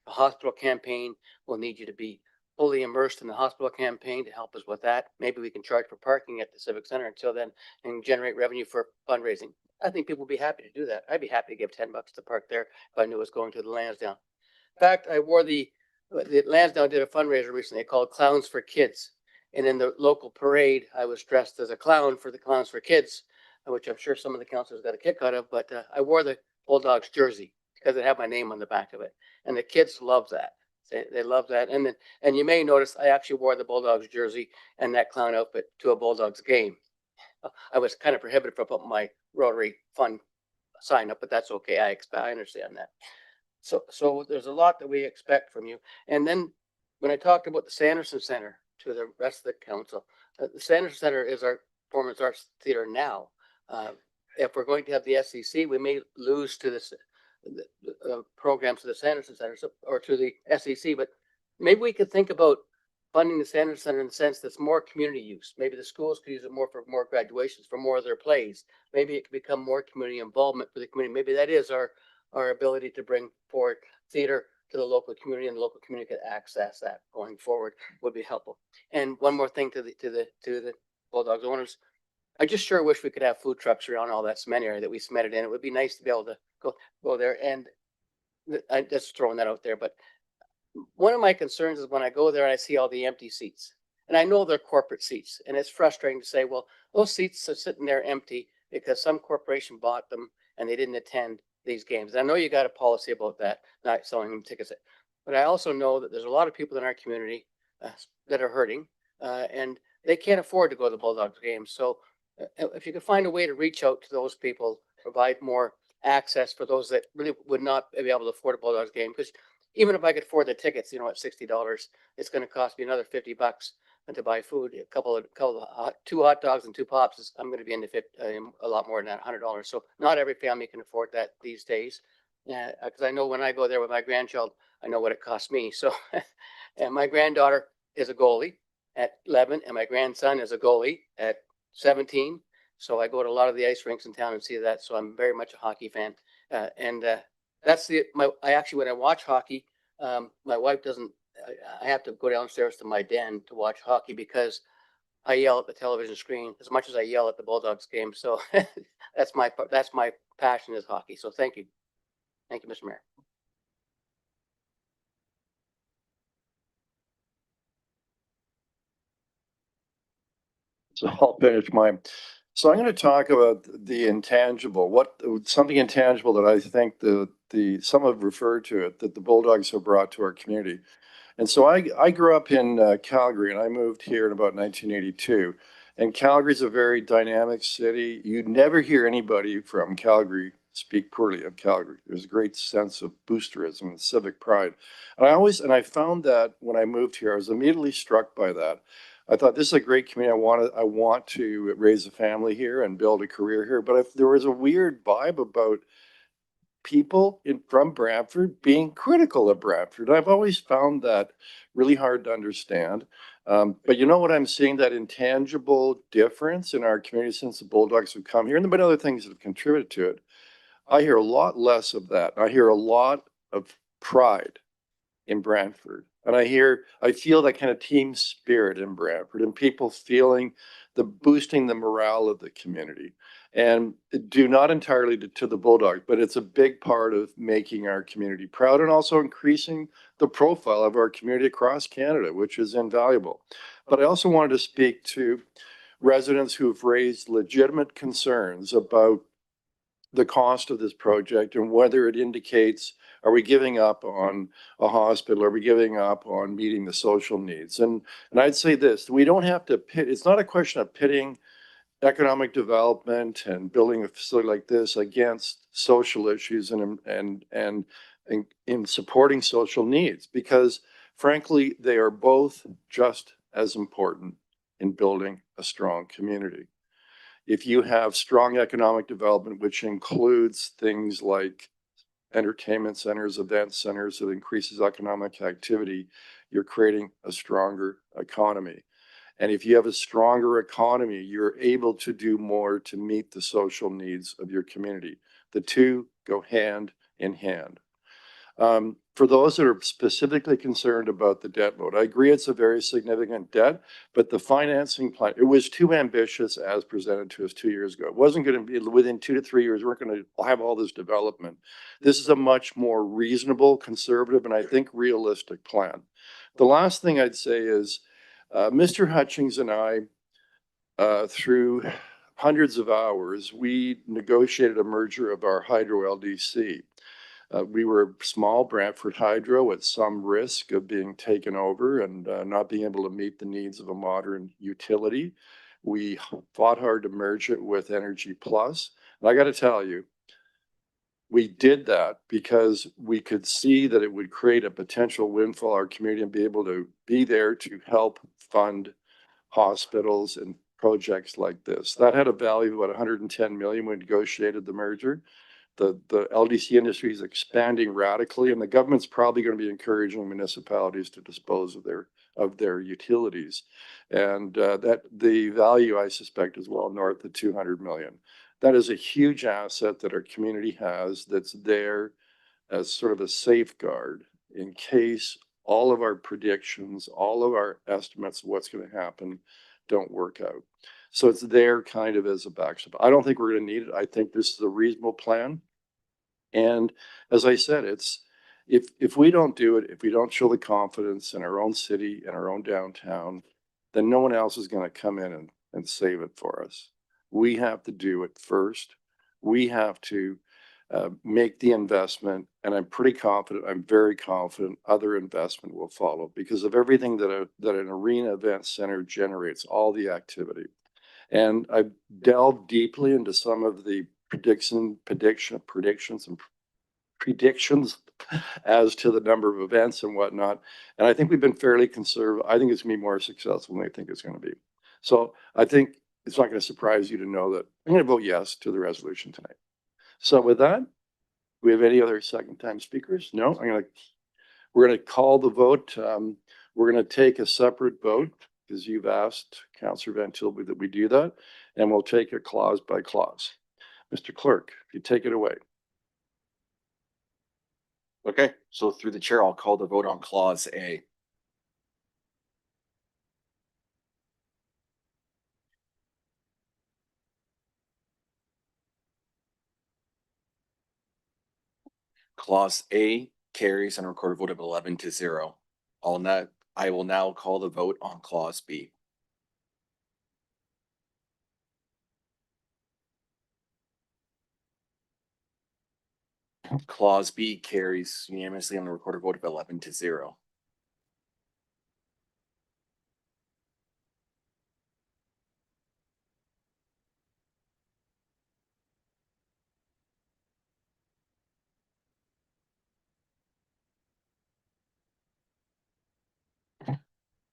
The hospital campaign will need you to be fully immersed in the hospital campaign to help us with that. Maybe we can charge for parking at the Civic Center until then and generate revenue for fundraising. I think people would be happy to do that. I'd be happy to give $10 to park there if I knew it was going to the Lansdowne. In fact, I wore the Lansdowne did a fundraiser recently called Clowns for Kids. And in the local parade, I was dressed as a clown for the Clowns for Kids, which I'm sure some of the councilors got a kick out of, but I wore the Bulldogs jersey because it had my name on the back of it. And the kids love that. They love that. And you may notice I actually wore the Bulldogs jersey and that clown outfit to a Bulldogs game. I was kind of prohibited from putting my Rotary Fund sign up, but that's okay. I understand that. So there's a lot that we expect from you. And then when I talked about the Sanderson Center to the rest of the council, the Sanderson Center is our performance arts theater now. If we're going to have the SEC, we may lose to this programs to the Sanderson Center or to the SEC, but maybe we could think about funding the Sanderson Center in the sense that's more community use. Maybe the schools could use it more for more graduations, for more of their plays. Maybe it could become more community involvement for the community. Maybe that is our ability to bring forward theater to the local community, and the local community could access that going forward would be helpful. And one more thing to the Bulldogs owners, I just sure wish we could have food trucks around all that cement area that we cemented in. It would be nice to be able to go there. And I'm just throwing that out there, but one of my concerns is when I go there and I see all the empty seats, and I know they're corporate seats, and it's frustrating to say, well, those seats are sitting there empty because some corporation bought them and they didn't attend these games. And I know you got a policy about that, not selling them tickets, but I also know that there's a lot of people in our community that are hurting, and they can't afford to go to the Bulldogs games. So if you could find a way to reach out to those people, provide more access for those that really would not be able to afford a Bulldogs game, because even if I could afford the tickets, at $60, it's going to cost me another $50 to buy food. Two hot dogs and two pops I'm going to be into a lot more than that, $100. So not every family can afford that these days. Because I know when I go there with my grandchild, I know what it costs me. So, and my granddaughter is a goalie at 11, and my grandson is a goalie at 17. So I go to a lot of the ice rinks in town and see that. So I'm very much a hockey fan, that's I actually, when I watch hockey, my wife doesn't, I have to go downstairs to my den to watch hockey because I yell at the television screen as much as I yell at the Bulldogs game. So that's my passion is hockey. So thank you. Thank you, Mr. Mayor. So I'll finish mine. So I'm going to talk about the intangible, something intangible that I think some have referred to it, that the Bulldogs have brought to our community. And so I grew up in Calgary, and I moved here in about 1982. And Calgary's a very dynamic city. You'd never hear anybody from Calgary speak poorly of Calgary. There's a great sense of boosterism and civic pride. And I found that when I moved here, I was immediately struck by that. I thought this is a great community. I want to raise a family here and build a career here. But if there was a weird vibe about people from Brantford being critical of Brantford. I've always found that really hard to understand. But you know what I'm seeing, that intangible difference in our community since the Bulldogs have come here, and there have been other things that have contributed to it. I hear a lot less of that. I hear a lot of pride in Brantford. And I feel that kind of team spirit in Brantford and people feeling boosting the morale of the community. And due not entirely to the Bulldog, but it's a big part of making our community proud and also increasing the profile of our community across Canada, which is invaluable. But I also wanted to speak to residents who've raised legitimate concerns about the cost of this project and whether it indicates, are we giving up on a hospital? Are we giving up on meeting the social needs? And I'd say this, we don't have to pit, it's not a question of pitting economic development and building a facility like this against social issues and in supporting social needs, because frankly, they are both just as important in building a strong community. If you have strong economic development, which includes things like entertainment centers, event centers, that increases economic activity, you're creating a stronger economy. And if you have a stronger economy, you're able to do more to meet the social needs of your community. The two go hand in hand. For those that are specifically concerned about the debt load, I agree it's a very significant debt, but the financing plan, it was too ambitious as presented to us 2 years ago. It wasn't going to be within 2 to 3 years, we're going to have all this development. This is a much more reasonable, conservative, and I think realistic plan. The last thing I'd say is Mr. Hutchings and I, through hundreds of hours, we negotiated a merger of our Hydro LDC. We were small Brantford Hydro at some risk of being taken over and not being able to meet the needs of a modern utility. We fought hard to merge it with Energy Plus. And I got to tell you, we did that because we could see that it would create a potential windfall our community and be able to be there to help fund hospitals and projects like this. That had a value of about 110 million when we negotiated the merger. The LDC industry is expanding radically, and the government's probably going to be encouraging municipalities to dispose of their utilities. And that the value, I suspect, is well north of 200 million. That is a huge asset that our community has that's there as sort of a safeguard in case all of our predictions, all of our estimates of what's going to happen don't work out. So it's there kind of as a backstop. I don't think we're going to need it. I think this is a reasonable plan. And as I said, it's if we don't do it, if we don't show the confidence in our own city and our own downtown, then no one else is going to come in and save it for us. We have to do it first. We have to make the investment, and I'm pretty confident, I'm very confident other investment will follow because of everything that an arena event center generates, all the activity. And I've delved deeply into some of the predictions as to the number of events and whatnot. And I think we've been fairly conservative. I think it's going to be more successful than I think it's going to be. So I think it's not going to surprise you to know that I'm going to vote yes to the resolution tonight. So with that, do we have any other second time speakers? No, we're going to call the vote. We're going to take a separate vote because you've asked Councillor Van Tilby that we do that, and we'll take it clause by clause. Mr. Clerk, if you take it away. Okay, so through the chair, I'll call the vote on clause A. Clause A carries and a recorded vote of 11-0. I will now call the vote on clause B. Clause B carries unanimously on the recorded vote of 11-0.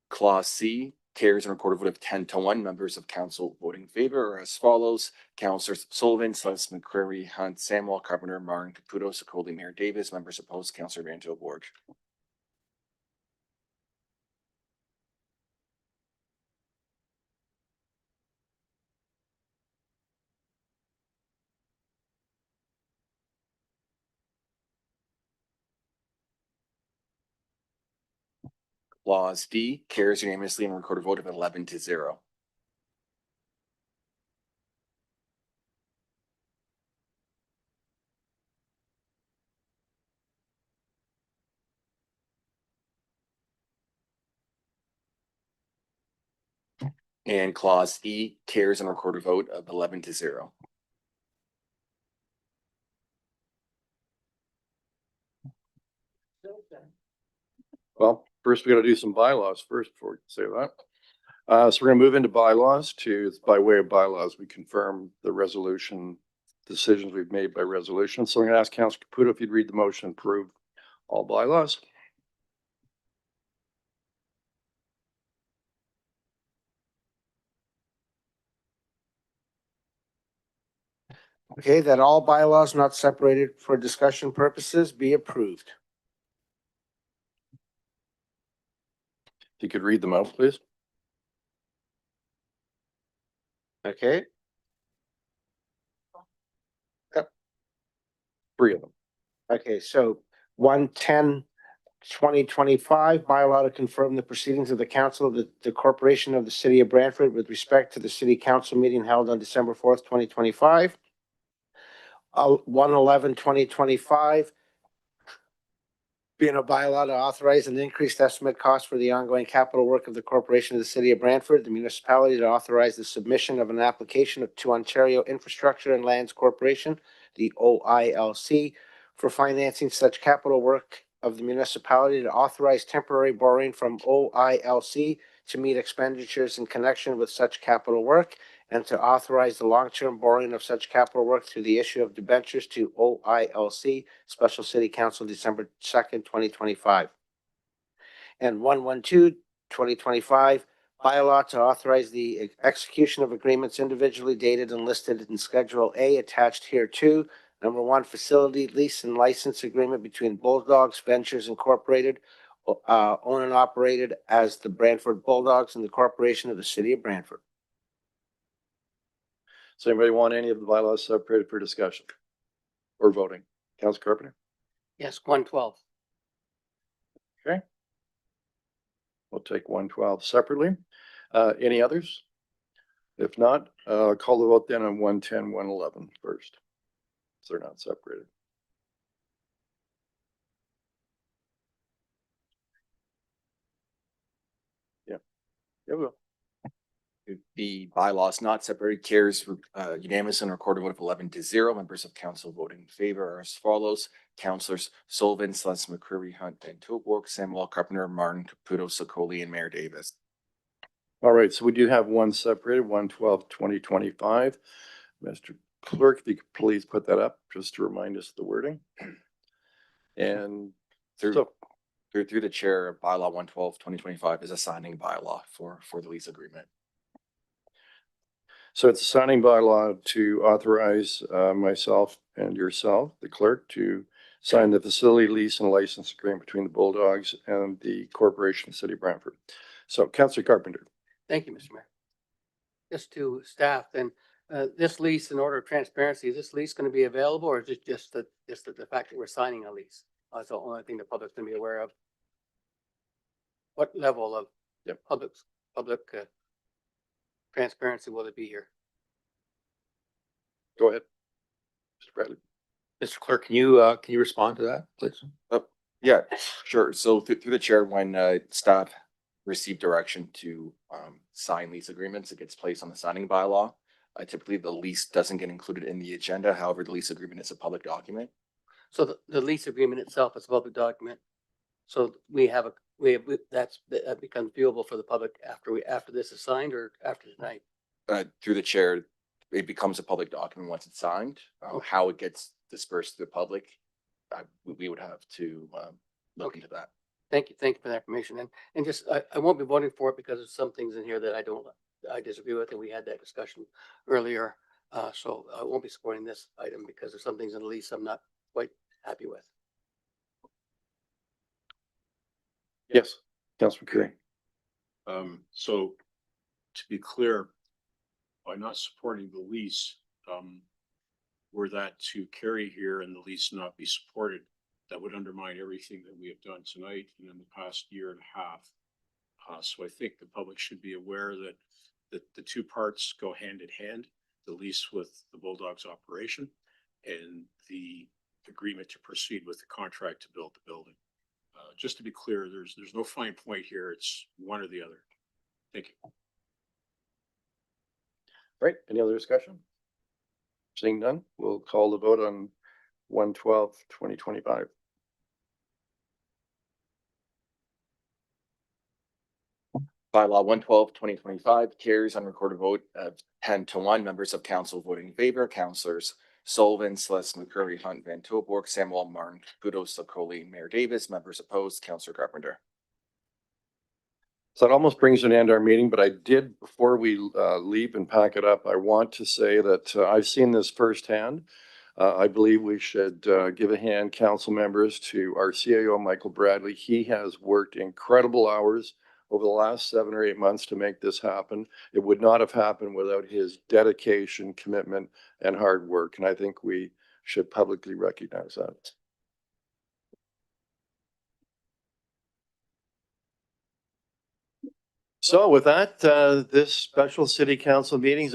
Clause C carries on a recorded vote of 10-1. Members of council voting in favor are as follows: Councilors Sullivan, Slice, McCreary, Hunt, Samwell, Carpenter, Martin, Caputo, Sakoli, Mayor Davis. Members opposed, Councilor Vanto Borg. Clause D carries unanimously on a recorded vote of 11-0. And clause E carries on a recorded vote of 11-0. Well, first we gotta do some bylaws first before we can say that. So we're gonna move into bylaws by way of bylaws, we confirm the resolution, decisions we've made by resolution. So I'm gonna ask Councilor Caputo if you'd read the motion, approve all bylaws. Okay, that all bylaws not separated for discussion purposes be approved. If you could read them out, please. Okay, Three of them. okay, so 110-2025 bylaw to confirm the proceedings of the council of the corporation of the city of Brantford with respect to the city council meeting held on December 4th, 2025. 111-2025 being a bylaw to authorize an increased estimate cost for the ongoing capital work of the corporation of the city of Brantford, the municipality to authorize the submission of an application to Ontario Infrastructure and Lands Corporation, the OILC, for financing such capital work of the municipality, to authorize temporary borrowing from OILC to meet expenditures in connection with such capital work, and to authorize the long-term borrowing of such capital work through the issue of debentures to OILC, Special City Council, December 2nd, 2025. And 112-2025 bylaw to authorize the execution of agreements individually dated and listed in Schedule A attached hereto. Number 1, facility lease and license agreement between Bulldogs Ventures Incorporated, owned and operated as the Brantford Bulldogs and the corporation of the city of Brantford. Does anybody want any of the bylaws separated for discussion or voting? Councilor Carpenter? Yes, 112. Okay. We'll take 112 separately. Any others? If not, call the vote then on 110, 111 first. So they're not separated. Yeah. Yeah, we will. The bylaws not separated carries unanimous and recorded vote of 11-0. Members of council voting in favor are as follows: Councilors Sullivan, Slice, McCreary, Hunt, and Tilborg, Samwell, Carpenter, Martin, Caputo, Sakoli, and Mayor Davis. All right, so we do have one separated, 112-2025. Mr. Clerk, if you could please put that up just to remind us of the wording. And Through the chair, bylaw 112-2025 is a signing bylaw for the lease agreement. so it's a signing bylaw to authorize myself and yourself, the clerk, to sign the facility lease and license agreement between the Bulldogs and the corporation of the city of Brantford. So Councilor Carpenter. Thank you, Mr. Mayor. Just to staff, then, this lease, in order of transparency, is this lease going to be available, or is it just the fact that we're signing a lease? That's the only thing the public's going to be aware of. What level of public transparency will it be here? Go ahead, Mr. Bradley. Mr. Clerk, can you respond to that, please? Yeah, sure. So through the chair, when staff receive direction to sign lease agreements, it gets placed on the signing bylaw. Typically, the lease doesn't get included in the agenda. However, the lease agreement is a public document. So the lease agreement itself is a public document. So that becomes viewable for the public after this is signed or after tonight. Through the chair, it becomes a public document once it's signed. How it gets dispersed to the public, we would have to look into that. Thank you for that information. And just, I won't be voting for it because there's some things in here that I disagree with, and we had that discussion earlier. So I won't be supporting this item because there's some things in the lease I'm not quite happy with. Yes, Councilor Curry. So to be clear, by not supporting the lease, were that to carry here and the lease not be supported, that would undermine everything that we have done tonight and in the past year and a half. So I think the public should be aware that the two parts go hand in hand, the lease with the Bulldogs operation and the agreement to proceed with the contract to build the building. Just to be clear, there's no fine point here. It's one or the other. Thank you. Right, any other discussion? Seeing none, we'll call the vote on 1/12/2025. Bylaw 1/12/2025 carries on recorded vote of 10-1. Members of council voting in favor, councillors Sullivan, Celeste, McCurry, Hunt, Van Tilburg, Samuel, Martin, Kudos, Sokoli, Mayor Davis. Members opposed, Councillor Carpenter. So that almost brings an end to our meeting, but I did, before we leave and pack it up, I want to say that I've seen this firsthand. I believe we should give a hand, council members, to our CAO, Michael Bradley. He has worked incredible hours over the last 7 or 8 months to make this happen. It would not have happened without his dedication, commitment, and hard work. And I think we should publicly recognize that. So with that, this special city council meeting